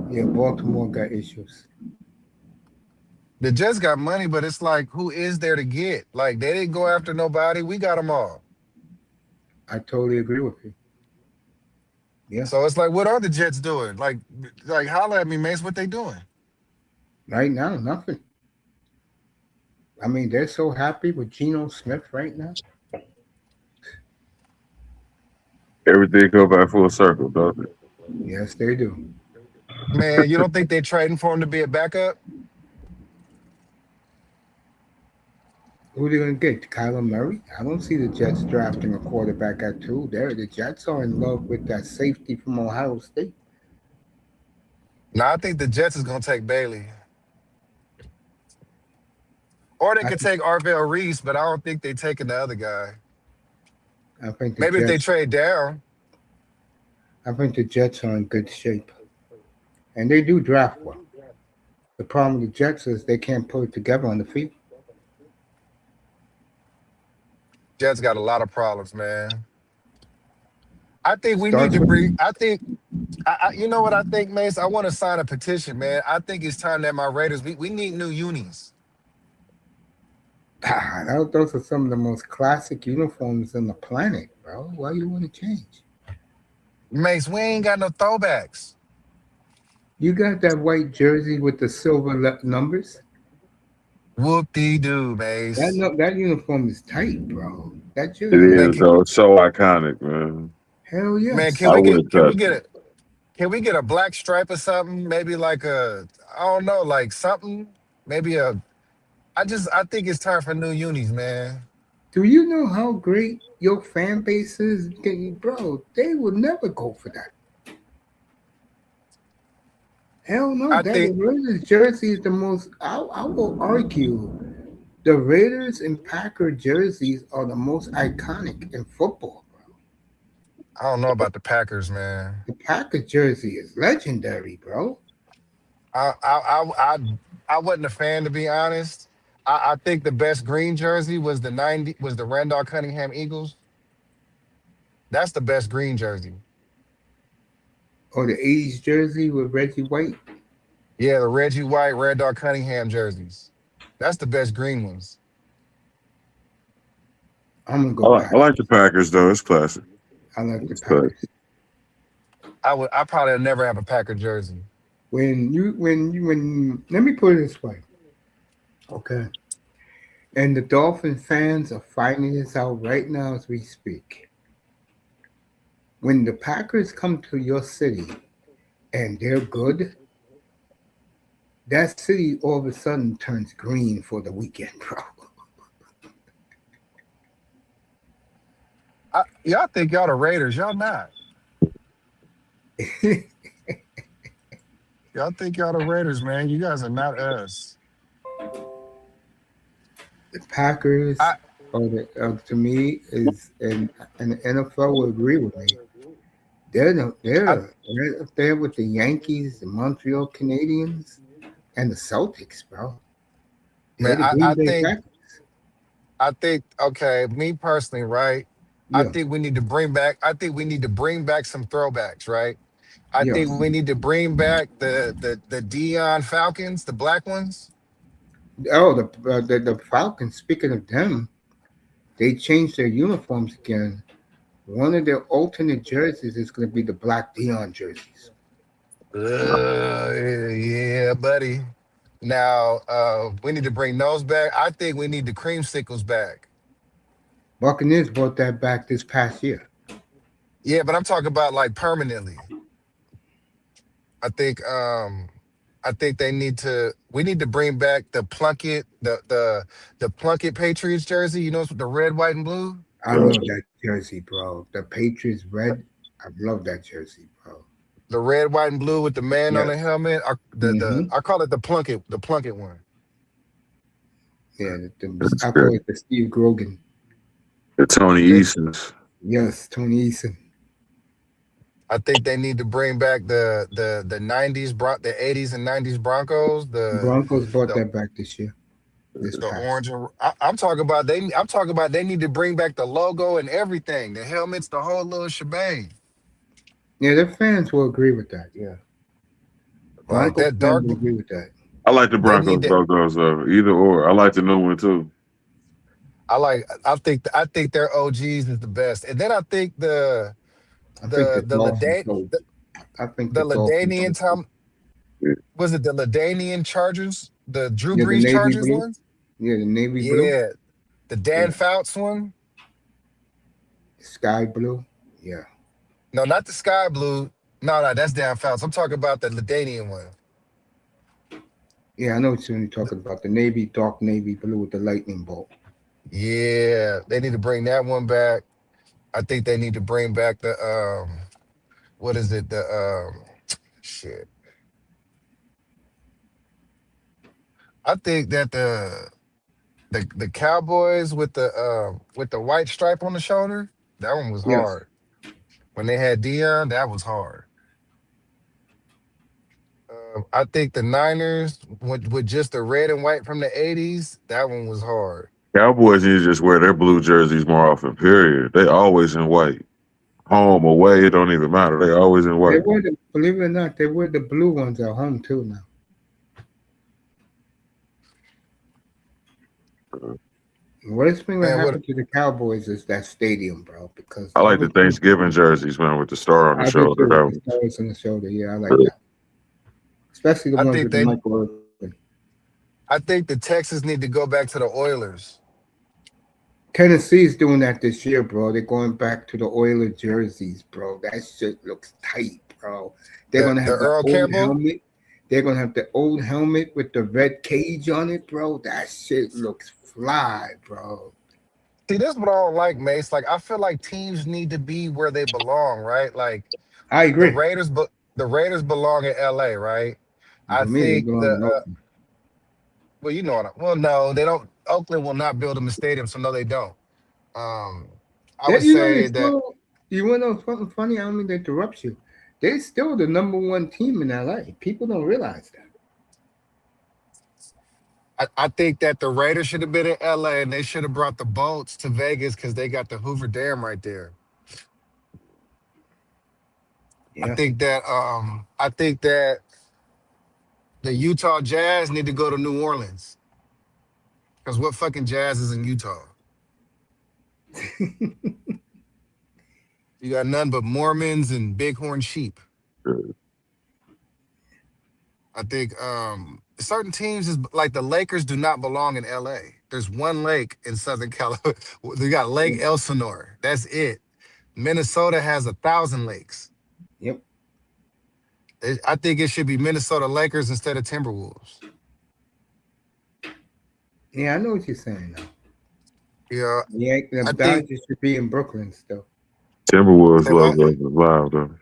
Yeah, Baltimore got issues. The Jets got money, but it's like, who is there to get? Like, they didn't go after nobody. We got them all. I totally agree with you. Yeah. So it's like, what are the Jets doing? Like, holler at me, Mace. What they doing? Right now, nothing. I mean, they're so happy with Geno Smith right now. Everything go back full circle, doesn't it? Yes, they do. Man, you don't think they're trading for him to be a backup? Who are they going to get? Kyler Murray? I don't see the Jets drafting a quarterback at two. The Jets are in love with that safety from Ohio State. No, I think the Jets is gonna take Bailey. Or they I could think, take Arvell Reese, but I don't think they're taking the other guy. I think the Maybe if they Jets. trade down. I think the Jets are in good shape, and they do draft well. The problem with the Jets is they can't put it together on the field. Jets got a lot of problems, man. I think we need Starts to bring. with I think. You know what I think, Mace? I want to sign a petition, man. I think it's time that my Raiders. We need new unis. those are some of the most classic uniforms on the planet, bro. Why you want to change? Mace, we ain't got no throwbacks. You got that white jersey with the silver numbers. Whoop de doo, Mace. That uniform is tight, bro. That It jersey is Man, is though. It's so iconic, man. hell man, yes. can I we wouldn't touch it. can we get a black stripe or something? Maybe like I don't know, like something. Maybe I think it's time for new unis, man. Do you know how great your fan base is? Bro, they would never go for that. Hell no, I that think Raiders jersey is the most. I will argue the Raiders and Packer jerseys are the most iconic in football, bro. I don't know about the Packers, man. The Packer jersey is legendary, bro. I I I I, I wasn't a fan to be honest. I think the best green jersey was the Randolph Cunningham Eagles. That's the best green jersey. Or the '80s jersey with Reggie White. Yeah, the Reggie White, Randolph Cunningham jerseys. That's the best green ones. I'm gonna I go like, I back. like the Packers though. It's classic. I like the It's classic. Packers. I probably would never have a Packer jersey. When let me put it this way, okay? And the Dolphin fans are finding this out right now as we speak. When the Packers come to your city and they're good, that city all of a sudden turns green for the weekend, bro. Y'all think y'all the Raiders? Y'all not. Y'all think y'all the Raiders, man? You guys are not us. The Packers, I to me, and the NFL will agree with me. I They're right up there with the Yankees, the Montreal Canadiens, and the Celtics, bro. They're man, the Green I Bay think Packers. okay, me personally, right? I Yeah, think we need to bring back. I think we need to bring back some throwbacks, right? I yeah. think we need to bring back the Dion Falcons, the black ones. Oh, the Falcons. Speaking of them, they changed their uniforms again. One of their alternate jerseys is going to be the black Dion jerseys. Yeah, buddy. Now, we need to bring those back. I think we need the creamsicles back. Buccaneers brought that back this past year. Yeah, but I'm talking about like permanently. I think I think they need to we need to bring back the Plunkett, the Plunkett Patriots jersey, you know, with the red, white, and blue. I love that jersey, bro. The Patriots red. I love that jersey, bro. The red, white, and blue with the man on Yes. the helmet. Mm-hmm. I call it the Plunkett one. Yeah, That's I good. call it the Steve Grogan. The Tony They, Easons. Yes, Tony Eason. I think they need to bring back the '90s, the '80s and '90s Broncos, Broncos brought the that back this year, this the past. orange. And, I'm talking about they. I'm talking about they need to bring back the logo and everything, the helmets, the whole little shebang. Yeah, the fans will agree with that. Yeah, Like Broncos that fans dark. will agree with that. I like the They need Broncos to. logos though. Either or. I like the new one too. I like. I think their OGs is the best, and then I think I think the the Dolphins. Ladan So I think the the Dolphins. Ladanian Tom Yeah. was it the Ladanian Chargers, the Drew Yeah, the Brees navy Chargers blue. ones? Yeah, the navy blue. Yeah, the Dan Yeah, Fouts one. sky blue. Yeah, No, not the sky blue. No, that's Dan Fouts. I'm talking about the Ladanian one. yeah. I know what you're talking about. The navy, dark navy blue with the lightning bolt. Yeah, they need to bring that one back. I think they need to bring back the what is it? The shit. I think that the Cowboys with the white stripe on the shoulder, that one was Yes. hard. When they had Dion, that was hard. I think the Niners with just the red and white from the '80s, that one was hard. Cowboys need to just wear their blue jerseys more often, period. They always in white. Home, away, it don't even matter. They always in They white. wear believe it or not, they wear the blue ones at home too now. Worst thing that Man, what happened to the Cowboys is that stadium, bro. Because I like ever the since Thanksgiving jerseys, man, with the star on the I do shoulder. too, with the stars on the shoulder. Yeah, I like that. Especially the I ones think with the they Michael Irvin. I think the Texans need to go back to the Oilers. Tennessee's doing that this year, bro. They're going back to the Oiler jerseys, bro. That shit looks tight, bro. They're gonna The have the Earl old Campbell. helmet. They're gonna have the old helmet with the red cage on it, bro. That shit looks fly, bro. See, this is what I don't like, Mace. Like, I feel like teams need to be where they belong, right? Like I the agree. Raiders, but the Raiders belong in LA, right? I For me, they think belong in Oakland. well, you know what? Well, no, they don't. Oakland will not build them a stadium, so no, they don't. Um, I would They say that still. You want to know something funny? I don't mean to interrupt you. They're still the number one team in LA. People don't realize that. I think that the Raiders should have been in LA and they should have brought the boats to Vegas because they got the Hoover Dam right there. Yeah. I think that the Utah Jazz need to go to New Orleans because what fucking Jazz is in Utah? You got none but Mormons and bighorn sheep. Uh, I think certain teams is like the Lakers do not belong in LA. There's one lake in Southern California. They got Lake Elsinore. That's it. Minnesota has 1,000 lakes. Yep. I think it should be Minnesota Lakers instead of Timberwolves. Yeah, I know what you're saying now. Yeah, Yeah, the I think. Dodgers should be in Brooklyn still. Timberwolves Say what? logo is live though.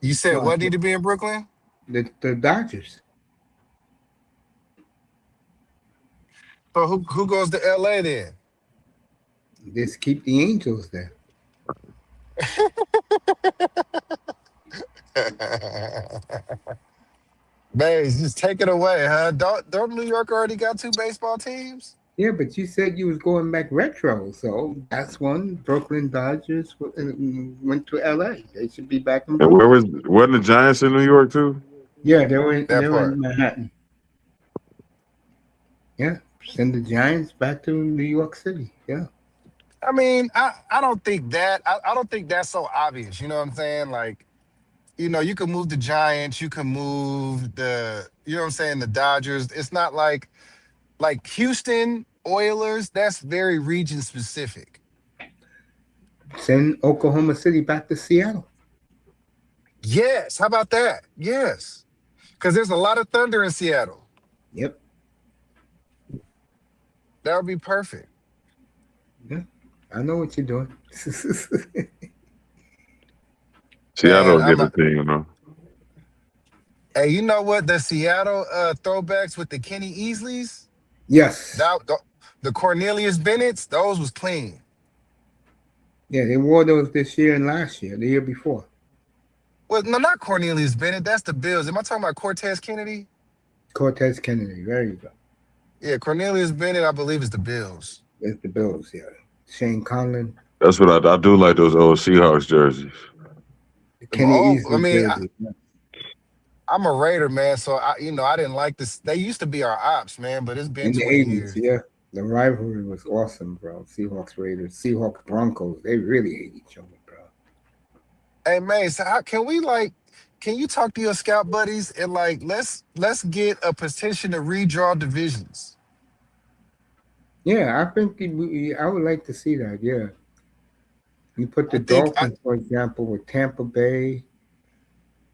You said No, I what need said to be in Brooklyn? the Dodgers. So who goes to LA then? Just keep the Angels there. Man, just take it away, huh? Don't New York already got 2 baseball teams? Yeah, but you said you was going back retro, so that's one. Brooklyn Dodgers went to LA. They should be back in And where Brooklyn. wasn't the Giants in New York too? Yeah, they were That in part. Manhattan. Yeah, send the Giants back to New York City. Yeah, I mean, I don't think that I don't think that's so obvious. You know what I'm saying? Like, you can move the Giants, you can move what I'm saying, the Dodgers. It's not like Houston Oilers, that's very region specific. send Oklahoma City back to Seattle. Yes, how about that? Yes. Because there's a lot of thunder in Seattle. Yep. That would be perfect. Yeah, I know what you're doing. Seattle Man, get a team, you know. hey, you know what? The Seattle throwbacks with the Kenny Easleys, Yes. the Cornelius Bennett's, those was clean. Yeah, they wore those this year and last year, the year before. Well, no, not Cornelius Bennett. That's the Bills. Am I talking about Cortez Kennedy? Cortez Kennedy. There you go. Yeah, Cornelius Bennett, I believe, is the Bills. It's the Bills. Yeah. Shane Conlon. That's what I do like those old Seahawks jerseys. Kenny Oh, I Easley mean, jersey. I'm a Raider, man. So I didn't like this. They used to be our ops, man, but it's been In the 20 80s, years. yeah. The rivalry was awesome, bro. Seahawks Raiders, Seahawks Broncos. They really hate each other, bro. Hey, man, so can you talk to your scout buddies and let's get a petition to redraw divisions? Yeah, I think I would like to see that. Yeah. You put the I think Dolphins, for example, with Tampa Bay,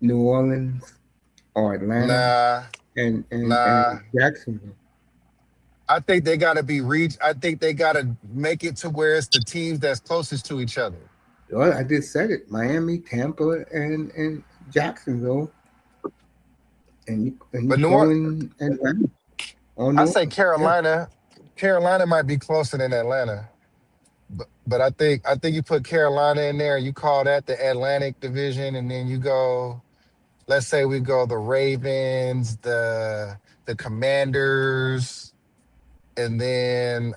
New Orleans, or Atlanta, nah, and nah. Jacksonville. I think they gotta I think they gotta make it to where it's the teams that's closest to each other. Well, I just said it: Miami, Tampa, and Jacksonville, and you But throw in Atlanta or I New say Orleans. Yeah. Carolina. Carolina might be closer than Atlanta. But I think you put Carolina in there, you call that the Atlantic Division, and then you go, let's say we go the Ravens, the Commanders, and then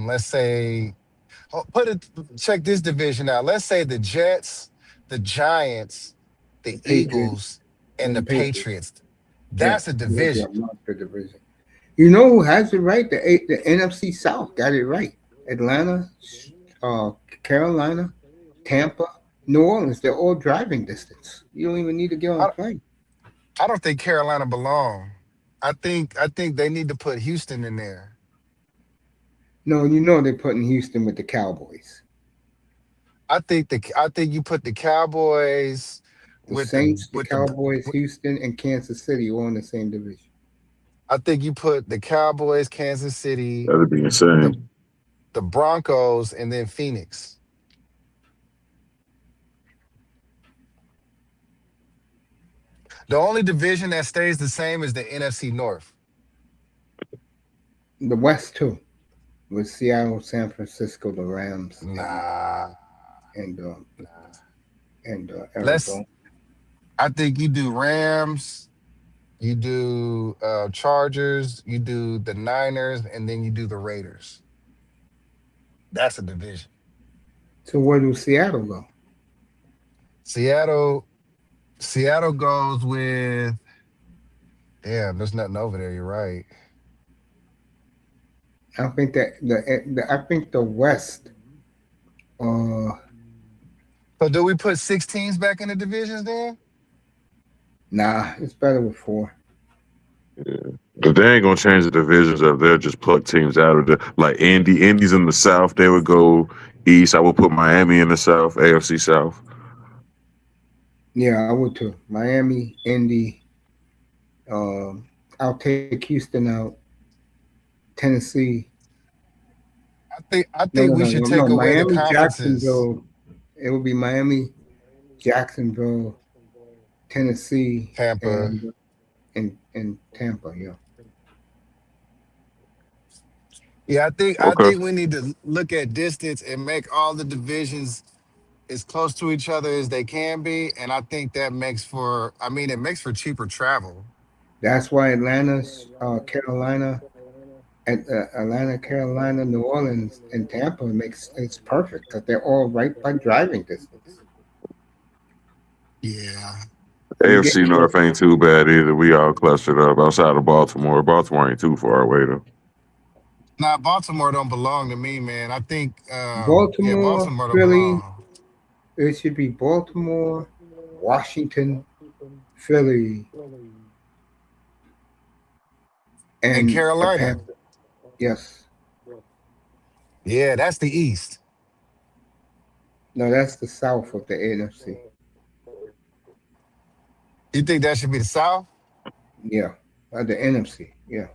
let's say check this division out. Let's say the Jets, the Giants, The the Patriots Eagles, and and the the Patriots. Patriots. Yeah, That's a that would be a division. monster division. You know who has it right? The NFC South got it right. Atlanta, uh, Carolina, Tampa, New Orleans. They're all driving distance. You don't even need to get on a I, plane. I don't think Carolina belong. I think they need to put Houston in there. No, you know they're putting Houston with the Cowboys. I think you put the Cowboys The with the Saints, the with the Cowboys, Houston, and Kansas City all in the same division. I think you put the Cowboys, Kansas City, That'd be the insane. the Broncos, and then Phoenix. The only division that stays the same is the NFC North. The West too, with Seattle, San Francisco, the Rams, Nah. and Let's Arizona. I think you do Rams, you do Chargers, you do the Niners, and then you do the Raiders. That's a division. So where do Seattle go? Seattle Seattle goes with, damn, there's nothing over there, you're right. I think that I think the West. Uh, So do we put six teams back in the divisions then? nah, it's better with four. But they ain't gonna change the divisions up. They'll just pluck teams out of the like Indy's in the South. They would go East. I would put Miami in the South, AFC South. Yeah, I would too. Miami, Indy. Um, I'll take Houston out. Tennessee. I No, think no, we no, should no, no. take away the Miami, conferences. Jacksonville. It would be Miami, Jacksonville, Tennessee, Tampa. and Tampa. Yeah, Yeah, I Okay. think we need to look at distance and make all the divisions as close to each other as they can be, and I think that makes for I mean it makes for cheaper travel. that's why Carolina, Atlanta, Carolina, New Orleans, and Tampa makes it's perfect because they're all right by driving distance. Yeah. You get AFC North ain't too bad either. We all clustered up outside of Baltimore. Baltimore ain't too far away though. Now Baltimore don't belong to me, man. I think yeah, Baltimore, Baltimore don't Philly. belong. It should be Baltimore, Washington, Philly, And and the Carolina. Panthers. Yes. Yeah, that's the East. No, that's the south of the NFC. You think that should be the South? Yeah. The NFC. Yeah.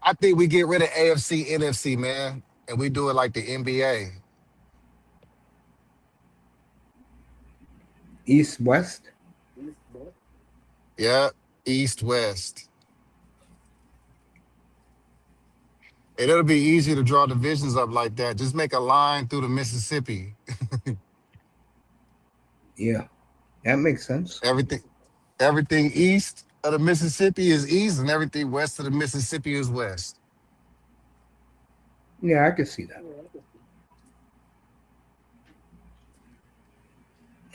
I think we get rid of AFC, NFC, man, and we do it like the NBA. East, West. Yeah, East, West. And it'll be easy to draw divisions up like that. Just make a line through the Mississippi. Yeah. That makes sense. Everything everything east of the Mississippi is east, and everything west of the Mississippi is west. Yeah, I can see that.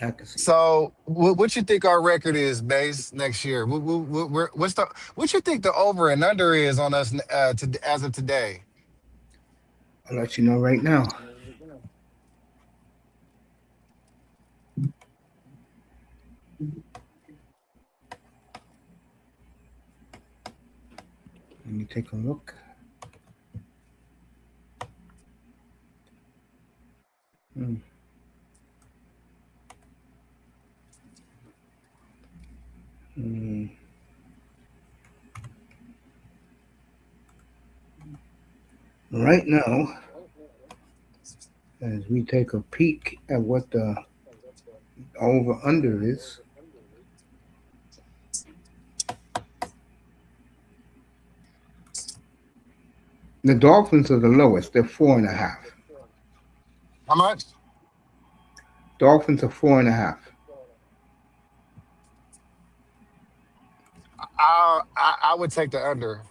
I can see that. So, what you think our record is, base next year? What you think the over and under is on us as of today? I'll let you know right now. Let me take a look. Hmm. Hmm. Right now, as we take a peek at what the over under is, the Dolphins are the lowest. They're 4.5. How much? Dolphins are 4.5. I would take the under.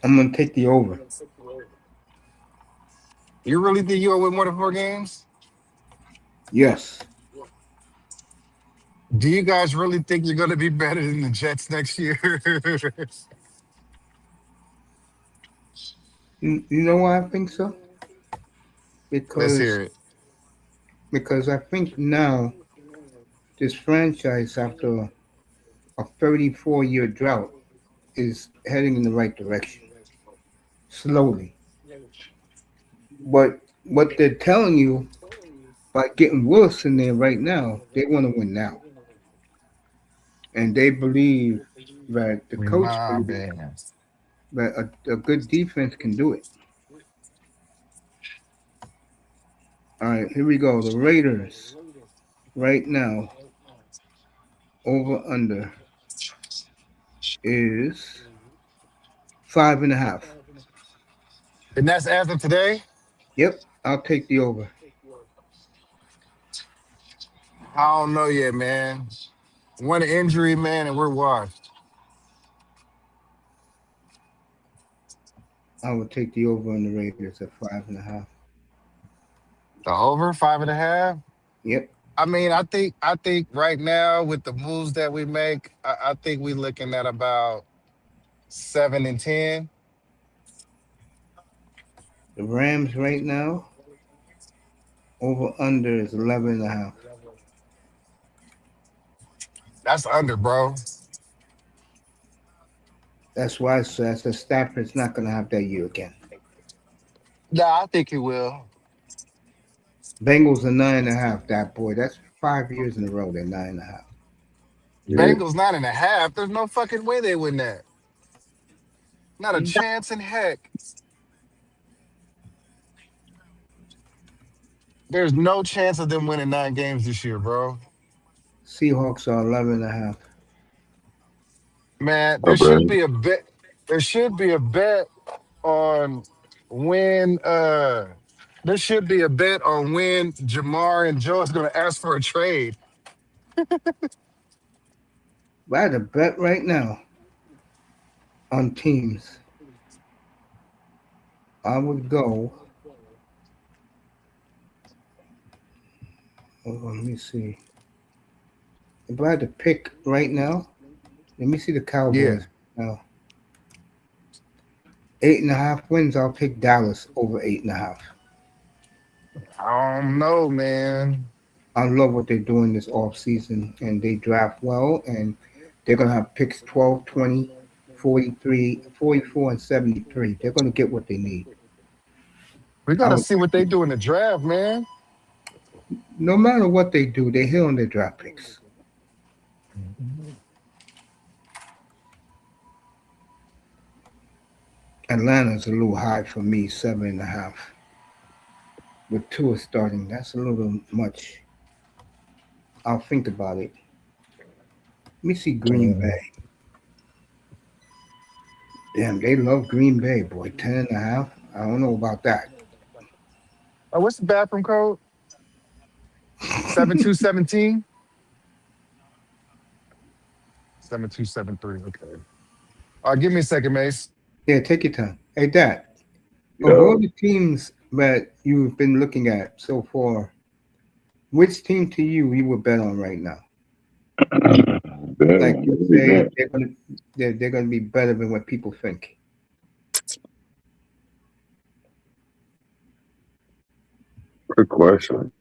I'm gonna take the over. You really think you'll win more than 4 games? Yes. Do you guys really think you're going to be better than the Jets next year? You know why I think so? Let's Because hear it. because I think now this franchise, after a 34-year drought, is heading in the right direction slowly. But what they're telling you by getting Willis in there right now, they want to win now, and they believe that the coach My believes man. that a good defense can do it. All right, here we go. The Raiders right now over under is 5.5. And that's as of today? Yep, I'll take the over. I don't know yet, man. One injury, man, and we're washed. I would take the over on the Raiders at 5.5. The over 5.5. Yep. I mean, I think right now with the moves that we make, I think we're looking at about 7 and 10. The Rams right now over under is 11.5. That's under, bro. That's why I said Stafford's not going to have that year again. Yeah, I think he will. Bengals are 9.5. That boy, that's 5 years in a row. They're 9.5. Yeah. Bengals 9.5. There's no fucking way they win that. Not a chance in heck. There's no chance of them winning 9 games this year, bro. Seahawks are 11.5. Man, I there bet. should be a bet. There should be a bet on when there should be a bet on when Jamar and Joe is gonna ask for a trade. If I had a bet right now on teams, I would go. Hold on, let me see. If I had to pick right now, let me see the Yeah. Cowboys now. 8.5 wins. I'll pick Dallas over 8.5. I don't know, man. I love what they're doing this off season, and they draft well, and they're going to have picks 12, 20, 43, 44, and 73. They're going to get what they need. We I gotta would, see what they do in the draft, man. no matter what they do, they hit on their draft picks. Atlanta's a little high for me, 7.5. With Tua starting, that's a little much. I'll think about it. Let me see Green Mhm. Bay. Damn, they love Green Bay, boy. 10.5. I don't know about that. Oh, what's the bathroom code? 7217? 7273. Okay. All right, give me a second, Mace. Yeah, take your time. Hey, Dad, of Yeah. all the teams that you've been looking at so far, which team to you would bet on right now? Like Damn. you Maybe say, that. they're gonna be better than what people think. Good question.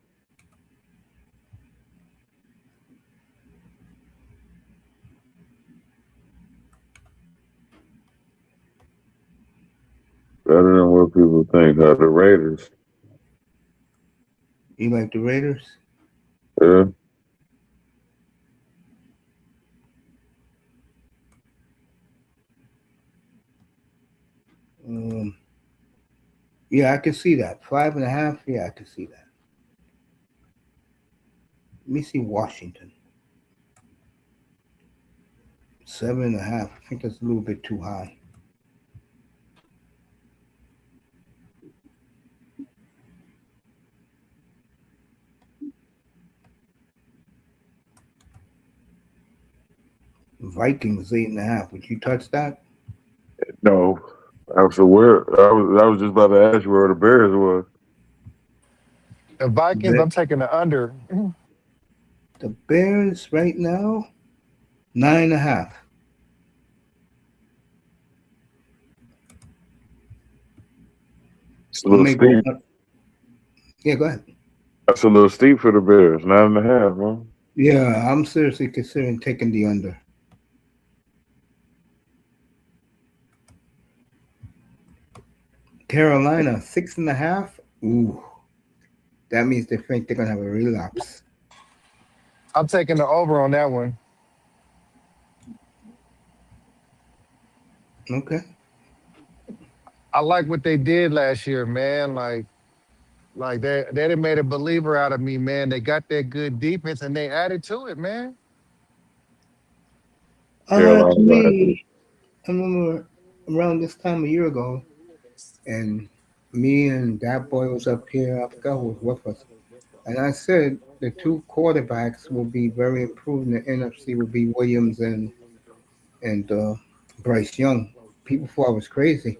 Better than what people think. The Raiders. You like the Raiders? Yeah. Um, yeah, I can see that. 5.5. Yeah, I can see that. Let me see Washington. 7.5. I think that's a little bit too high. Vikings 8.5. Would you touch that? No. I was aware. I was just about to ask you where the Bears was. The Vikings, The I'm taking the under. the Bears right now 9.5. It's a I little may go. steep. Yeah, go ahead. That's a little steep for the Bears. 9.5, man. Yeah, I'm seriously considering taking the under. Carolina 6.5. Ooh, that means they think they're gonna have a relapse. I'm taking the over on that one. Okay. I like what they did last year, man. Like they done made a believer out of me, man. They got that good defense and they added to it, man. To Carolina Panthers. me, I remember around this time a year ago, and me and that boy was up here. I forgot who was with us, and I said the two quarterbacks will be very improved in the NFC will be Williams and Bryce Young. People thought I was crazy.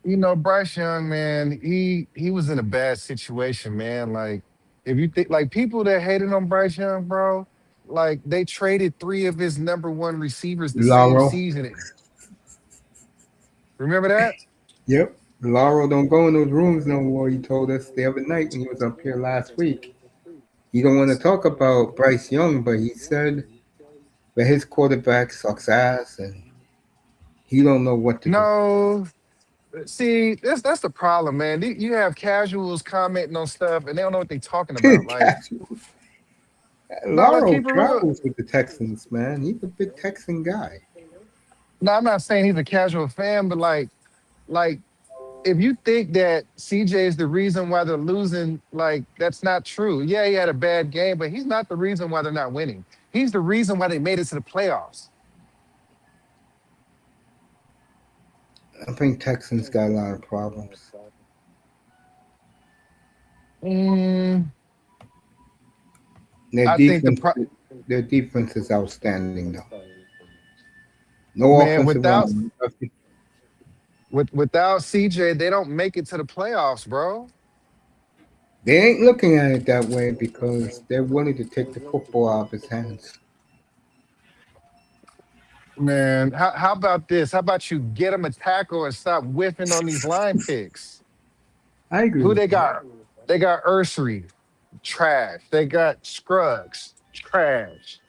You know, Bryce Young, man, he was in a bad situation, man. Like, if you think like people that hated on Bryce Young, bro, like they traded 3 of his number 1 receivers the same Laurel. season. Remember that? Yep. Laurel don't go in those rooms no more. He told us the other night when he was up here last week. You don't want to talk about Bryce Young, but he said that his quarterback sucks ass and he don't know what to do. No, see, that's the problem, man. You have casuals commenting on stuff and they don't know what they're talking about. Like, no, let's Lauro keep it real. travels with the Texans, man. He's a big Texan guy. No, I'm not saying he's a casual fan, but like if you think that CJ is the reason why they're losing, like that's not true. Yeah, he had a bad game, but he's not the reason why they're not winning. He's the reason why they made it to the playoffs. I think Texans got a lot of problems. Mm, Their I think defense, their defense is outstanding, though. No man offensive line. without CJ, they don't make it to the playoffs, bro. They ain't looking at it that way because they're willing to take the football out of his hands. Man, how about this? How about you get him a tackle and stop whiffing on these line picks? I agree Who with they you. got? They got Ursery, trash. They got Scruggs, trash.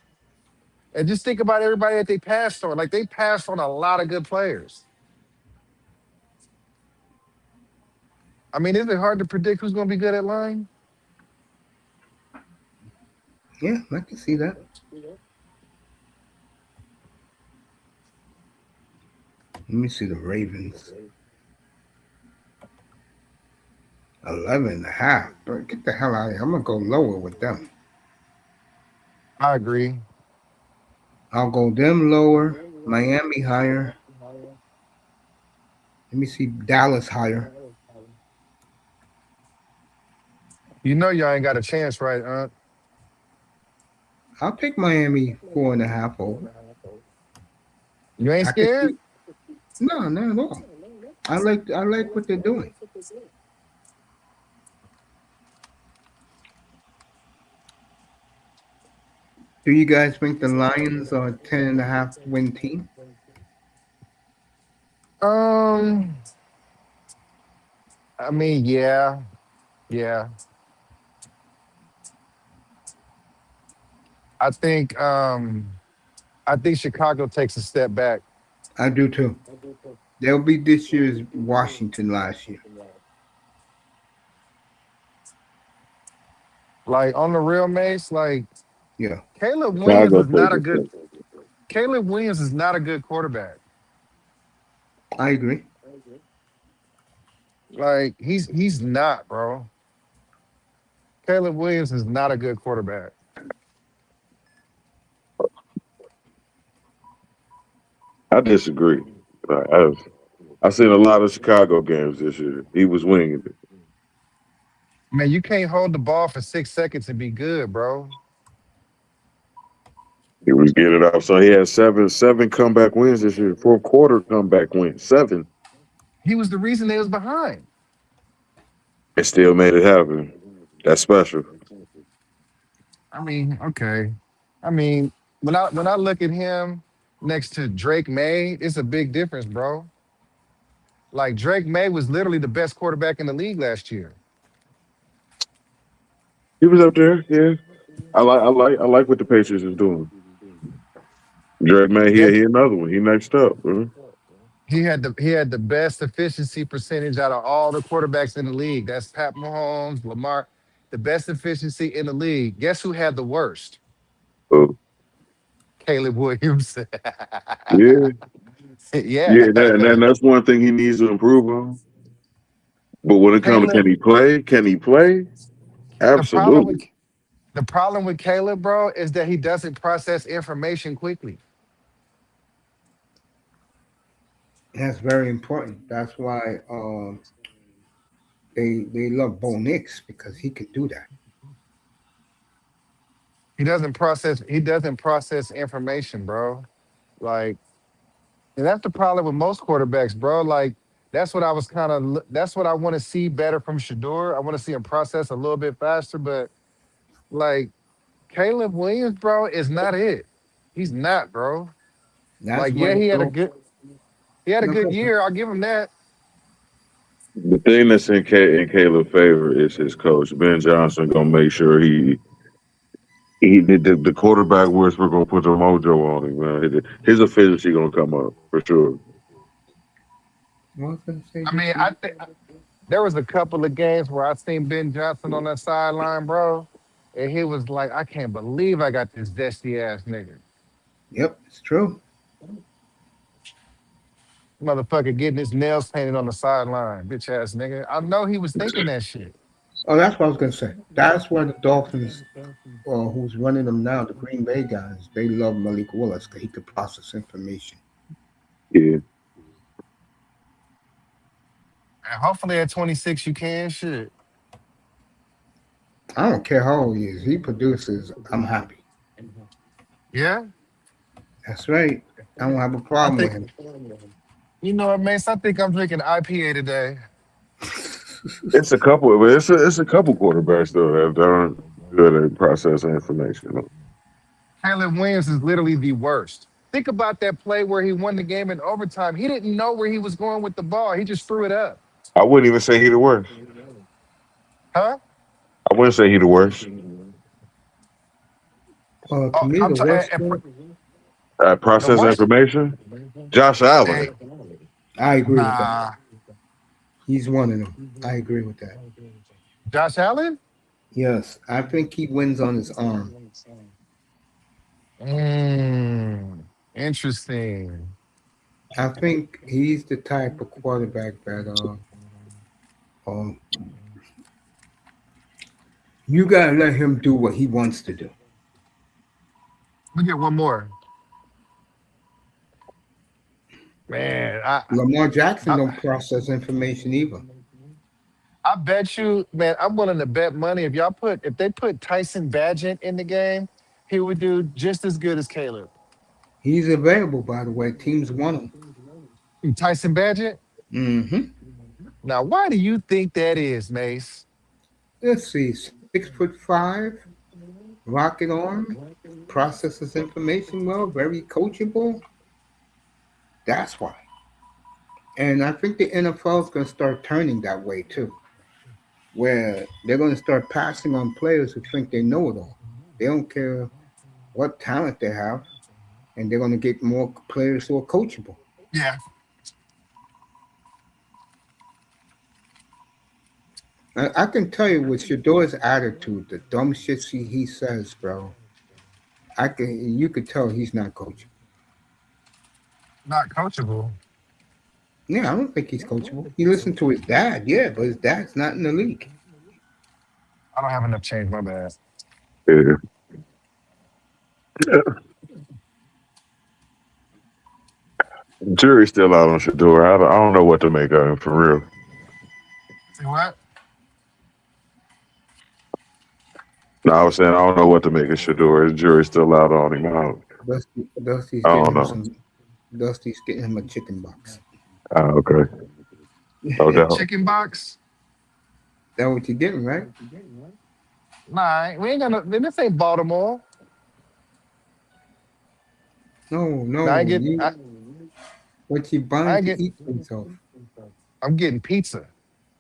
And just think about everybody that they passed on. Like they passed on a lot of good players. I mean, is it hard to predict who's going to be good at line? Yeah, I can see that. Let me see the Ravens. 11 and a half. But get the hell out of here. I'm going to go lower with them. I agree. I'll go them lower. Miami higher. Let me see Dallas higher. You know y'all ain't got a chance, right? I'll take Miami 4.5 over. You ain't I can scared? see. No, not at all. I like what they're doing. Do you guys think the Lions are a 10.5 win team? Um, I mean, yeah. I think I think Chicago takes a step back. I do too. They'll be this year's Washington last year. Like on the real Mace, like Yeah, Caleb Williams Chicago is not take a a good step. Caleb Williams is not a good quarterback. I agree. Like he's not, bro. Caleb Williams is not a good quarterback. I disagree. I've seen a lot of Chicago games this year. He was winging it. Man, you can't hold the ball for 6 seconds and be good, bro. He was getting it off. So he had seven comeback wins this year. Fourth quarter comeback wins. 7. He was the reason they was behind. And still made it happen. That's special. I mean, okay. I mean, when I look at him next to Drake May, it's a big difference, bro. Like Drake May was literally the best quarterback in the league last year. He was up there, yeah. I like what the Patriots is doing. Drake May, He had he another one. He next up, bro. he had the best efficiency percentage out of all the quarterbacks in the league. That's Pat Mahomes, Lamar, the best efficiency in the league. Guess who had the worst? So, Caleb Williams. yeah, Yeah. yeah. That's one thing he needs to improve on. But when it comes to Caleb, can he play? Can he play? the problem with Absolutely. the problem with Caleb, bro, is that he doesn't process information quickly. That's very important. That's why they love Bo Nix because he can do that. He doesn't process information, bro. Like, and that's the problem with most quarterbacks, bro. Like, that's what I want to see better from Shador. I want to see him process a little bit faster, but like Caleb Williams, bro, is not it. He's not, bro. That's Like, why yeah, they he had a go. good he had a No, good go. year. I'll give him that. The thing that's in Caleb's favor is his coach. Ben Johnson gonna make sure The quarterback whisperer gonna put the mojo on him, man. His efficiency gonna come up for sure. What was I gonna say I this mean, week? I think there was a couple of games where I seen Ben Johnson on that sideline, bro, and he was like, "I can't believe I got this zesty ass nigga, Yep, it's true. motherfucker, getting his nails painted on the sideline, bitch ass nigga." I know he was thinking that shit. Oh, that's what I was gonna say. That's why the Dolphins, who's running them now, the Green Bay guys, they love Malik Willis because he could process information. Yeah. And hopefully at 26 you can shit. I don't care how old he is. He produces. I'm happy. Yeah, That's right. I don't have a I problem with think him. you know what, Mace. I think I'm drinking IPA today. It's a couple, but it's a couple quarterbacks though that aren't good at processing information. Caleb Williams is literally the worst. Think about that play where he won the game in overtime. He didn't know where he was going with the ball. He just threw it up. I wouldn't even say he the worst. Huh? I wouldn't say he the worst. To Oh, me, I'm the sorry. worst one. The Process worst. information. Josh Hey, Allen. I agree with that. nah. He's one of them. I agree with that. Josh Allen? Yes, I think he wins on his arm. Interesting. I think he's the type of quarterback that um, you gotta let him do what he wants to do. Let me get one more. Man, Lamar Jackson I, don't process information either. I bet you, man, I'm willing to bet money if they put Tyson Badgett in the game, he would do just as good as Caleb. He's available, by the way. Teams want him. Tyson Badgett? Mm-hmm. Now, why do you think that is, Mace? Let's see, 6'5", rocket arm, processes information well, very coachable. That's why. And I think the NFL is going to start turning that way too, where they're going to start passing on players who think they know it all. They don't care what talent they have, and they're going to get more players who are coachable. Yeah. I can tell you with Shador's attitude, the dumb shit he says, bro. You could tell he's not coachable. Not coachable. Yeah, I don't think he's coachable. He listened to his dad, yeah, but his dad's not in the league. I don't have enough change, my bad. Yeah. Jury's still out on Shador. I don't know what to make of him for real. See what? No, I was saying I don't know what to make of Shador. His jury's still out on him. Dusty's I getting don't him know. Dusty's getting him a chicken box. Okay. No doubt. Chicken box? That what you're getting, right? Nah, we ain't gonna. This ain't Baltimore. No, Nah, what you I buying ain't to get. eat for yourself. I'm getting pizza.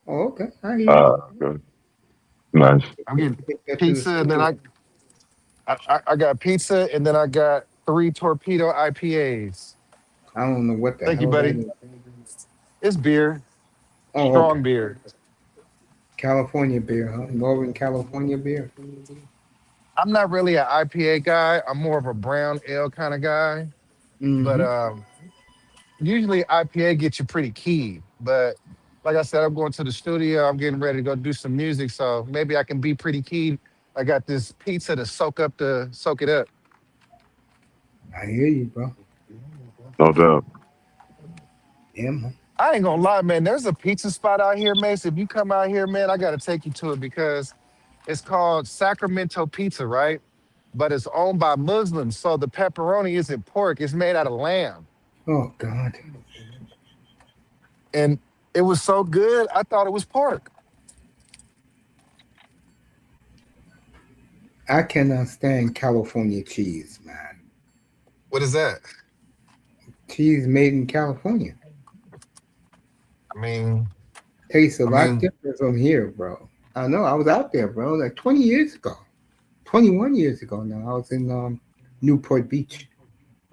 Oh, okay. I hear you. Good. Nice. I'm getting Take that to the pizza, and then store. I got pizza, and then I got 3 torpedo IPAs. I don't know what the Thank you, hell that buddy. is. It's beer, Oh, okay. strong beer. California beer, huh? Northern California beer. I'm not really an IPA guy. I'm more of a brown ale kind of guy. But Mm-hmm. usually IPA gets you pretty keyed. But like I said, I'm going to the studio. I'm getting ready to go do some music, so maybe I can be pretty keyed. I got this pizza to soak it up. I hear you, bro. No doubt. Yeah, man. I ain't gonna lie, man. There's a pizza spot out here, Mace. If you come out here, man, I gotta take you to it because it's called Sacramento Pizza, right? But it's owned by Muslims, so the pepperoni isn't pork; it's made out of lamb. Oh God. And it was so good, I thought it was pork. I cannot stand California cheese, man. What is that? Cheese made in California. I mean, Tastes a I lot mean, different from here, bro. I know. I was out there, bro, like 20 years ago. 21 years ago now. I was in Newport Beach.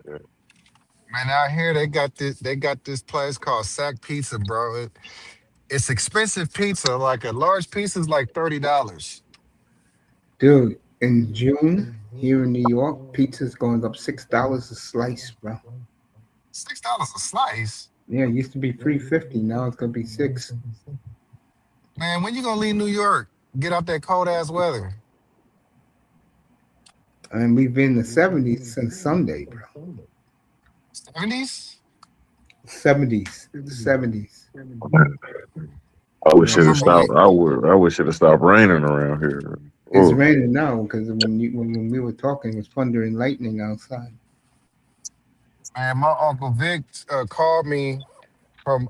Man, out here they got this place called Sack Pizza, bro. It's expensive pizza. Like a large pizza is like $30. Dude, in June here in New York, pizza's going up $6 a slice, bro. $6 a slice. Yeah, it used to be 3.50. Now it's gonna be 6. Man, when you gonna leave New York? Get out that cold ass weather. And we've been in the 70s since Sunday, bro. 70s? 70s, 70s. I wish Yeah, it had Remember stopped. we I wish it had stopped raining around here. it's Oh, raining now because when we were talking, it was thunder and lightning outside. man, my Uncle Vic called me from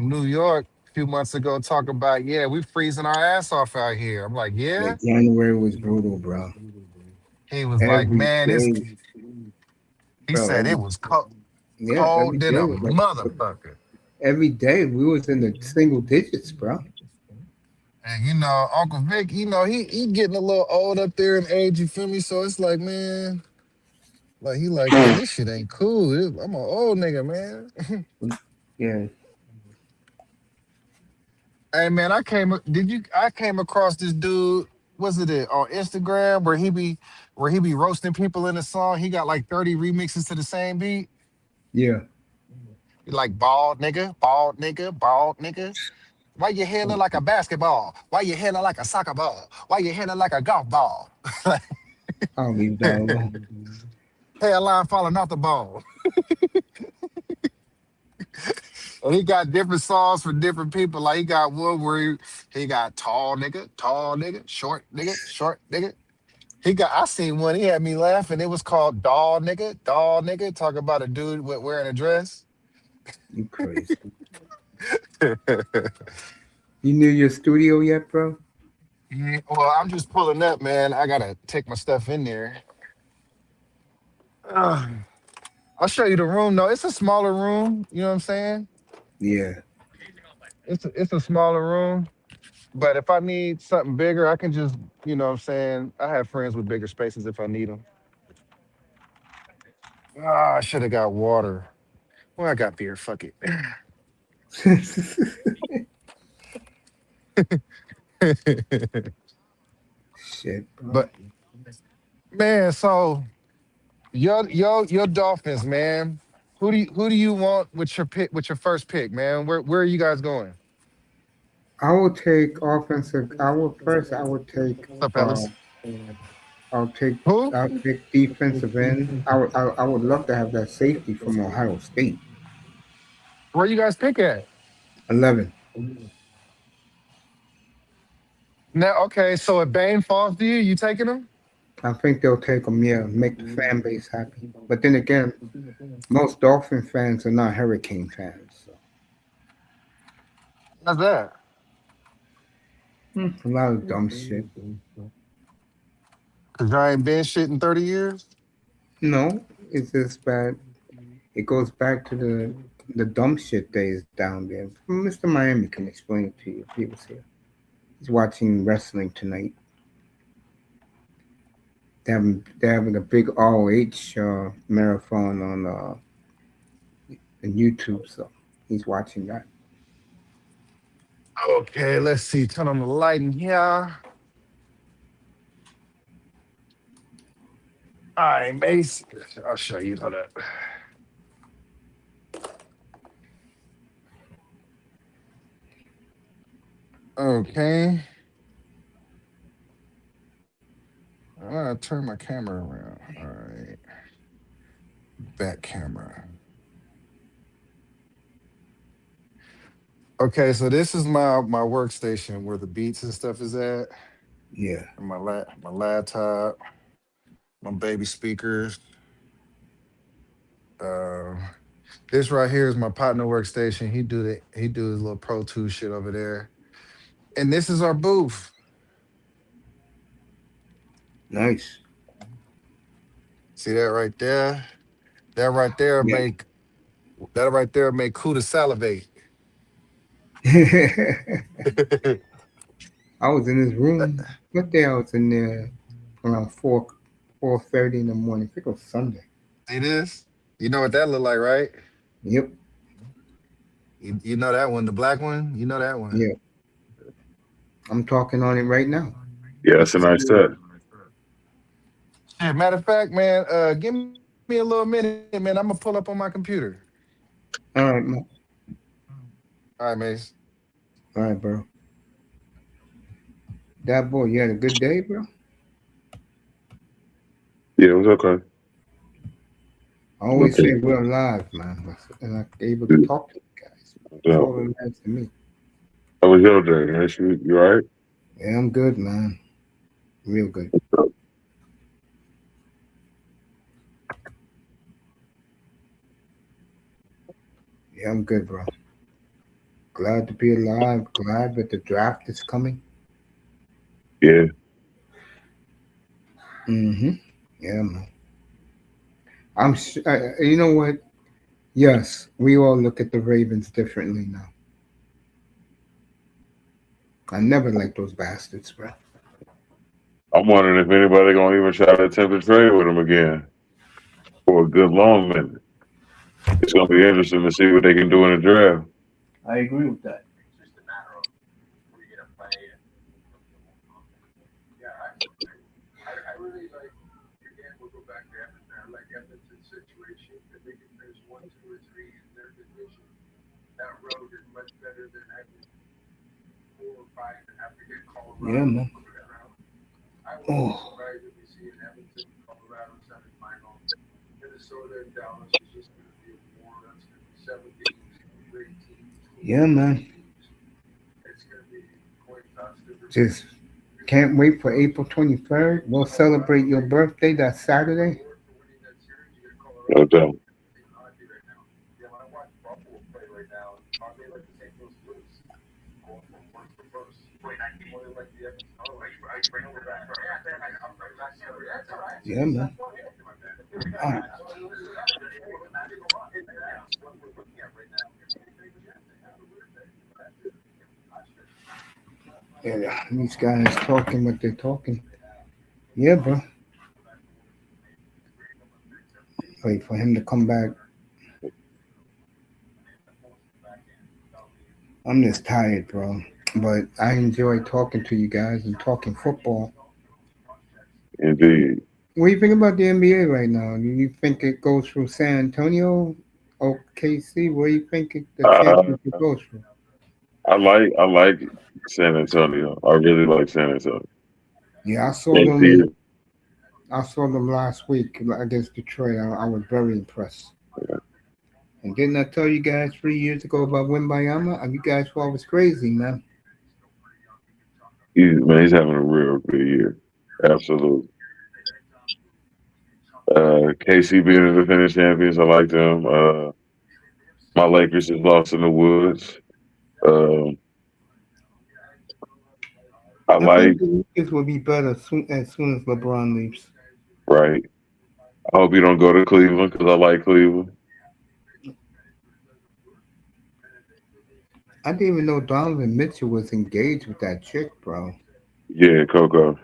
New York a few months ago talking about, yeah, we freezing our ass off out here. I'm like, Yeah, yeah. January was brutal, bro. He was like, Every man, it's day, he bro. said it was Every cold than day a was like motherfucker. every day we was in the single digits, bro. And Uncle Vic, he getting a little old up there in age, you feel me? So it's like, man, like he like, man, this shit ain't cool. I'm an old nigga, man. Yeah, Hey man, I came across this dude, was it on Instagram where he be roasting people in a song. He got like 30 remixes to the same beat. yeah. He like bald nigga, bald nigga, bald nigga. Why your hair look like a basketball? Why your hair look like a soccer ball? Why your hair look like a golf ball? I'll leave that alone. Hairline falling off the bone. And he got different songs for different people. Like he got one where he got tall nigga, short nigga, short nigga. I seen one, he had me laughing. It was called Doll nigga, talking about a dude wearing a dress. You crazy. You knew your studio yet, bro? Yeah, well, I'm just pulling up, man. I gotta take my stuff in there. Ugh. I'll show you the room though. It's a smaller room, you know what I'm saying? Yeah. It's a smaller room. But if I need something bigger, I can just, you know what I'm saying? I have friends with bigger spaces if I need them. Ah, I should have got water. Well, I got beer. Fuck it. Shit, bro. But man, so your Dolphins, man. Who do you want with your pick with your first pick, man? Where are you guys going? I will take offensive. I would take. What's up, fellas? I'll take. Who? I'll take defensive end. I would love to have that safety from Ohio State. Where you guys pick at? 11. Now, okay, so if Bane falls to you, you taking him? I think they'll take them. Yeah, make the fan base happy. But then again, most Dolphin fans are not Hurricane fans. So. How's that? A lot of dumb shit. Cause y'all ain't been shit in 30 years? No, it's just bad. It goes back to the dumb shit days down there. Mr. Miami can explain it to you if he was here. He's watching wrestling tonight. They're having a big ROH marathon on YouTube, so he's watching that. Okay, let's see. Turn on the light in here. All right, Mace. I'll show you. Hold up. Okay. I'll turn my camera around. All right. Back camera. Okay, so this is my workstation where the beats and stuff is at. Yeah. And my laptop, my baby speakers. Uh, this right here is my partner workstation. He do his little Pro Tools shit over there. And this is our booth. Nice. See that right there? That right there Yeah. make Kuda salivate. I was in his room. What day I was in there? around 4:30 in the morning. I think it was Sunday. See this? You know what that look like, right? Yep. You know that one, the black one. You know that one. Yeah. I'm talking on it right now. Yeah, You that's a can see nice it. set. Hey, matter of fact, man, give me a little minute, man. I'm gonna pull up on my computer. All right, man. All right, Mace. All right, bro. That boy, you had a good day, bro. Yeah, it was okay. I always say we're alive, man, and I'm able to talk to you guys. That's Yeah. all that matters to me. How was your day? You all right? Yeah, I'm good, man. Real good. Yeah, I'm good, bro. Glad to be alive. Glad that the draft is coming. Yeah. Mm-hmm. Yeah, man. You know what? Yes, we all look at the Ravens differently now. I never liked those bastards, bro. I'm wondering if anybody gonna even try to attempt to trade with him again for a good long minute. It's gonna be interesting to see what they can do in the draft. I agree with that. Yeah, man. Oh, yeah, man. Just can't wait for April 23rd. We'll celebrate your birthday that Saturday. No doubt. Yeah, man. Ah, yeah, these guys talking what they're talking. Yeah, bro. Wait for him to come back. I'm just tired, bro. But I enjoy talking to you guys and talking football. Indeed. What do you think about the NBA right now? Do you think it goes through San Antonio, OKC? Where do you think the Uh, championship goes through? I like San Antonio. I really like San Antonio. Yeah, I saw Thank them. you. I saw them last week against Detroit. I was very impressed. And didn't I tell you guys 3 years ago about Wimbayama? You guys thought I was crazy, man. He's having a real good year. Absolutely. KC being the defending champions, I like them. My Lakers just lost in the woods. Um, I I think like the Lakers will be better as soon as LeBron leaves. right. I hope you don't go to Cleveland because I like Cleveland. I didn't even know Donovan Mitchell was engaged with that chick, bro. Yeah, Coco.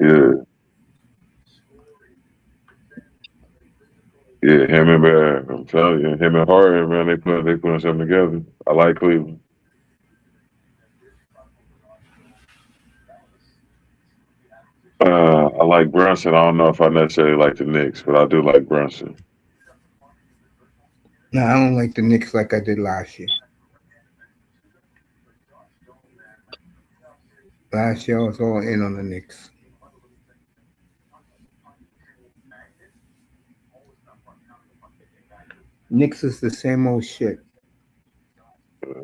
Yeah, yeah. Him and I'm telling you, him and Harden, man, they put something together. I like Cleveland. I like Brunson. I don't know if I necessarily like the Knicks, but I do like Brunson. No, I don't like the Knicks like I did last year. Last year I was all in on the Knicks. Knicks is the same old shit.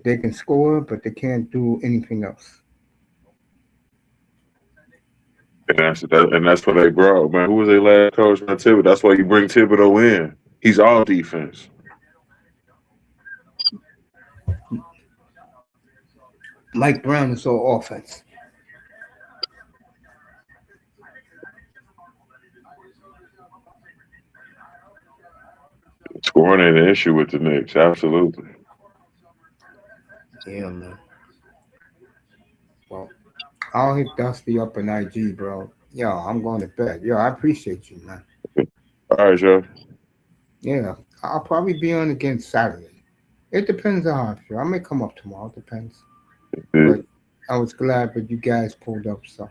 They can score, but they can't do anything else. And that's what they brought, man. Who was their last coach? Not Thibodeau. That's why you bring Thibodeau in. He's all defense. Mike Brown is all offense. Scoring ain't an issue with the Knicks. Absolutely. Yeah, man. Well, I'll hit Dusty up in IG, bro. Yo, I'm going to bed. Yo, I appreciate you, man. All right, Chef. Yeah, I'll probably be on again Saturday. It depends on how I feel. I may come up tomorrow. Depends. Yeah, But I was glad that you guys pulled up. So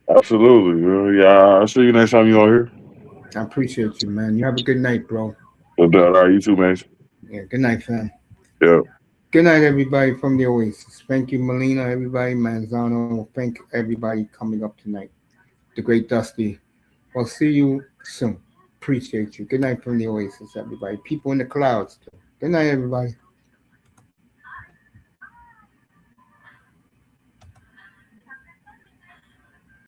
absolutely. Yeah, I'll see you next time you're on here. I appreciate you, man. You have a good night, bro. No doubt. All right, you too, man. Yeah, good night, fam. Yeah. Good night, everybody from the Oasis. Thank you, Melina, everybody, Manzano. Thank everybody coming up tonight. The great Dusty. We'll see you soon. Appreciate you. Good night from the Oasis, everybody. People in the clouds, too. Good night, everybody.